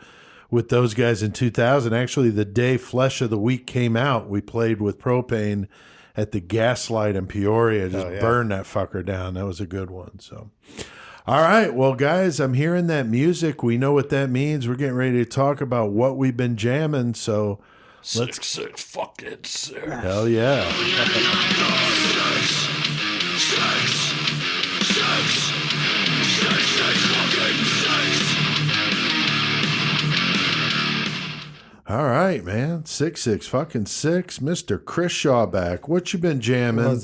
[SPEAKER 4] with those guys in 2000. Actually, the day Flesh of the Week came out, we played with Propane at the Gaslight in Peoria. Just burned that fucker down. That was a good one. So, all right. Well, guys, I'm hearing that music. We know what that means. We're getting ready to talk about what we've been jamming. So let's...
[SPEAKER 2] Six, fucking six.
[SPEAKER 4] Hell yeah. All right, man. 6 fucking 6. Mr. Chris Shawback. What you been jamming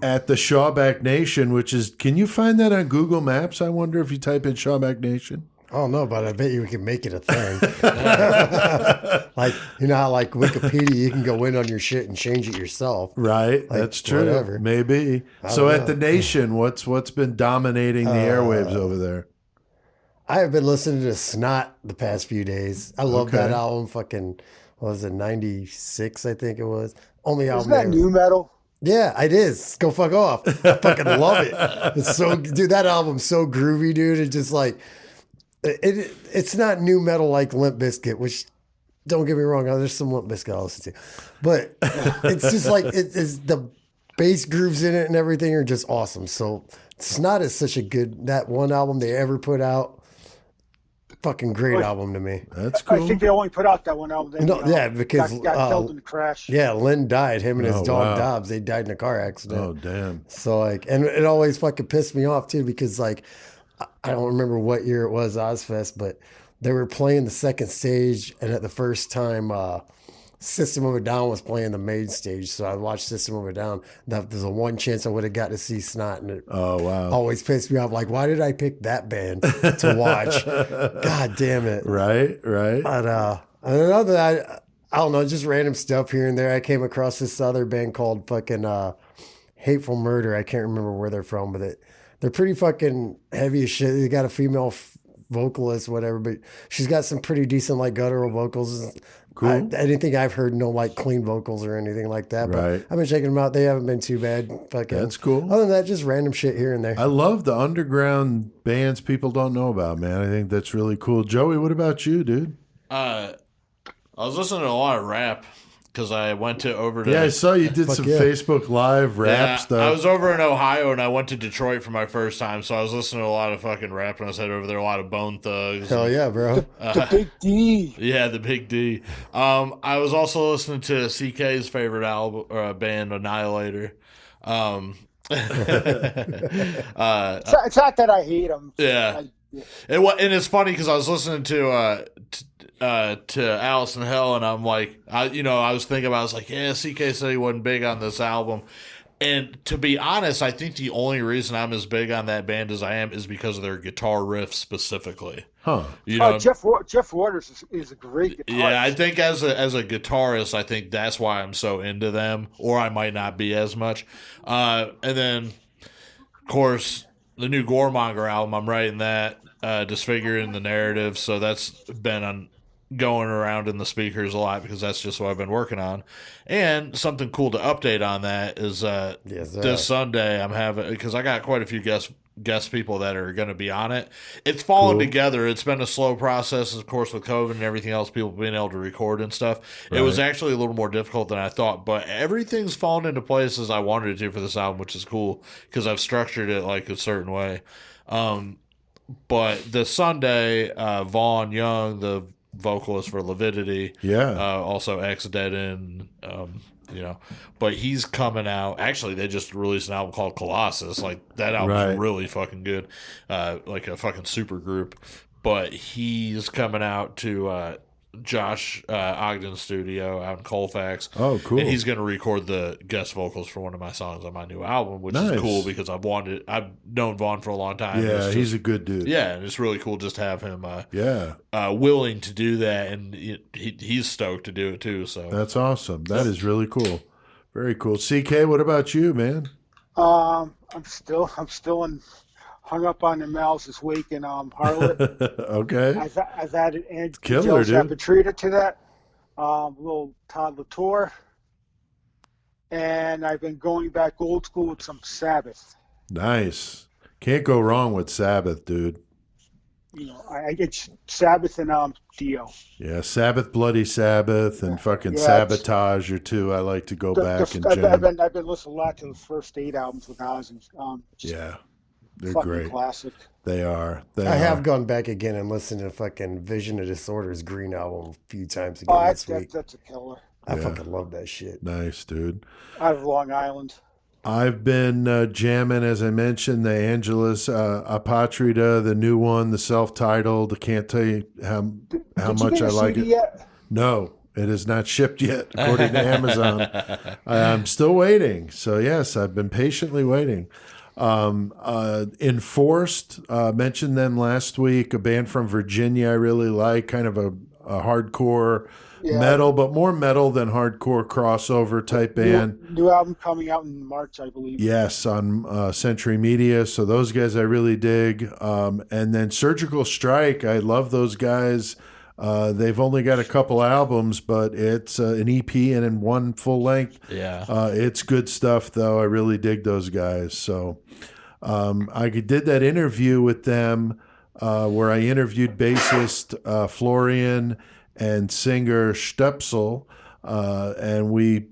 [SPEAKER 4] at the Shawback Nation, which is, can you find that on Google Maps? I wonder if you type in Shawback Nation.
[SPEAKER 5] Oh, no, but I bet you we can make it a thing. Like, how like Wikipedia, you can go in on your shit and change it yourself.
[SPEAKER 4] Right.
[SPEAKER 5] Like,
[SPEAKER 4] that's true.
[SPEAKER 5] Whatever.
[SPEAKER 4] Maybe. So at the Nation, what's been dominating the airwaves over there?
[SPEAKER 5] I have been listening to Snot the past few days. I love that album. Fucking, what was it, 96, I think it was. Only album.
[SPEAKER 6] Isn't that new metal?
[SPEAKER 5] Yeah, it is. Go fuck off. I fucking love it. It's so, dude, that album's so groovy, dude. It's just like, it's not new metal like Limp Bizkit, which, don't get me wrong, there's some Limp Bizkit I listen to. But it's just like, it's the bass grooves in it and everything are just awesome. So Snot is such a good, that one album they ever put out. Fucking great album to me.
[SPEAKER 4] That's cool.
[SPEAKER 6] I think they only put out that one album.
[SPEAKER 5] Because
[SPEAKER 6] got killed in the crash.
[SPEAKER 5] Yeah, Lynn died. Him and his dog Dobbs, they died in a car accident.
[SPEAKER 4] Oh damn.
[SPEAKER 5] So like, and it always fucking pissed me off too because like, I don't remember what year it was Ozfest, but they were playing the second stage, and at the first time, System of a Down was playing the main stage, so I watched System of a Down. There's a one chance I would have got to see Snot, and it always pissed me off. Like, why did I pick that band to watch? God damn it!
[SPEAKER 4] Right.
[SPEAKER 5] But I don't know that I don't know, just random stuff here and there. I came across this other band called fucking Hateful Murder. I can't remember where they're from, but they're pretty fucking heavy as shit. They got a female vocalist, whatever, but she's got some pretty decent like guttural vocals. Cool. Anything I've heard, no like clean vocals or anything like that. But I've been checking them out. They haven't been too bad. Fucking,
[SPEAKER 4] that's cool.
[SPEAKER 5] Other than that, just random shit here and there.
[SPEAKER 4] I love the underground bands people don't know about, man. I think that's really cool. Joey, what about you, dude?
[SPEAKER 2] I was listening to a lot of rap because I went over to...
[SPEAKER 4] Yeah, I saw you did some Facebook Live rap stuff.
[SPEAKER 2] I was over in Ohio, and I went to Detroit for my first time, so I was listening to a lot of fucking rap when I was headed over there, a lot of Bone Thugs.
[SPEAKER 5] Hell yeah, bro.
[SPEAKER 6] The Big D.
[SPEAKER 2] Yeah, the Big D. I was also listening to CK's favorite album band, Annihilator.
[SPEAKER 6] It's not that I hate them.
[SPEAKER 2] Yeah. And it's funny because I was listening to Alice in Hell, and I'm like, I was thinking about, I was like, yeah, CK said he wasn't big on this album. And to be honest, I think the only reason I'm as big on that band as I am is because of their guitar riff specifically.
[SPEAKER 4] Huh.
[SPEAKER 6] Jeff Waters is a great guitarist.
[SPEAKER 2] Yeah, I think as a guitarist, I think that's why I'm so into them, or I might not be as much. And then, of course, the new Goremonger album, I'm writing that, Disfiguring the Narrative, so that's been going around in the speakers a lot because that's just what I've been working on. And something cool to update on that is this Sunday I'm having, because I got quite a few guest people that are going to be on it. It's fallen together. It's been a slow process, of course, with COVID and everything else, people being able to record and stuff. Right. It was actually a little more difficult than I thought, but everything's fallen into place as I wanted it to for this album, which is cool because I've structured it like a certain way. But the Sunday, Vaughn Young, the vocalist for Lividity, also ex-Dead End, but he's coming out. Actually, they just released an album called Colossus. Like, that album's really fucking good, like a fucking super group. But he's coming out to Josh Ogden's studio out in Colfax.
[SPEAKER 4] Oh, cool.
[SPEAKER 2] And he's going to record the guest vocals for one of my songs on my new album, which is cool because I've known Vaughn for a long time.
[SPEAKER 4] Yeah, he's a good dude.
[SPEAKER 2] Yeah, and it's really cool just to have him willing to do that, and he's stoked to do it too. So
[SPEAKER 4] that's awesome. That is really cool. Very cool. CK, what about you, man?
[SPEAKER 6] I'm still hung up on the Mels this week in Harlot.
[SPEAKER 4] Okay.
[SPEAKER 6] I've added Angelus Apatrida to that. Little Todd Latour. And I've been going back old school with some Sabbath.
[SPEAKER 4] Nice. Can't go wrong with Sabbath, dude.
[SPEAKER 6] You know, I get Sabbath and Dio.
[SPEAKER 4] Yeah, Sabbath, Bloody Sabbath, and fucking Sabotage are two I like to go back and jam.
[SPEAKER 6] I've been listening a lot to the first 8 albums with Ozzy.
[SPEAKER 4] They're
[SPEAKER 6] fucking
[SPEAKER 4] great.
[SPEAKER 6] Classic.
[SPEAKER 4] They are.
[SPEAKER 5] I have gone back again and listened to fucking Vision of Disorder's Green album a few times again this week.
[SPEAKER 6] That's a killer.
[SPEAKER 5] I fucking love that shit.
[SPEAKER 4] Nice, dude.
[SPEAKER 6] Out of Long Island.
[SPEAKER 4] I've been jamming, as I mentioned, the Angelus Apatrida, the new one, the self-titled. I can't tell you how much I like it.
[SPEAKER 6] Yet?
[SPEAKER 4] No, it is not shipped yet, according to Amazon. I'm still waiting. So, yes, I've been patiently waiting. Enforced, mentioned them last week, a band from Virginia I really like, kind of a hardcore metal, but more metal than hardcore crossover type band.
[SPEAKER 6] New album coming out in March, I believe.
[SPEAKER 4] Yes, on Century Media. So those guys I really dig. And then Surgical Strike, I love those guys. They've only got a couple albums, but it's an EP and in one full length.
[SPEAKER 2] Yeah.
[SPEAKER 4] It's good stuff, though. I really dig those guys. So I did that interview with them where I interviewed bassist Florian and singer Stepsel. And we're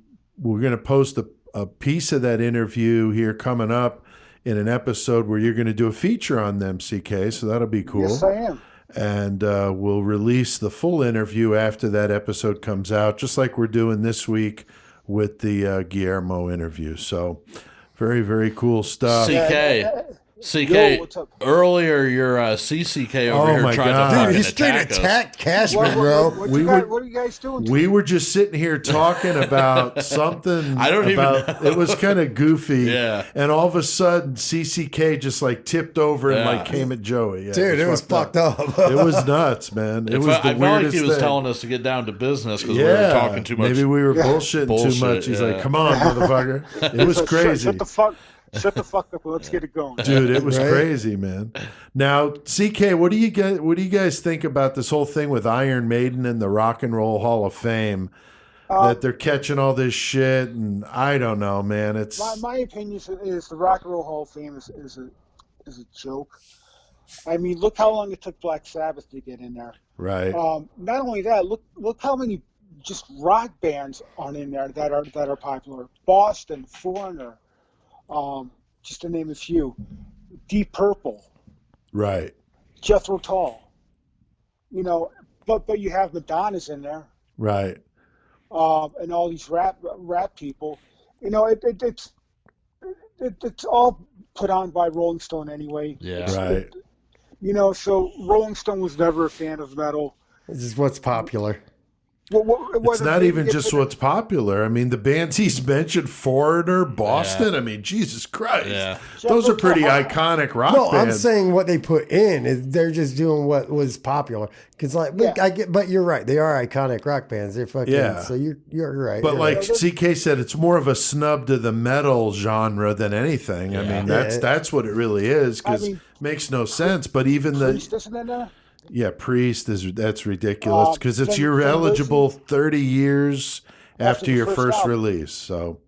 [SPEAKER 4] going to post a piece of that interview here coming up in an episode where you're going to do a feature on them, CK. So that'll be cool.
[SPEAKER 6] Yes, I am.
[SPEAKER 4] And we'll release the full interview after that episode comes out, just like we're doing this week with the Guillermo interview. So very, very cool stuff.
[SPEAKER 2] CK, earlier your CCK over here tried to fucking
[SPEAKER 5] he straight attacked Cashman, bro.
[SPEAKER 6] What are you guys doing?
[SPEAKER 4] We were just sitting here talking about something. It was kind of goofy.
[SPEAKER 2] Yeah.
[SPEAKER 4] And all of a sudden, CCK just like tipped over and like came at Joey. Yeah,
[SPEAKER 5] dude, it was fucked up.
[SPEAKER 4] It was nuts, man. It was the weirdest thing. I felt like
[SPEAKER 2] he was telling us to get down to business because we were talking too much.
[SPEAKER 4] Maybe we were bullshitting too much. He's like, come on, motherfucker. It was crazy.
[SPEAKER 6] Shut the fuck up. Let's get it going,
[SPEAKER 4] dude. It was crazy, man. Now, CK, what do you guys think about this whole thing with Iron Maiden and the Rock and Roll Hall of Fame? That they're catching all this shit, and I don't know, man. It's
[SPEAKER 6] my opinion is the Rock and Roll Hall of Fame is a joke. I mean, look how long it took Black Sabbath to get in there.
[SPEAKER 4] Right.
[SPEAKER 6] Not only that, look how many just rock bands are in there that are popular. Boston, Foreigner. Just to name a few, Deep Purple,
[SPEAKER 4] right?
[SPEAKER 6] Jethro Tull, but you have Madonna's in there,
[SPEAKER 4] right?
[SPEAKER 6] And all these rap people, it's all put on by Rolling Stone anyway.
[SPEAKER 2] Yeah,
[SPEAKER 4] right.
[SPEAKER 6] So Rolling Stone was never a fan of metal.
[SPEAKER 5] This is what's popular.
[SPEAKER 4] It's not even just what's popular. I mean, the bands he's mentioned, Foreigner, Boston. Yeah. I mean, Jesus Christ. Yeah. Those are pretty iconic rock bands.
[SPEAKER 5] I'm saying what they put in is they're just doing what was popular. Because but you're right. They are iconic rock bands. They're fucking. So you're right.
[SPEAKER 4] But
[SPEAKER 5] you're
[SPEAKER 4] CK said, it's more of a snub to the metal genre than anything. Yeah. I mean, that's what it really is. Because it makes no sense. But even Priest that's ridiculous because you're eligible 30 years after your first release. So,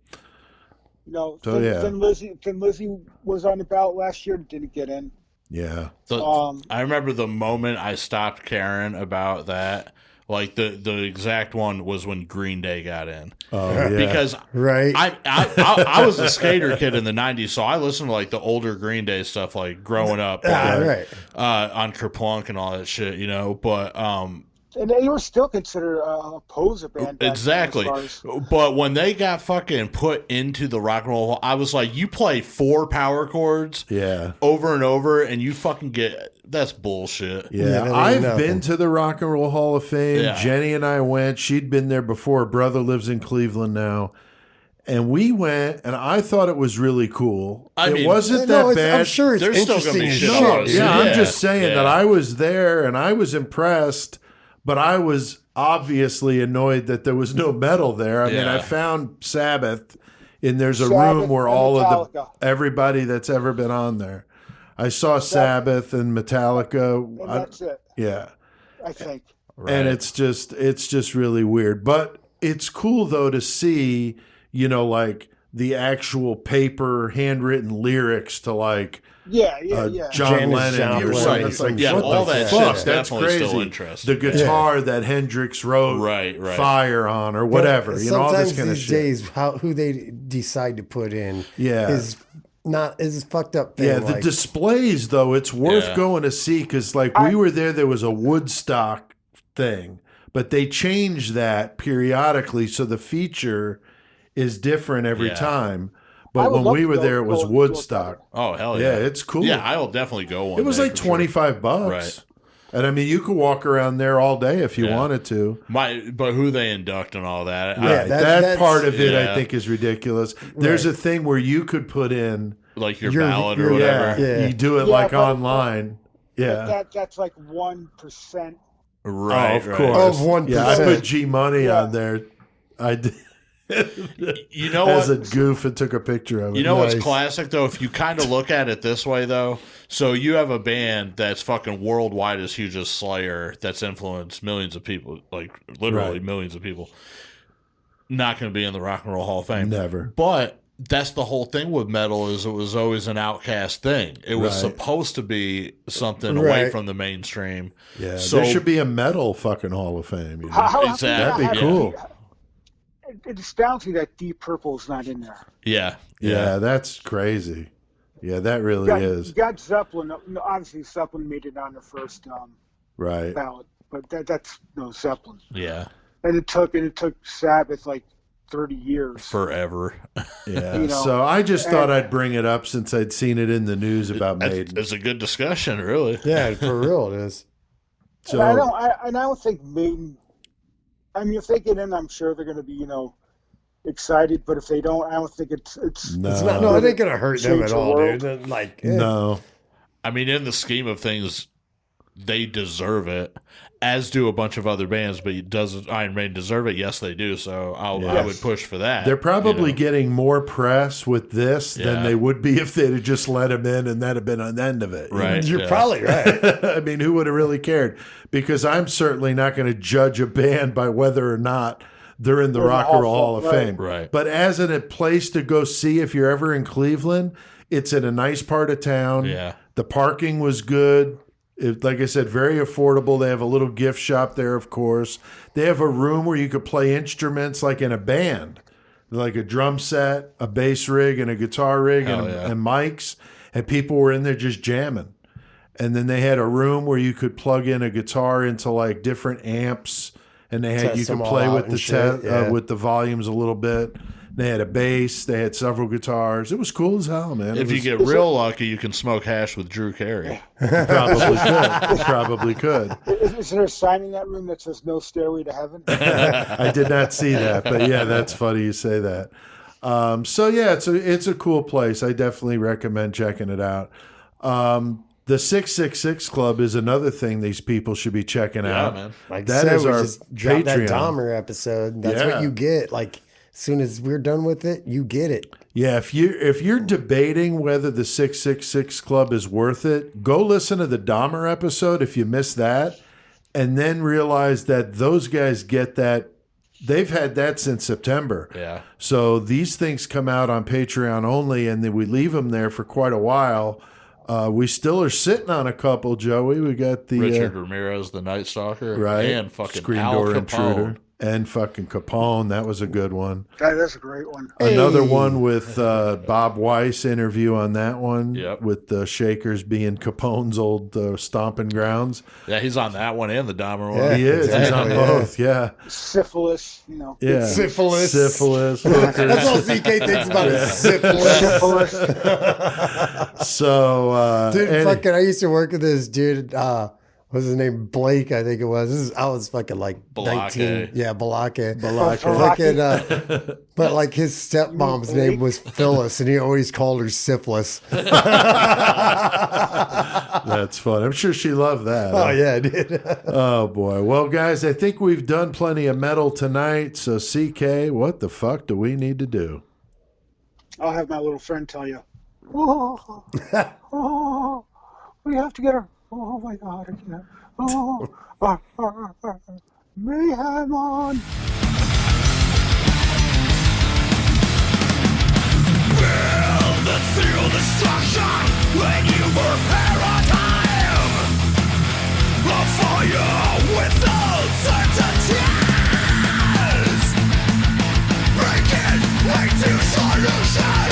[SPEAKER 6] Thin Lizzy was on the ballot last year, didn't get in.
[SPEAKER 4] Yeah.
[SPEAKER 2] I remember the moment I stopped caring about that. Like the exact one was when Green Day got in.
[SPEAKER 4] Oh, yeah.
[SPEAKER 2] Because I was a skater kid in the 90s, so I listened to like the older Green Day stuff like growing up on Kerplunk and all that shit, But
[SPEAKER 6] And they were still considered a poser band.
[SPEAKER 2] Exactly. But when they got fucking put into the Rock and Roll Hall, I was like, you play 4 power chords over and over, and you fucking get... That's bullshit.
[SPEAKER 4] Yeah, I've been to the Rock and Roll Hall of Fame. Yeah. Jenny and I went. She'd been there before. Her brother lives in Cleveland now. And we went, and I thought it was really cool. It wasn't that bad.
[SPEAKER 5] I'm sure it's interesting as shit.
[SPEAKER 4] I'm just saying that I was there, and I was impressed, but I was obviously annoyed that there was no metal there. I mean, I found Sabbath, and there's a room where all of everybody that's ever been on there. I saw Sabbath and Metallica.
[SPEAKER 6] And that's it.
[SPEAKER 4] Yeah.
[SPEAKER 6] I think.
[SPEAKER 4] Right. And it's just really weird. But it's cool, though, to see, you know, like the actual paper handwritten lyrics to like John Lennon or something. It's like, what
[SPEAKER 2] all
[SPEAKER 4] the
[SPEAKER 2] that
[SPEAKER 4] fuck?
[SPEAKER 2] That's
[SPEAKER 4] crazy.
[SPEAKER 2] Still interesting.
[SPEAKER 4] The guitar that Hendrix wrote Fire on or whatever.
[SPEAKER 5] But
[SPEAKER 4] you know, all this kind of
[SPEAKER 5] these
[SPEAKER 4] shit.
[SPEAKER 5] days, who they decide to put in is a fucked up thing.
[SPEAKER 4] Yeah, the displays, though, it's worth going to see because, like, we were there was a Woodstock thing, but they changed that periodically, so the feature is different every time. But when we were there, it was Woodstock.
[SPEAKER 2] Oh, hell yeah.
[SPEAKER 4] Yeah, it's cool.
[SPEAKER 2] Yeah, I will definitely go one.
[SPEAKER 4] It was like $25.
[SPEAKER 2] Right.
[SPEAKER 4] And I mean, you could walk around there all day if you wanted to.
[SPEAKER 2] But who they induct and all that.
[SPEAKER 4] That part of it I think is ridiculous. There's a thing where you could put in
[SPEAKER 2] like your ballot or whatever.
[SPEAKER 4] Yeah. You do it like online.
[SPEAKER 6] That's like 1%.
[SPEAKER 2] Right.
[SPEAKER 4] Of course.
[SPEAKER 5] Of 1%.
[SPEAKER 4] Yeah, I put G Money on there. I did.
[SPEAKER 2] You know
[SPEAKER 4] as a goof and took a picture of it.
[SPEAKER 2] You know what's classic though? If you kind of look at it this way though, so you have a band that's fucking worldwide as huge as Slayer that's influenced millions of people, like literally millions of people. Not going to be in the Rock and Roll Hall of Fame.
[SPEAKER 4] Never.
[SPEAKER 2] But that's the whole thing with metal is it was always an outcast thing. It was supposed to be something away from the mainstream.
[SPEAKER 4] Yeah,
[SPEAKER 2] so,
[SPEAKER 4] there should be a metal fucking Hall of Fame. You know?
[SPEAKER 2] Exactly.
[SPEAKER 4] That'd be cool.
[SPEAKER 6] It astounds me that Deep Purple's not in there.
[SPEAKER 4] Yeah, that's crazy. Yeah, that really is.
[SPEAKER 6] You got Zeppelin. Obviously, Zeppelin made it on the first ballot, but that's no Zeppelin.
[SPEAKER 2] Yeah,
[SPEAKER 6] and it took Sabbath like 30 years.
[SPEAKER 2] Forever.
[SPEAKER 4] Yeah. You know, so I just thought I'd bring it up since I'd seen it in the news about Maiden.
[SPEAKER 2] It's a good discussion, really.
[SPEAKER 5] Yeah, for real it is.
[SPEAKER 6] So I don't think Maiden. I mean, if they get in, I'm sure they're going to be, excited. But if they don't, I don't think it's
[SPEAKER 5] not. No, it ain't going to hurt them at all, dude. Like,
[SPEAKER 4] no.
[SPEAKER 2] I mean, in the scheme of things, they deserve it, as do a bunch of other bands. But does Iron Maiden deserve it? Yes, they do. So I would push for that.
[SPEAKER 4] They're probably getting more press with this than they would be if they'd have just let him in and that'd have been an end of it.
[SPEAKER 2] Right.
[SPEAKER 5] You're probably right.
[SPEAKER 4] I mean, who would have really cared? Because I'm certainly not going to judge a band by whether or not they're in the Rock and Roll Hall of Fame.
[SPEAKER 2] Right.
[SPEAKER 4] But as a place to go see if you're ever in Cleveland, it's in a nice part of town.
[SPEAKER 2] Yeah.
[SPEAKER 4] The parking was good. Like I said, very affordable. They have a little gift shop there, of course. They have a room where you could play instruments like in a band, like a drum set, a bass rig, and a guitar rig, and mics. And people were in there just jamming. And then they had a room where you could plug in a guitar into like different amps, and you could play with with the volumes a little bit. They had a bass. They had several guitars. It was cool as hell, man.
[SPEAKER 2] If you get real lucky, you can smoke hash with Drew Carey.
[SPEAKER 4] Probably could.
[SPEAKER 6] Is there a sign in that room that says "No Stairway to Heaven"?
[SPEAKER 4] I did not see that, but yeah, that's funny you say that. So yeah, it's a cool place. I definitely recommend checking it out. The 666 Club is another thing these people should be checking out.
[SPEAKER 2] Man.
[SPEAKER 5] Like
[SPEAKER 4] that is our Patreon.
[SPEAKER 5] That Dahmer episode. That's what you get. Like, as soon as we're done with it, you get it.
[SPEAKER 4] Yeah, if you're debating whether the 666 Club is worth it, go listen to the Dahmer episode if you missed that, and then realize that those guys get that. They've had that since September.
[SPEAKER 2] Yeah.
[SPEAKER 4] So these things come out on Patreon only, and then we leave them there for quite a while. We still are sitting on a couple, Joey. We got the
[SPEAKER 2] Richard Ramirez, the Night Stalker,
[SPEAKER 4] right,
[SPEAKER 2] and fucking
[SPEAKER 4] Screen
[SPEAKER 2] Al
[SPEAKER 4] Door
[SPEAKER 2] Capone.
[SPEAKER 4] Intruder. and fucking Capone. That was a good one.
[SPEAKER 6] That is a great one.
[SPEAKER 4] Another one with Bob Weiss interview on that one.
[SPEAKER 2] Yep.
[SPEAKER 4] With the Shakers being Capone's old stomping grounds.
[SPEAKER 2] Yeah, he's on that one and the Dahmer one.
[SPEAKER 4] Yeah, he is. He's on both. Yeah.
[SPEAKER 6] Syphilis, you know.
[SPEAKER 4] Yeah.
[SPEAKER 5] Syphilis.
[SPEAKER 4] That's
[SPEAKER 5] all ZK thinks about is syphilis.
[SPEAKER 4] So,
[SPEAKER 5] dude, fucking, I used to work with this dude. What's his name? Blake, I think it was. I was fucking like
[SPEAKER 2] Balake.
[SPEAKER 5] 19. Yeah, Balake.
[SPEAKER 4] Balake.
[SPEAKER 5] But like his stepmom's name was Phyllis, and he always called her Syphilis.
[SPEAKER 4] That's fun. I'm sure she loved that.
[SPEAKER 5] Oh, yeah, dude.
[SPEAKER 4] Oh, boy. Well, guys, I think we've done plenty of metal tonight. So, CK, what the fuck do we need to do?
[SPEAKER 6] I'll have my little friend tell you. Oh, we have to get her. Oh my God! I can't. Oh, Mayhem on.
[SPEAKER 8] Build the seal destruction when you were paradigm. A fire without certainties. Breaking into solution.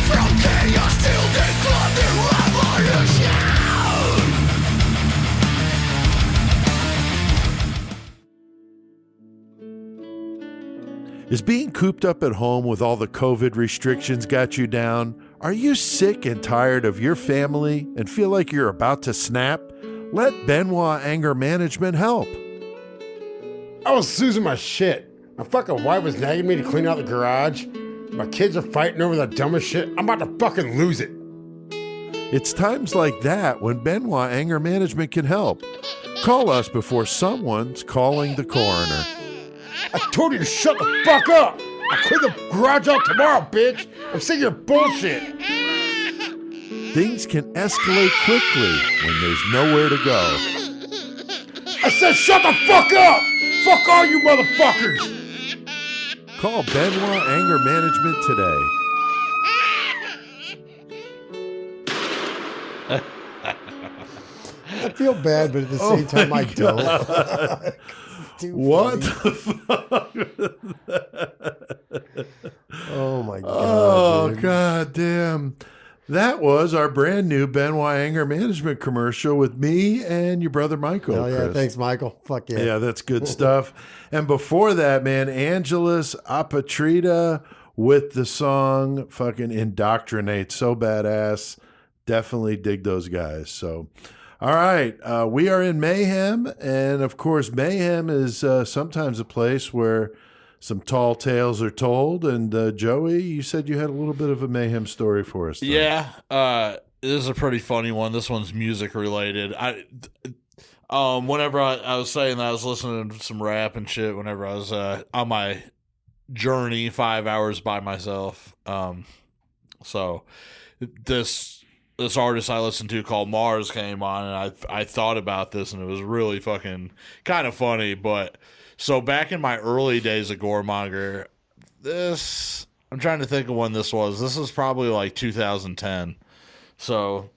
[SPEAKER 8] From chaos to declared revolution.
[SPEAKER 4] Is being cooped up at home with all the COVID restrictions got you down? Are you sick and tired of your family and feel like you're about to snap? Let Benoit Anger Management help.
[SPEAKER 9] I was losing my shit. My fucking wife was nagging me to clean out the garage. My kids are fighting over the dumbest shit. I'm about to fucking lose it.
[SPEAKER 4] It's times like that when Benoit Anger Management can help. Call us before someone's calling the coroner.
[SPEAKER 9] I told you to shut the fuck up. I'll clean the garage out tomorrow, bitch. I'm sick of your bullshit.
[SPEAKER 4] Things can escalate quickly when there's nowhere to go.
[SPEAKER 9] I said shut the fuck up. Fuck all you motherfuckers.
[SPEAKER 4] Call Benoit Anger Management today.
[SPEAKER 5] I feel bad, but at the same time, I don't.
[SPEAKER 4] What the fuck?
[SPEAKER 5] Oh my God.
[SPEAKER 4] Oh,
[SPEAKER 5] dude.
[SPEAKER 4] God damn. That was our brand new Benoit Anger Management commercial with me and your brother Michael.
[SPEAKER 5] Hell yeah,
[SPEAKER 4] Chris.
[SPEAKER 5] thanks, Michael. Fuck yeah.
[SPEAKER 4] Yeah, that's good stuff. And before that, man, Angelus Apatrida with the song fucking Indoctrinate. So badass. Definitely dig those guys. So, all right. We are in Mayhem. And of course, Mayhem is sometimes a place where some tall tales are told. And Joey, you said you had a little bit of a Mayhem story for us. Though.
[SPEAKER 2] Yeah. This is a pretty funny one. This one's music related. Whenever I was saying that I was listening to some rap and shit whenever I was on my journey 5 hours by myself. So this artist I listened to called Mars came on, and I thought about this, and it was really fucking kind of funny. But so back in my early days of Goremonger, I'm trying to think of when this was. This was probably like 2010. So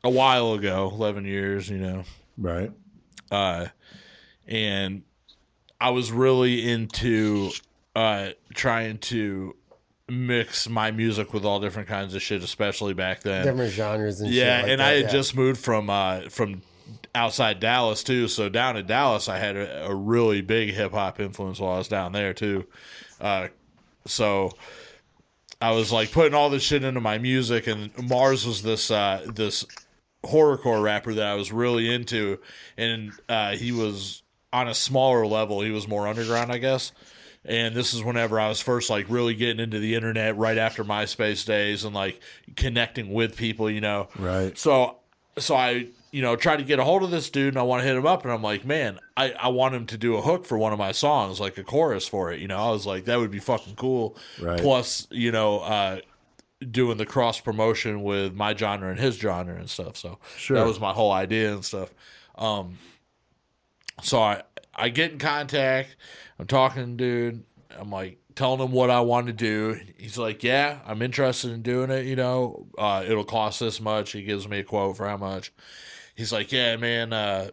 [SPEAKER 2] a while ago, 11 years, you know.
[SPEAKER 4] Right.
[SPEAKER 2] And I was really into trying to mix my music with all different kinds of shit, especially back then.
[SPEAKER 5] Different genres and shit.
[SPEAKER 2] Yeah,
[SPEAKER 5] like
[SPEAKER 2] and
[SPEAKER 5] that,
[SPEAKER 2] I had just moved from outside Dallas too. So down in Dallas, I had a really big hip hop influence while I was down there too. So I was like putting all this shit into my music, and Mars was this horrorcore rapper that I was really into, and he was on a smaller level. He was more underground, I guess. And this is whenever I was first like really getting into the internet, right after MySpace days, and like connecting with people, you know.
[SPEAKER 4] Right.
[SPEAKER 2] So I, tried to get a hold of this dude, and I want to hit him up, and I'm like, man, I want him to do a hook for one of my songs, like a chorus for it, I was like, that would be fucking cool.
[SPEAKER 4] Right. Plus,
[SPEAKER 2] doing the cross promotion with my genre and his genre and stuff. So
[SPEAKER 4] sure.
[SPEAKER 2] That was my whole idea and stuff. So I get in contact. I'm talking to dude. I'm like telling him what I want to do. He's like, yeah, I'm interested in doing it. It'll cost this much. He gives me a quote for how much. He's like, yeah, man,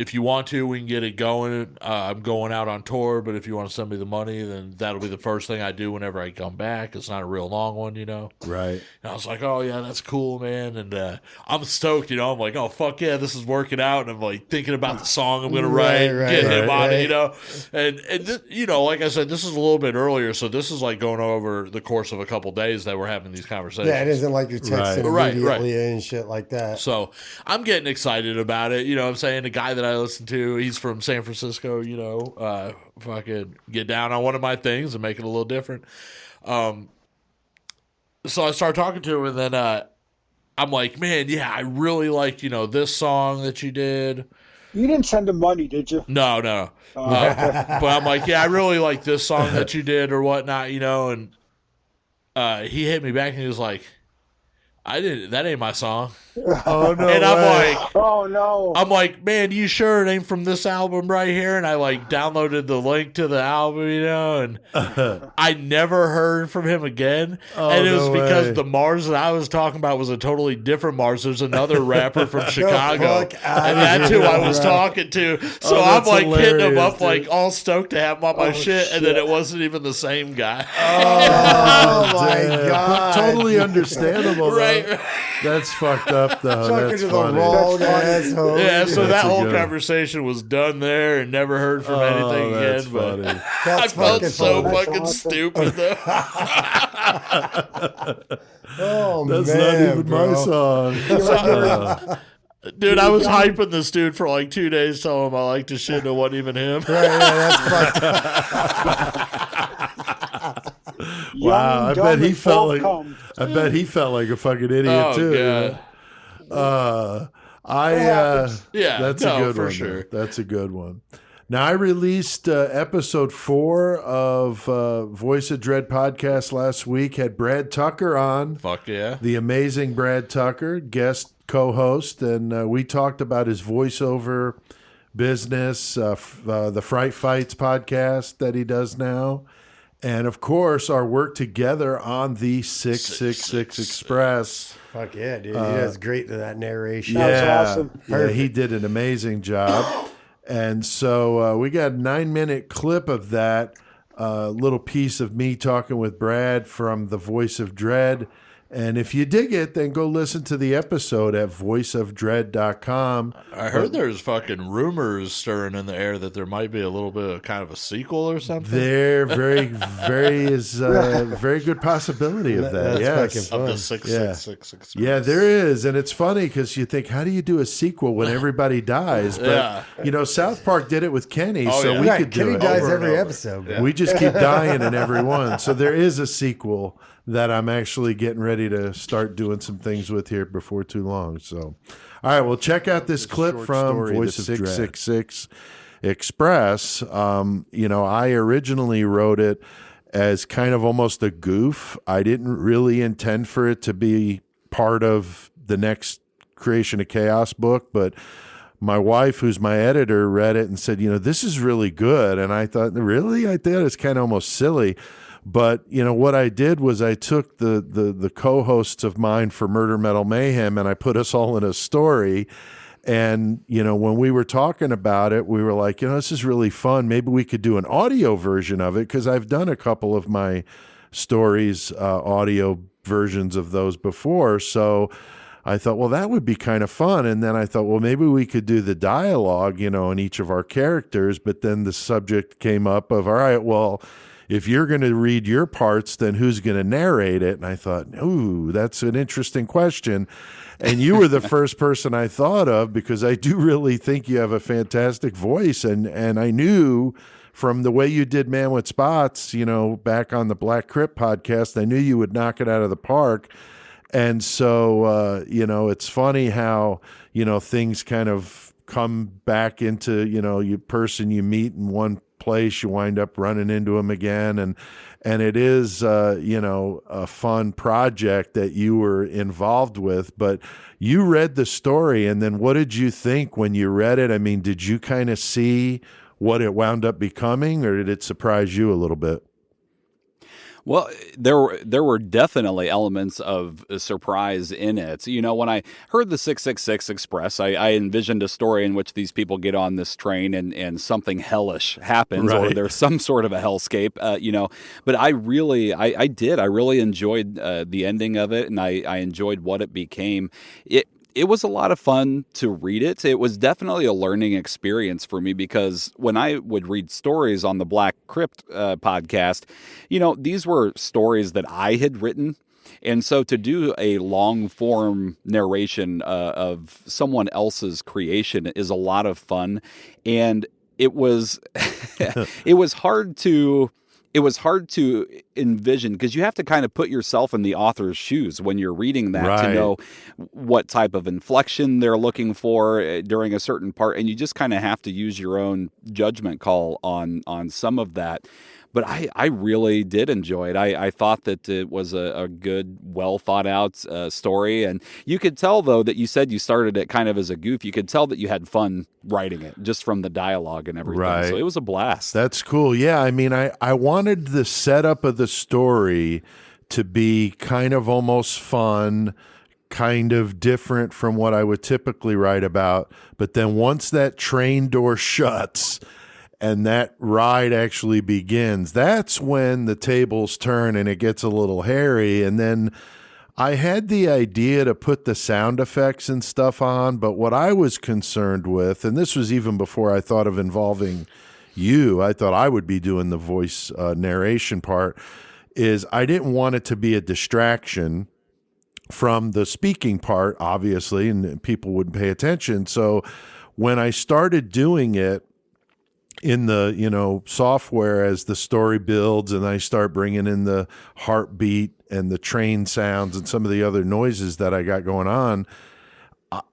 [SPEAKER 2] if you want to, we can get it going. I'm going out on tour, but if you want to send me the money, then that'll be the first thing I do whenever I come back. It's not a real long one, you know?
[SPEAKER 4] Right.
[SPEAKER 2] And I was like, oh, yeah, that's cool, man. And I'm stoked, you know? I'm like, oh, fuck yeah, this is working out. And I'm like thinking about the song I'm going to write, get him on it, you know? And you know, like I said, this is a little bit earlier, so this is like going over the course of a couple days that we're having these conversations.
[SPEAKER 5] Yeah, it isn't like you're texting immediately and shit like that.
[SPEAKER 2] So I'm getting excited about it. You know what I'm saying? The guy that I listen to, he's from San Francisco, you know, fucking get down on one of my things and make it a little different. So I started talking to him, and then I'm like, man, yeah, I really liked, you know, this song that you did.
[SPEAKER 6] You didn't send him money, did you?
[SPEAKER 2] No. But I'm like, yeah, I really like this song that you did or whatnot, you know, and he hit me back and he was like, that ain't my song.
[SPEAKER 4] Oh, no.
[SPEAKER 2] And I'm like,
[SPEAKER 6] oh, no.
[SPEAKER 2] I'm like, man, you sure it ain't from this album right here? And I like downloaded the link to the album, you know, and I never heard from him again. And it was because the Mars that I was talking about was a totally different Mars. There's another rapper from Chicago, and that's who I was talking to. So I'm like hitting him up, like all stoked to have him on my shit, and then it wasn't even the same guy.
[SPEAKER 5] Oh my God.
[SPEAKER 4] Totally understandable,
[SPEAKER 2] Right.
[SPEAKER 4] That's fucked up, though.
[SPEAKER 5] Talking
[SPEAKER 4] That's
[SPEAKER 5] to the
[SPEAKER 4] funny.
[SPEAKER 5] wrong asshole.
[SPEAKER 2] Yeah, so
[SPEAKER 4] That's
[SPEAKER 2] that
[SPEAKER 4] a
[SPEAKER 2] whole
[SPEAKER 4] good-
[SPEAKER 2] conversation was done there and never heard from anything
[SPEAKER 4] that's
[SPEAKER 2] again. But
[SPEAKER 4] funny.
[SPEAKER 2] I felt so
[SPEAKER 6] funny.
[SPEAKER 2] fucking
[SPEAKER 6] That's awesome.
[SPEAKER 2] stupid, though.
[SPEAKER 5] Oh,
[SPEAKER 4] That's
[SPEAKER 5] man,
[SPEAKER 4] not even
[SPEAKER 5] bro.
[SPEAKER 4] my song.
[SPEAKER 2] Dude, I was hyping this dude for like 2 days, telling him I liked his shit, and it wasn't even him.
[SPEAKER 5] Right, that's fucked up.
[SPEAKER 4] Wow, I
[SPEAKER 6] Young,
[SPEAKER 4] bet
[SPEAKER 6] dumb,
[SPEAKER 4] he
[SPEAKER 6] and
[SPEAKER 4] felt like
[SPEAKER 6] full-cum.
[SPEAKER 4] I bet he felt like a fucking idiot
[SPEAKER 2] Oh,
[SPEAKER 4] too.
[SPEAKER 2] God. Yeah,
[SPEAKER 4] that's
[SPEAKER 2] no,
[SPEAKER 4] a good
[SPEAKER 2] for
[SPEAKER 4] one.
[SPEAKER 2] sure.
[SPEAKER 4] That's a good one. Now I released episode 4 of Voice of Dread podcast last week. Had Brad Tucker on.
[SPEAKER 2] Fuck yeah.
[SPEAKER 4] The amazing Brad Tucker, guest co-host, and we talked about his voiceover business, the Fright Fights podcast that he does now, and of course our work together on the 666 Express.
[SPEAKER 5] Fuck yeah, dude. He does great to that narration.
[SPEAKER 6] That was awesome.
[SPEAKER 4] Yeah, he did an amazing job. And so we got a 9-minute clip of that little piece of me talking with Brad from The Voice of Dread. And if you dig it, then go listen to the episode at voiceofdread.com.
[SPEAKER 2] I heard there's fucking rumors stirring in the air that there might be a little bit of kind of a sequel or something.
[SPEAKER 4] There very good possibility of that.
[SPEAKER 5] That's
[SPEAKER 4] Yes.
[SPEAKER 5] fucking
[SPEAKER 2] Of
[SPEAKER 5] fun.
[SPEAKER 2] the 666 Express.
[SPEAKER 4] Yeah, there is. And it's funny because you think, how do you do a sequel when everybody dies? But,
[SPEAKER 2] Yeah.
[SPEAKER 4] you know, South Park did it with Kenny,
[SPEAKER 2] Oh,
[SPEAKER 4] so
[SPEAKER 2] yeah.
[SPEAKER 4] we
[SPEAKER 5] Right,
[SPEAKER 4] could do
[SPEAKER 5] Kenny
[SPEAKER 4] it.
[SPEAKER 5] dies
[SPEAKER 2] over and
[SPEAKER 5] every
[SPEAKER 2] over.
[SPEAKER 5] episode, bro.
[SPEAKER 4] We just keep dying in every one. So there is a sequel that I'm actually getting ready to start doing some things with here before too long. So, all right, well, check out this clip from Voice of 666 Express. You know, I originally wrote it as kind of almost a goof. I didn't really intend for it to be part of the next Creation of Chaos book, but my wife, who's my editor, read it and said, you know, this is really good. And I thought, really? I thought it's kind of almost silly. But, you know, what I did was I took the co-hosts of mine for Murder Metal Mayhem and I put us all in a story. And, you know, when we were talking about it, we were like, you know, this is really fun. Maybe we could do an audio version of it, because I've done a couple of my stories, audio versions of those before. So I thought, well, that would be kind of fun. And then I thought, well, maybe we could do the dialogue, you know, in each of our characters. But then the subject came up of, all right, well, if you're going to read your parts, then who's going to narrate it? And I thought, ooh, that's an interesting question. And you were the first person I thought of, because I do really think you have a fantastic voice. And I knew from the way you did Man with Spots, you know, back on the Black Crypt podcast, I knew you would knock it out of the park. And so, you know, it's funny how, you know, things kind of come back into, you know, you person you meet in one place, you wind up running into them again. And it is, you know, a fun project that you were involved with. But you read the story, and then what did you think when you read it? I mean, did you kind of see what it wound up becoming, or did it surprise you a little bit?
[SPEAKER 10] Well, there were definitely elements of surprise in it. You know, when I heard the 666 Express, I envisioned a story in which these people get on this train and something hellish happens, or there's some sort of a hellscape. You know, but I really enjoyed the ending of it, and I enjoyed what it became. It was a lot of fun to read it. It was definitely a learning experience for me, because when I would read stories on the Black Crypt podcast, you know, these were stories that I had written. And so to do a long form narration of someone else's creation is a lot of fun. And it was, it was hard to envision, because you have to kind of put yourself in the author's shoes when you're reading that to know what type of inflection they're looking for during a certain part. And you just kind of have to use your own judgment call on some of that. But I really did enjoy it. I thought that it was a good, well thought out story. And you could tell, though, that you said you started it kind of as a goof. You could tell that you had fun writing it just from the dialogue and everything. Right. So it was a blast.
[SPEAKER 4] That's cool. Yeah. I mean, I wanted the setup of the story to be kind of almost fun, kind of different from what I would typically write about. But then once that train door shuts and that ride actually begins, that's when the tables turn and it gets a little hairy. And then I had the idea to put the sound effects and stuff on, but what I was concerned with, and this was even before I thought of involving you, I thought I would be doing the voice narration part, is I didn't want it to be a distraction from the speaking part, obviously, and people wouldn't pay attention. So when I started doing it in the, you know, software, as the story builds and I start bringing in the heartbeat and the train sounds and some of the other noises that I got going on,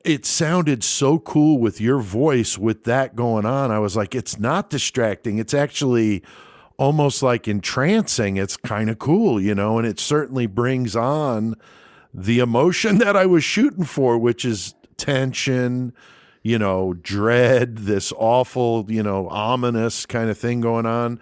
[SPEAKER 4] it sounded so cool with your voice with that going on. I was like, it's not distracting. It's actually almost like entrancing. It's kind of cool, you know, and it certainly brings on the emotion that I was shooting for, which is tension, you know, dread, this awful, you know, ominous kind of thing going on.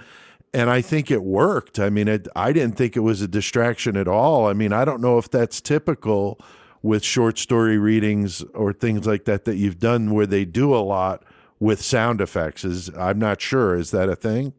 [SPEAKER 4] And I think it worked. I mean, I didn't think it was a distraction at all. I mean, I don't know if that's typical with short story readings or things like that you've done where they do a lot with sound effects. I'm not sure. Is that a thing?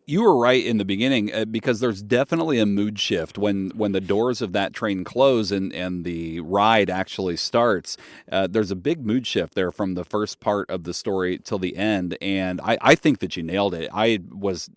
[SPEAKER 10] You were right in the beginning, because there's definitely a mood shift when the doors of that train close and the ride actually starts. There's a big mood shift there from the first part of the story till the end, and I think that you nailed it. I was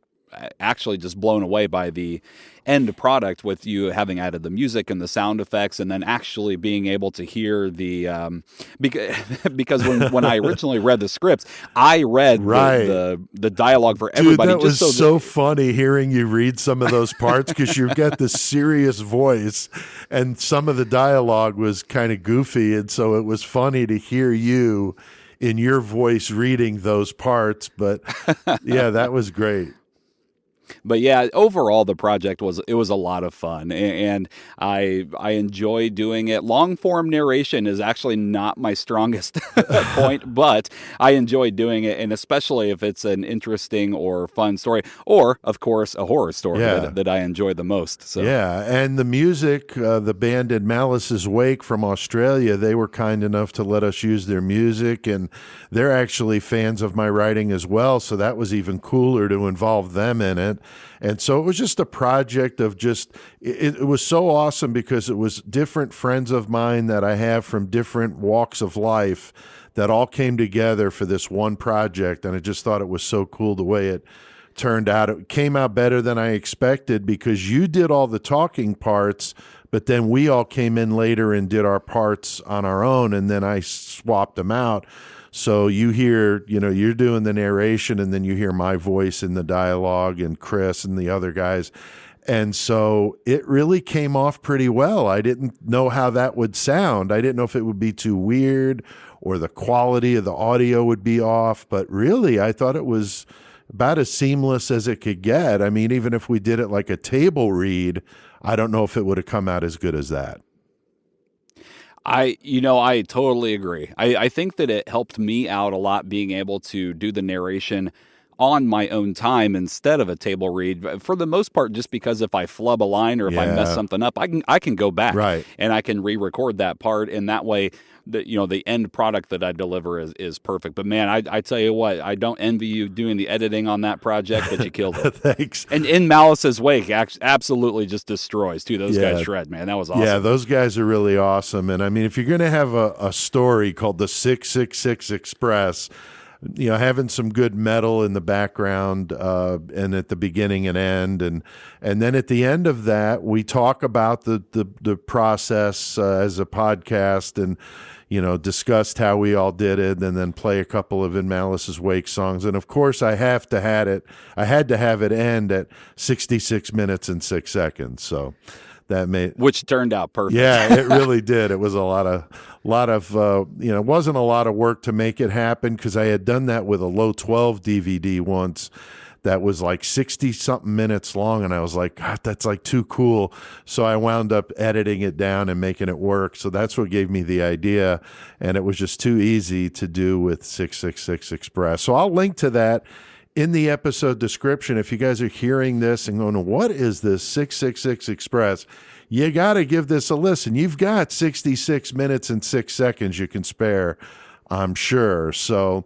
[SPEAKER 10] actually just blown away by the end product, with you having added the music and the sound effects, and then actually being able to hear the because when I originally read the scripts, I read the dialogue for everybody.
[SPEAKER 4] Dude, that was so funny hearing you read some of those parts, because you've got this serious voice and some of the dialogue was kind of goofy, and so it was funny to hear you in your voice reading those parts. But yeah, that was great.
[SPEAKER 10] But yeah, overall the project was a lot of fun, and I enjoy doing it. Long form narration is actually not my strongest point, but I enjoy doing it, and especially if it's an interesting or fun story, or of course a horror story that I enjoy the most. So
[SPEAKER 4] yeah, and the music, the band in Malice's Wake from Australia, they were kind enough to let us use their music, and they're actually fans of my writing as well, so that was even cooler to involve them in it. And so it was just a project of it was so awesome, because it was different friends of mine that I have from different walks of life that all came together for this one project. And I just thought it was so cool the way it turned out. It came out better than I expected, because you did all the talking parts, but then we all came in later and did our parts on our own, and then I swapped them out. So you hear, you know, you're doing the narration, and then you hear my voice in the dialogue, and Chris and the other guys. And so it really came off pretty well. I didn't know how that would sound. I didn't know if it would be too weird or the quality of the audio would be off. But really, I thought it was about as seamless as it could get. I mean, even if we did it like a table read, I don't know if it would have come out as good as that.
[SPEAKER 10] I totally agree. I think that it helped me out a lot being able to do the narration on my own time instead of a table read, for the most part, just because if I flub a line or if I mess something up, I can go back and I can re-record that part, and that way the end product that I deliver is perfect. But man, I tell you what, I don't envy you doing the editing on that project, but you killed it.
[SPEAKER 4] Thanks.
[SPEAKER 10] And In Malice's Wake absolutely just destroys too. Those guys shred, man. That was awesome.
[SPEAKER 4] Yeah, those guys are really awesome. And I mean, if you're going to have a story called the 666 Express, having some good metal in the background and at the beginning and end, and then at the end of that, we talk about the process as a podcast, and discussed how we all did it, and then play a couple of In Malice's Wake songs. And of course, I had to have it end at 66 minutes and 6 seconds. So which turned out perfect. Yeah, it really did. It was a lot of it wasn't a lot of work to make it happen, because I had done that with a low 12 DVD once that was like 60 something minutes long, and I was like, God, that's like too cool. So I wound up editing it down and making it work. So that's what gave me the idea, and it was just too easy to do with 666 Express. So I'll link to that in the episode description. If you guys are hearing this and going, what is this 666 Express? You got to give this a listen. You've got 66 minutes and 6 seconds you can spare, I'm sure. So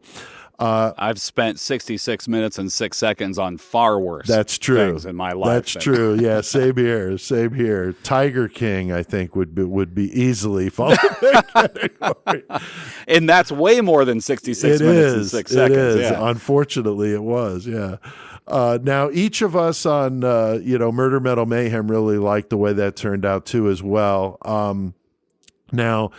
[SPEAKER 10] I've spent 66 minutes and 6 seconds on far worse things in my life.
[SPEAKER 4] That's true. Yeah, same here. Same here. Tiger King, I think, would be easily followed that category.
[SPEAKER 10] And that's way more than 66 minutes and 6 seconds.
[SPEAKER 4] It is.
[SPEAKER 10] Yeah.
[SPEAKER 4] Unfortunately, it was. Yeah. Now, each of us on Murder Metal Mayhem really liked the way that turned out too, as well. Now,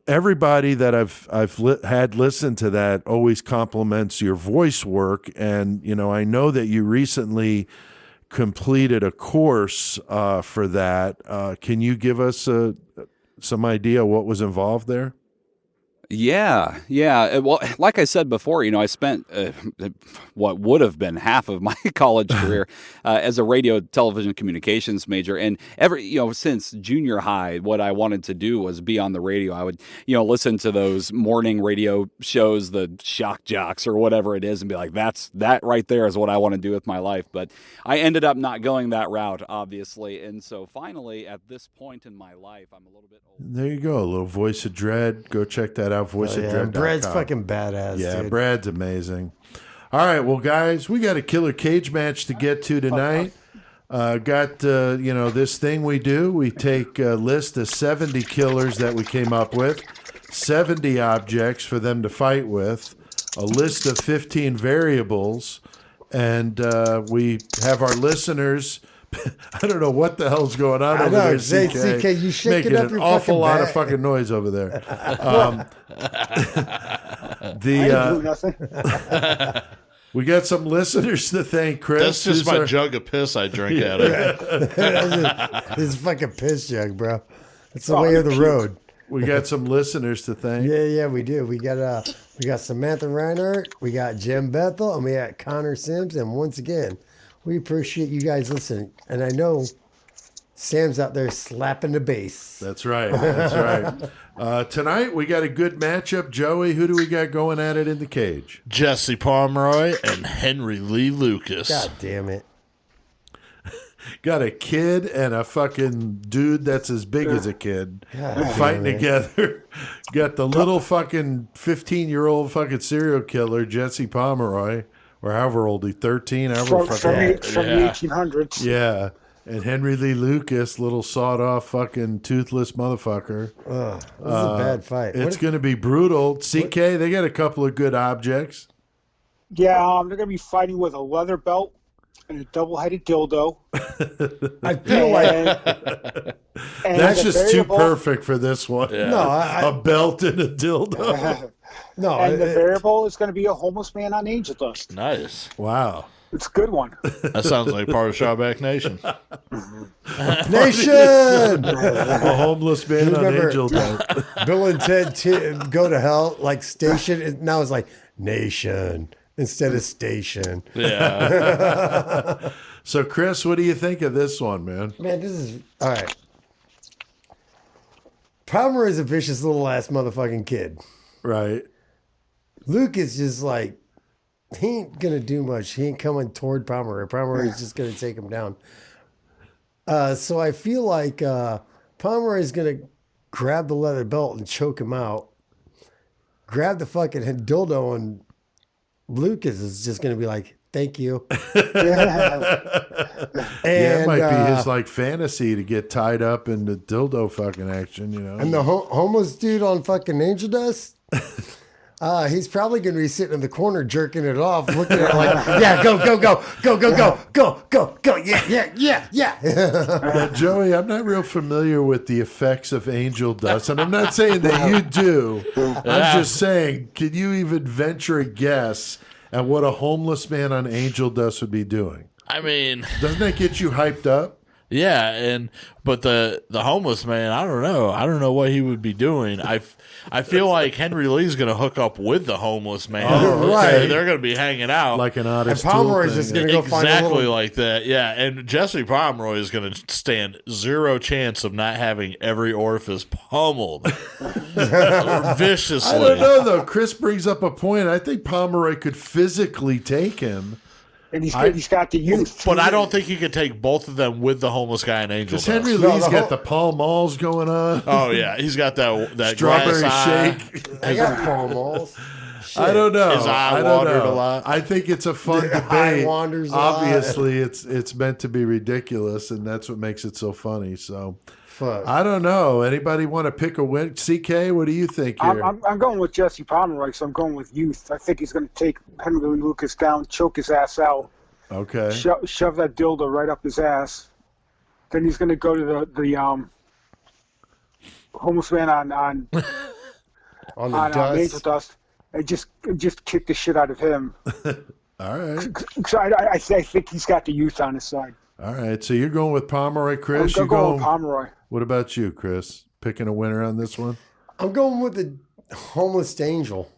[SPEAKER 4] everybody that I've had listen to that always compliments your voice work, and I know that you recently completed a course for that. Can you give us some idea what was involved there?
[SPEAKER 10] Yeah. Well, like I said before, I spent what would have been half of my college career as a radio, television, communications major, and since junior high, what I wanted to do was be on the radio. I would, listen to those morning radio shows, the shock jocks or whatever it is, and be like, that right there is what I want to do with my life. But I ended up not going that route, obviously, and so finally, at this point in my life, I'm a little bit older.
[SPEAKER 4] There you go, a little Voice of Dread. Go check that out.
[SPEAKER 5] Brad's fucking badass.
[SPEAKER 4] Yeah,
[SPEAKER 5] dude.
[SPEAKER 4] Brad's amazing. All right, well, guys, we got a killer cage match to get to tonight. Got this thing we do. We take a list of 70 killers that we came up with, 70 objects for them to fight with, a list of 15 variables, and we have our listeners. I don't know what the hell's going on over there, CK.
[SPEAKER 5] You shaking up
[SPEAKER 4] an
[SPEAKER 5] your
[SPEAKER 4] awful lot
[SPEAKER 5] bat.
[SPEAKER 4] of fucking noise over there. We got some listeners to thank, Chris.
[SPEAKER 2] That's just my jug of piss I drink out of.
[SPEAKER 5] This fucking piss jug, bro. It's the way of the road.
[SPEAKER 4] We got some listeners to thank.
[SPEAKER 5] Yeah, we do. We got Samantha Reinhardt, we got Jim Bethel, and we got Connor Sims. And once again, we appreciate you guys listening. And I know Sam's out there slapping the bass.
[SPEAKER 4] That's right. That's right. Tonight, we got a good matchup. Joey, who do we got going at it in the cage?
[SPEAKER 2] Jesse Pomeroy and Henry Lee Lucas.
[SPEAKER 5] God damn it.
[SPEAKER 4] Got a kid and a fucking dude that's as big as a kid fighting together. Got the little fucking 15-year-old fucking serial killer, Jesse Pomeroy, or however old he, 13,
[SPEAKER 6] from the 1800s.
[SPEAKER 4] Yeah. And Henry Lee Lucas, little sawed-off fucking toothless motherfucker.
[SPEAKER 5] This is a bad fight.
[SPEAKER 4] It's going to be brutal. CK, they got a couple of good objects.
[SPEAKER 6] Yeah, they're going to be fighting with a leather belt and a double-headed dildo.
[SPEAKER 5] I feel like
[SPEAKER 4] that's just too perfect for this one.
[SPEAKER 5] Yeah. No,
[SPEAKER 4] a belt and a dildo.
[SPEAKER 6] No, and the variable is going to be a homeless man on Angel Dust.
[SPEAKER 2] Nice.
[SPEAKER 4] Wow.
[SPEAKER 6] It's a good one.
[SPEAKER 2] That sounds like part of Shawback Nation.
[SPEAKER 5] Nation!
[SPEAKER 4] A homeless man on Angel Dust.
[SPEAKER 5] Bill and Ted Go to Hell, like Station. Now it's like Nation instead of Station.
[SPEAKER 2] Yeah.
[SPEAKER 4] So, Chris, what do you think of this one, man?
[SPEAKER 5] Man, this is... All right. Palmer is a vicious little ass motherfucking kid.
[SPEAKER 4] Right.
[SPEAKER 5] Luke is just like gonna do much. He ain't coming toward Pomeroy. Pomeroy is just gonna take him down. So I feel like Pomeroy is gonna grab the leather belt and choke him out. Grab the fucking dildo, and Lucas is just gonna be like, "Thank you."
[SPEAKER 4] It might be his like fantasy to get tied up in the dildo fucking action, you know.
[SPEAKER 5] And the homeless dude on fucking Angel Dust, he's probably going to be sitting in the corner jerking it off, looking at it like, yeah, go, yeah.
[SPEAKER 4] Now, Joey, I'm not real familiar with the effects of angel dust, and I'm not saying that you do. I'm just saying, can you even venture a guess at what a homeless man on angel dust would be doing?
[SPEAKER 2] I mean,
[SPEAKER 4] doesn't that get you hyped up?
[SPEAKER 2] Yeah, but the homeless man, I don't know what he would be doing. I feel like Henry Lee's going to hook up with the homeless man.
[SPEAKER 5] Oh, right.
[SPEAKER 2] They're going to be hanging out
[SPEAKER 4] like an honest.
[SPEAKER 5] And Pomeroy's just going to go find
[SPEAKER 2] exactly
[SPEAKER 5] a little...
[SPEAKER 2] like that. Yeah, and Jesse Pomeroy is going to stand zero chance of not having every orifice pummeled viciously.
[SPEAKER 4] I don't know though. Chris brings up a point. I think Pomeroy could physically take him.
[SPEAKER 6] And he's got the youth.
[SPEAKER 2] But I don't think he could take both of them with the homeless guy and Angel Dust.
[SPEAKER 4] Henry Lee's got the Pall Malls going on.
[SPEAKER 2] Oh, yeah. He's got that
[SPEAKER 4] strawberry
[SPEAKER 2] shake.
[SPEAKER 5] I got Pall Malls. Shit.
[SPEAKER 4] I don't know.
[SPEAKER 2] His eye wandered a lot.
[SPEAKER 4] I think it's a fun debate. Obviously, it's meant to be ridiculous, and that's what makes it so funny. So, I don't know. Anybody want to pick a win? CK, what do you think here?
[SPEAKER 6] I'm going with Jesse Pomeroy, so I'm going with youth. I think he's going to take Henry Lucas down, choke his ass out.
[SPEAKER 4] Okay.
[SPEAKER 6] Shove that dildo right up his ass. Then he's going to go to the homeless man on Angel Dust and just kick the shit out of him.
[SPEAKER 4] All right.
[SPEAKER 6] So I think he's got the youth on his side.
[SPEAKER 4] All right. So you're going with Pomeroy, Chris?
[SPEAKER 6] I'm going with Pomeroy.
[SPEAKER 4] What about you, Chris? Picking a winner on this one?
[SPEAKER 5] I'm going with the homeless angel.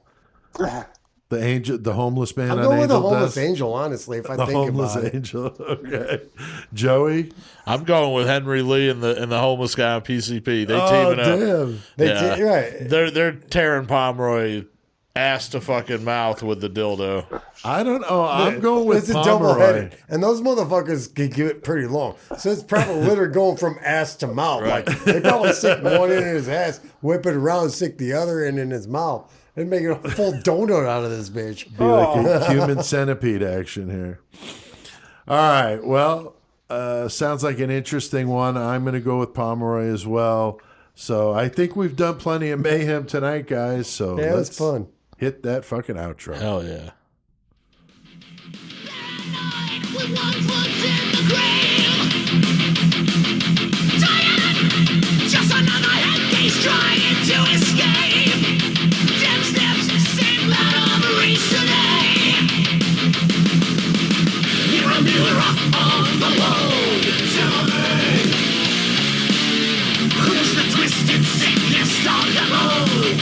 [SPEAKER 4] The homeless man.
[SPEAKER 5] I'm going with the homeless angel. Honestly, if I think about it.
[SPEAKER 4] The homeless angel. Okay, Joey.
[SPEAKER 2] I'm going with Henry Lee and the homeless guy on PCP. They teaming up.
[SPEAKER 5] Damn. Right.
[SPEAKER 2] They're tearing Pomeroy ass to fucking mouth with the dildo.
[SPEAKER 4] I don't know. I'm going with
[SPEAKER 5] Pomeroy. Double-headed, and those motherfuckers can get pretty long. So it's probably literally going from ass to mouth.
[SPEAKER 2] Right.
[SPEAKER 5] Like they probably stick one end in his ass, whip it around, stick the other end in his mouth. And making a full donut out of this bitch.
[SPEAKER 4] Be like a human centipede action here. All right. Well, sounds like an interesting one. I'm going to go with Pomeroy as well. So I think we've done plenty of mayhem tonight, guys. So
[SPEAKER 5] yeah, it's fun.
[SPEAKER 4] Hit that fucking outro.
[SPEAKER 2] Hell yeah.
[SPEAKER 8] Just another head case trying to escape. You're a mirror on the road to me. Who's the twisted sickness on the road?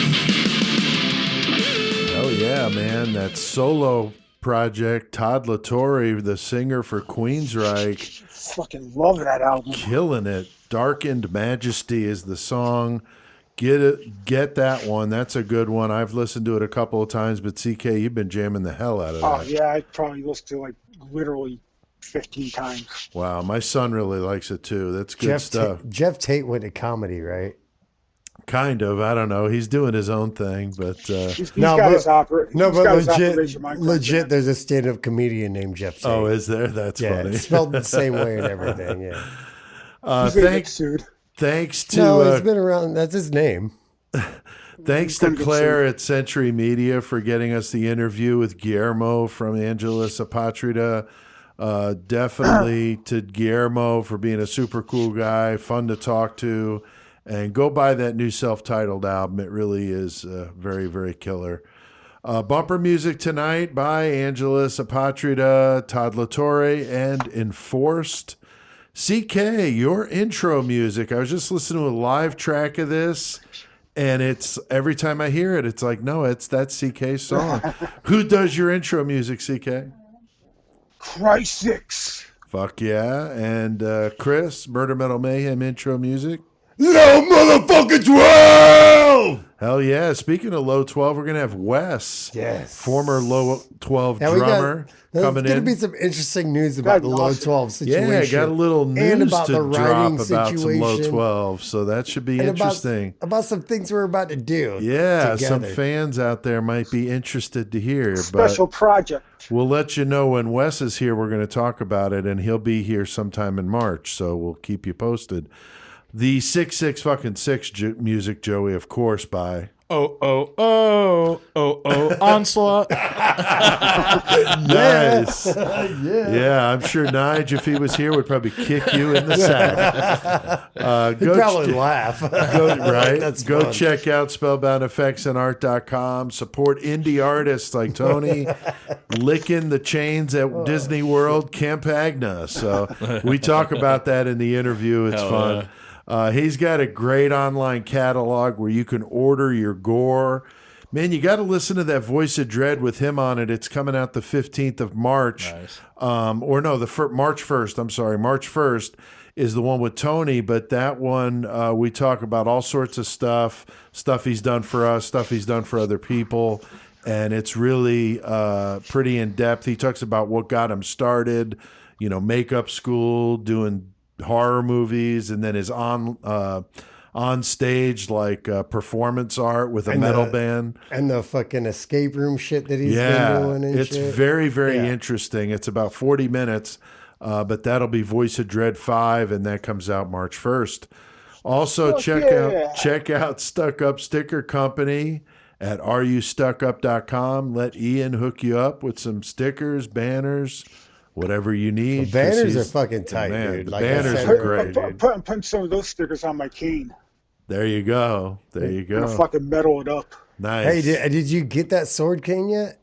[SPEAKER 4] Oh yeah, man. That solo project, Todd LaTorre, the singer for Queensryche.
[SPEAKER 6] Fucking love that album.
[SPEAKER 4] Killing it. Darkened Majesty is the song. Get that one. That's a good one. I've listened to it a couple of times, but CK, you've been jamming the hell out of that.
[SPEAKER 6] Oh, yeah, I probably listened to it like literally 15 times.
[SPEAKER 4] Wow, my son really likes it too. That's good stuff.
[SPEAKER 5] Jeff Tate went to comedy, right?
[SPEAKER 4] Kind of. I don't know. He's doing his own thing, but
[SPEAKER 6] he's got his
[SPEAKER 5] legit. There's a stand-up comedian named Jeff Tate.
[SPEAKER 4] Oh, is there? That's funny.
[SPEAKER 5] It's spelled the same way and everything. Yeah.
[SPEAKER 4] Thanks to
[SPEAKER 5] no, he's been around. That's his name.
[SPEAKER 4] Thanks to Claire at Century Media for getting us the interview with Guillermo from Angelus Apatrida. Definitely to Guillermo for being a super cool guy, fun to talk to, and go buy that new self-titled album. It really is very, very killer. Bumper music tonight by Angelus Apatrida, Todd LaTorre, and Enforced. CK, your intro music. I was just listening to a live track of this, and it's every time I hear it, it's like, no, it's that CK song. Who does your intro music, CK?
[SPEAKER 6] Cry6.
[SPEAKER 4] Fuck yeah. And Chris, Murder Metal Mayhem intro music.
[SPEAKER 9] Low motherfucking 12!
[SPEAKER 4] Hell yeah. Speaking of Low 12, we're going to have Wes, former Low 12 drummer, coming in.
[SPEAKER 5] There's going to be some interesting news about the Low 12 situation.
[SPEAKER 4] Yeah, got a little news
[SPEAKER 5] and about
[SPEAKER 4] to
[SPEAKER 5] the
[SPEAKER 4] drop
[SPEAKER 5] situation,
[SPEAKER 4] about some Low 12, so that should be interesting.
[SPEAKER 5] About some things we're about to do.
[SPEAKER 4] Yeah,
[SPEAKER 5] together.
[SPEAKER 4] some fans out there might be interested to hear.
[SPEAKER 6] Special project.
[SPEAKER 4] We'll let you know when Wes is here. We're going to talk about it, and he'll be here sometime in March, so we'll keep you posted. The 666 music, Joey, of course, by
[SPEAKER 2] Onslaught.
[SPEAKER 4] Nice. Yeah, I'm sure Nige, if he was here, would probably kick you in the sack.
[SPEAKER 5] He'd probably laugh.
[SPEAKER 4] Go check out spellboundeffectsandart.com. Support indie artists like Tony, licking the chains at Disney World, Camp Agna. So we talk about that in the interview. It's fun. Yeah. He's got a great online catalog where you can order your gore. Man, you got to listen to that Voice of Dread with him on it. It's coming out the 15th of March.
[SPEAKER 2] Nice.
[SPEAKER 4] March 1st. I'm sorry. March 1st is the one with Tony, but that one we talk about all sorts of stuff he's done for us, stuff he's done for other people, and it's really pretty in-depth. He talks about what got him started, makeup school, doing horror movies, and then his on stage performance art with a metal band
[SPEAKER 5] and the fucking escape room shit that he's been doing. And
[SPEAKER 4] it's very, very interesting. It's about 40 minutes, but that'll be Voice of Dread 5, and that comes out March 1st. Also, check out Stuck Up Sticker Company at areyoustuckup.com. Let Ian hook you up with some stickers, banners, whatever you need.
[SPEAKER 5] The banners are fucking tight, dude.
[SPEAKER 4] The banners are great.
[SPEAKER 6] I'm putting some of those stickers on my cane.
[SPEAKER 4] There you go.
[SPEAKER 6] I'm gonna fucking metal it up.
[SPEAKER 4] Nice.
[SPEAKER 5] Hey, did you get that sword cane yet?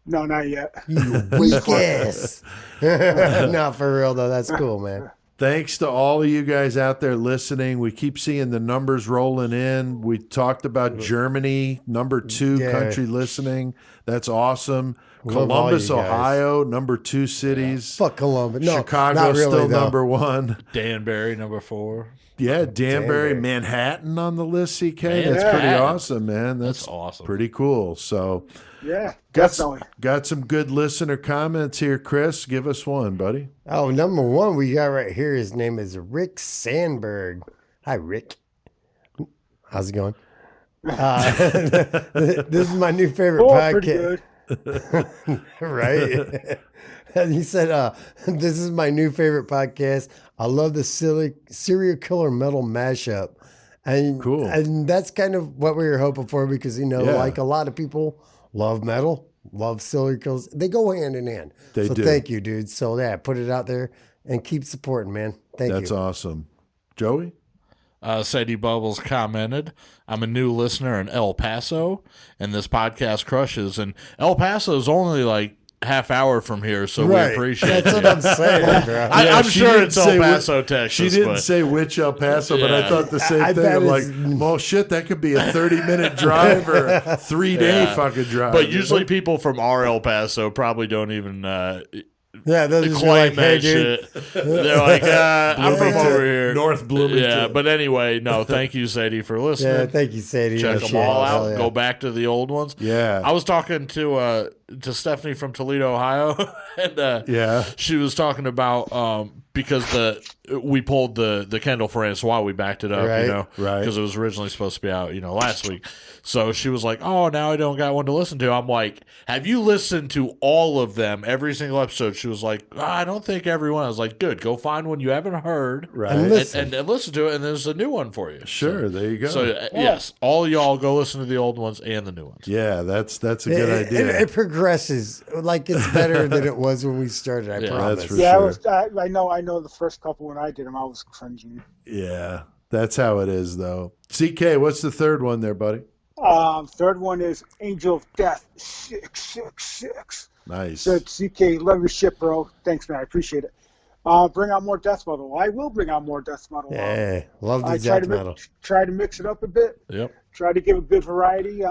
[SPEAKER 6] No, not yet.
[SPEAKER 5] You weak ass. No, for real though. That's cool, man.
[SPEAKER 4] Thanks to all of you guys out there listening. We keep seeing the numbers rolling in. We talked about Germany, number 2 country listening. That's awesome. Columbus, Ohio, number 2 cities.
[SPEAKER 5] Fuck Columbus. No,
[SPEAKER 4] Chicago
[SPEAKER 5] really,
[SPEAKER 4] still
[SPEAKER 5] though.
[SPEAKER 4] number 1.
[SPEAKER 2] Danbury, number 4.
[SPEAKER 4] Yeah, Danbury, Manhattan on the list, CK. That's pretty awesome, man. That's
[SPEAKER 2] awesome.
[SPEAKER 4] Pretty cool. So,
[SPEAKER 6] yeah, definitely.
[SPEAKER 4] Got some good listener comments here, Chris. Give us one, buddy.
[SPEAKER 5] Oh, number 1 we got right here. His name is Rick Sandberg. Hi, Rick. How's it going? This is my new favorite podcast. Right? And he said, this is my new favorite podcast. I love the serial killer metal mashup. And
[SPEAKER 4] cool.
[SPEAKER 5] And that's kind of what we were hoping for because, like a lot of people love metal, love serial killers. They go hand in hand.
[SPEAKER 4] They do.
[SPEAKER 5] Thank you, dude. So, put it out there and keep supporting, man. Thank you.
[SPEAKER 4] That's awesome. Joey?
[SPEAKER 2] Sadie Bubbles commented, I'm a new listener in El Paso, and this podcast crushes. And El Paso is only like half hour from here, so we appreciate
[SPEAKER 5] That's
[SPEAKER 2] it.
[SPEAKER 5] what I'm saying, bro.
[SPEAKER 2] I'm sure it's El Paso, Texas.
[SPEAKER 4] She didn't say which El Paso, but I thought the same thing. I'm like, well, shit, that could be a 30-minute drive or a 3-day fucking drive.
[SPEAKER 2] But usually people from our El Paso probably don't even
[SPEAKER 5] they'll just
[SPEAKER 2] claim
[SPEAKER 5] be like, hey,
[SPEAKER 2] that shit. They're like, I'm from over here.
[SPEAKER 4] North Bloomington.
[SPEAKER 2] Yeah, but anyway, no, thank you, Sadie, for listening.
[SPEAKER 5] Yeah, thank you, Sadie.
[SPEAKER 2] Check them all out. Yeah. Go back to the old ones.
[SPEAKER 4] Yeah.
[SPEAKER 2] I was talking to Stephanie from Toledo, Ohio, and she was talking about because we pulled the Kendall Francois, we backed it up, because it was originally supposed to be out, last week. So she was like, "Oh, now I don't got one to listen to." I'm like, "Have you listened to all of them, every single episode?" She was like, "I don't think everyone." I was like, "Good, go find one you haven't heard,
[SPEAKER 4] and
[SPEAKER 2] listen to it, and there's a new one for you."
[SPEAKER 4] Sure, there you go.
[SPEAKER 2] So yes, all y'all go listen to the old ones and the new ones.
[SPEAKER 4] Yeah, that's a good idea.
[SPEAKER 5] It progresses like it's better than it was when we started. I promise.
[SPEAKER 4] That's for sure.
[SPEAKER 6] I know. The first couple when I did them, I was cringing.
[SPEAKER 4] Yeah, that's how it is, though. CK, what's the third one there, buddy?
[SPEAKER 6] Third one is Angel of Death 666.
[SPEAKER 4] Nice.
[SPEAKER 6] Said CK, love your shit, bro. Thanks, man. I appreciate it. Bring out more death metal. I will bring out more death metal.
[SPEAKER 5] Yeah, love the death metal.
[SPEAKER 6] Try to mix it up a bit.
[SPEAKER 2] Yep.
[SPEAKER 6] Try to give a good variety.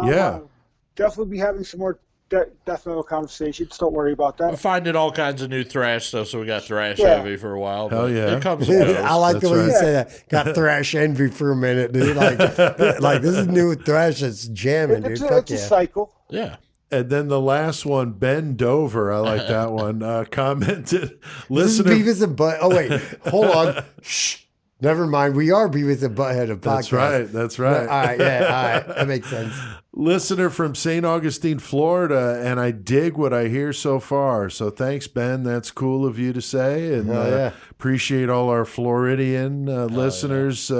[SPEAKER 6] Definitely be having some more death metal conversation. Just don't worry about
[SPEAKER 2] We're
[SPEAKER 6] that.
[SPEAKER 2] finding all kinds of new thrash stuff, so we got thrash
[SPEAKER 6] Yeah.
[SPEAKER 2] heavy for a while.
[SPEAKER 4] Hell
[SPEAKER 2] but
[SPEAKER 4] yeah.
[SPEAKER 2] It comes and goes.
[SPEAKER 5] I like the
[SPEAKER 4] That's
[SPEAKER 5] way you
[SPEAKER 4] right.
[SPEAKER 5] say that. Got thrash envy for a minute, dude. Like this is new thrash that's jamming, dude.
[SPEAKER 6] It's
[SPEAKER 5] Fuck
[SPEAKER 6] a
[SPEAKER 5] yeah.
[SPEAKER 6] cycle.
[SPEAKER 2] Yeah.
[SPEAKER 4] And then the last one, Ben Dover, I like that one, commented,
[SPEAKER 5] This is
[SPEAKER 4] listener.
[SPEAKER 5] Beavis and Butt. Oh wait, hold on. Shh. Never mind. We are Beavis and Butthead of podcast.
[SPEAKER 4] That's right. That's right.
[SPEAKER 5] All right. Yeah. All right. That makes sense.
[SPEAKER 4] Listener from St. Augustine, Florida, and I dig what I hear so far. So thanks, Ben. That's cool of you to say, and
[SPEAKER 5] yeah.
[SPEAKER 4] appreciate all our Floridian listeners.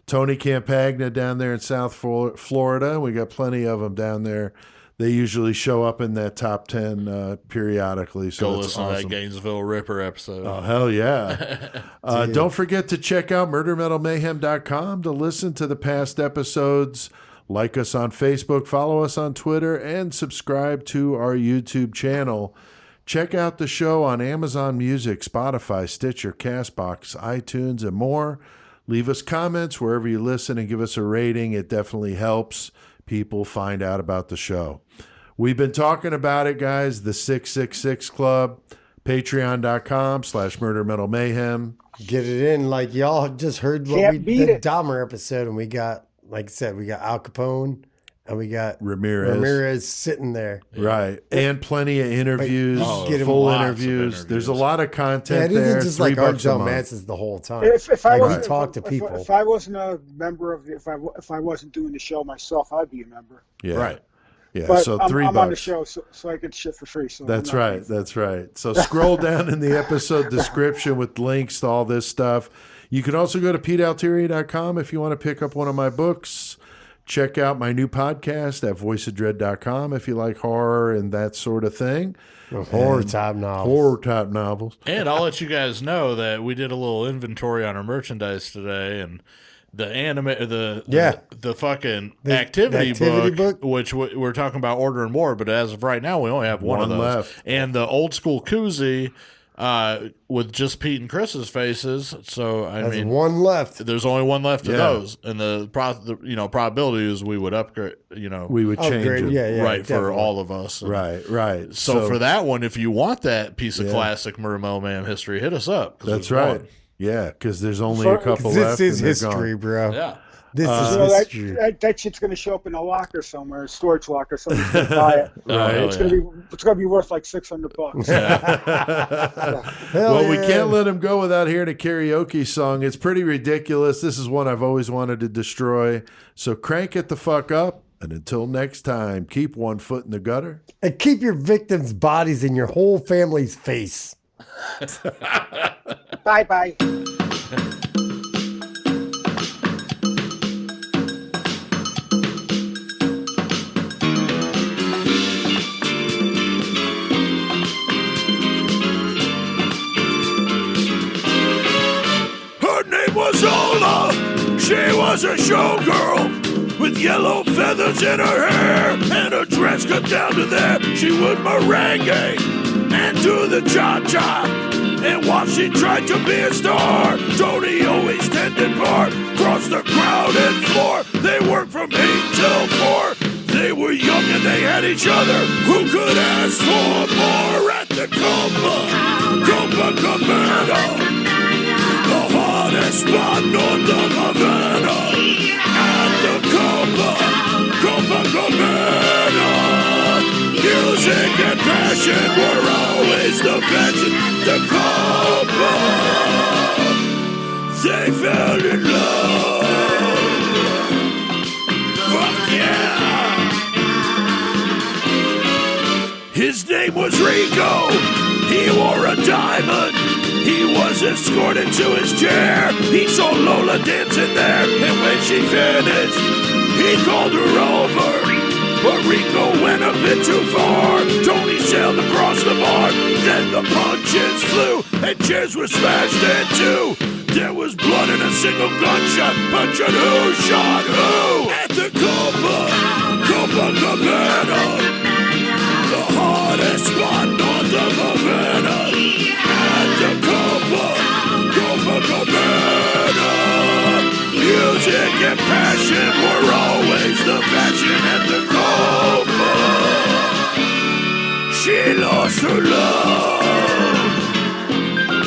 [SPEAKER 4] Tony Campagna down there in South Florida. We got plenty of them down there. They usually show up in that top 10 periodically. So
[SPEAKER 2] Go
[SPEAKER 4] it's
[SPEAKER 2] listen to
[SPEAKER 4] awesome.
[SPEAKER 2] that Gainesville Ripper episode.
[SPEAKER 4] Oh, hell yeah. Don't forget to check out murdermetalmayhem.com to listen to the past episodes. Like us on Facebook, follow us on Twitter, and subscribe to our YouTube channel. Check out the show on Amazon Music, Spotify, Stitcher, CastBox, iTunes, and more. Leave us comments wherever you listen and give us a rating. It definitely helps people find out about the show. We've been talking about it, guys. The 666 Club, patreon.com/murdermetalmayhem.
[SPEAKER 5] Get it in. Like y'all just heard what
[SPEAKER 6] Can't
[SPEAKER 5] we
[SPEAKER 6] beat
[SPEAKER 5] did
[SPEAKER 6] it.
[SPEAKER 5] Dahmer episode, and we got, like I said, we got Al Capone, and we got
[SPEAKER 4] Ramirez.
[SPEAKER 5] sitting there.
[SPEAKER 4] Right. And plenty of interviews,
[SPEAKER 5] get 'em
[SPEAKER 4] full
[SPEAKER 2] lots of
[SPEAKER 4] interviews. There's a
[SPEAKER 2] interviews.
[SPEAKER 4] lot of
[SPEAKER 5] Yeah,
[SPEAKER 4] content
[SPEAKER 5] it
[SPEAKER 4] there.
[SPEAKER 5] isn't just like
[SPEAKER 4] $3
[SPEAKER 5] our
[SPEAKER 4] a
[SPEAKER 5] Joe
[SPEAKER 4] month.
[SPEAKER 5] Manson's the whole time.
[SPEAKER 6] If I
[SPEAKER 5] Like,
[SPEAKER 6] wasn't
[SPEAKER 5] we talk to people.
[SPEAKER 6] if I wasn't a member of if I wasn't doing the show myself, I'd be a member.
[SPEAKER 4] Yeah.
[SPEAKER 2] Right.
[SPEAKER 4] Yeah.
[SPEAKER 6] But
[SPEAKER 4] So
[SPEAKER 6] I'm
[SPEAKER 4] $3.
[SPEAKER 6] on the show, so I get shit for free. So
[SPEAKER 4] That's
[SPEAKER 6] I'm not
[SPEAKER 4] right.
[SPEAKER 6] paying for it.
[SPEAKER 4] That's right. So scroll down in the episode description with links to all this stuff. You can also go to PeteAlteria.com if you want to pick up one of my books. Check out my new podcast at voiceofdread.com if you like horror and that sort of thing.
[SPEAKER 5] Horror type novels.
[SPEAKER 4] Horror type novels.
[SPEAKER 2] And I'll let you guys know that we did a little inventory on our merchandise today, and the the fucking activity book, which we're talking about ordering more, but as of right now, we only have one of those
[SPEAKER 4] left.
[SPEAKER 2] And the old school koozie with just Pete and Chris's faces. So I
[SPEAKER 5] There's
[SPEAKER 2] mean,
[SPEAKER 5] one left.
[SPEAKER 2] there's only one left of
[SPEAKER 4] Yeah.
[SPEAKER 2] those, and the probability is we would upgrade.
[SPEAKER 4] We would change
[SPEAKER 5] Upgrade,
[SPEAKER 4] it.
[SPEAKER 5] yeah,
[SPEAKER 2] right for
[SPEAKER 5] definitely.
[SPEAKER 2] all of us.
[SPEAKER 4] Right, right.
[SPEAKER 2] So for that one, if you want that piece of
[SPEAKER 4] Yeah.
[SPEAKER 2] classic Murder Metal Man history, hit us up. 'cause
[SPEAKER 4] That's
[SPEAKER 2] there's
[SPEAKER 4] right.
[SPEAKER 2] one.
[SPEAKER 4] Yeah, because there's only a couple
[SPEAKER 5] This
[SPEAKER 4] left.
[SPEAKER 5] is
[SPEAKER 4] and they're
[SPEAKER 5] history,
[SPEAKER 4] gone.
[SPEAKER 5] bro.
[SPEAKER 2] Yeah.
[SPEAKER 5] This is
[SPEAKER 6] So
[SPEAKER 5] history.
[SPEAKER 6] that shit's gonna show up in a locker somewhere, a storage locker. Someone's gonna buy it.
[SPEAKER 2] Right.
[SPEAKER 6] It's gonna be worth like $600.
[SPEAKER 4] Well, we
[SPEAKER 5] yeah.
[SPEAKER 4] can't let him go without hearing a karaoke song. It's pretty ridiculous. This is one I've always wanted to destroy. So crank it the fuck up. And until next time, keep one foot in the gutter.
[SPEAKER 5] And keep your victims' bodies in your whole family's face.
[SPEAKER 6] Bye.
[SPEAKER 3] Her name was Ola. She was a showgirl with yellow feathers in her hair, and her dress cut down to there. She would merengue and do the cha-cha. And while she tried to be a star, Tony always tended bar. Across the crowded floor, they worked from 8 till 4. They were young and they had each other. Who could ask for more at the Copacabana? The hottest spot north of Havana. At the Copacabana. Music and passion were always the passion. The Copa. They fell in love. Fuck yeah. His name was Rico. He wore a diamond. He was escorted to his chair. He saw Lola dancing there, and when she finished, he called her over. But Rico went a bit too far. Tony sailed across the bar. Then the punches flew, and chairs were smashed in two. There was blood and a single gunshot. But who shot who? At the Copacabana. The hottest spot north of Havana. At the Copacabana. Music and passion were always the fashion at the Copa.
[SPEAKER 2] her love.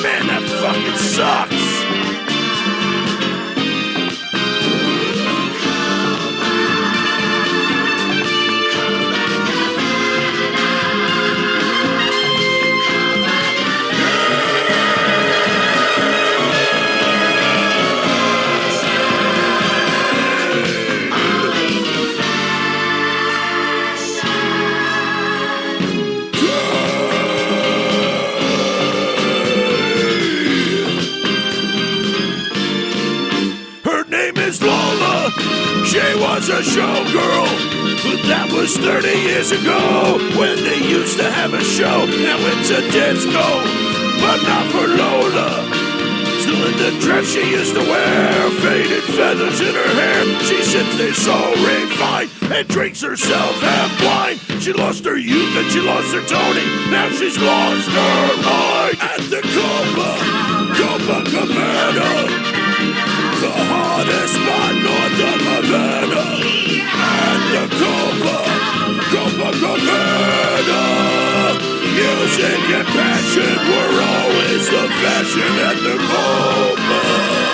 [SPEAKER 2] Man, that fucking sucks. She was a showgirl, but that was 30 years ago when they used to have a show. Now it's a disco, but not for Lola. Still in the dress she used to wear, faded feathers in her hair. She sits there so refined and drinks herself half blind. She lost her youth and she lost her Tony. Now she's lost her mind. At the Copacabana, the hottest spot north of Havana. At the Copacabana, music and passion were always the fashion at the Copa.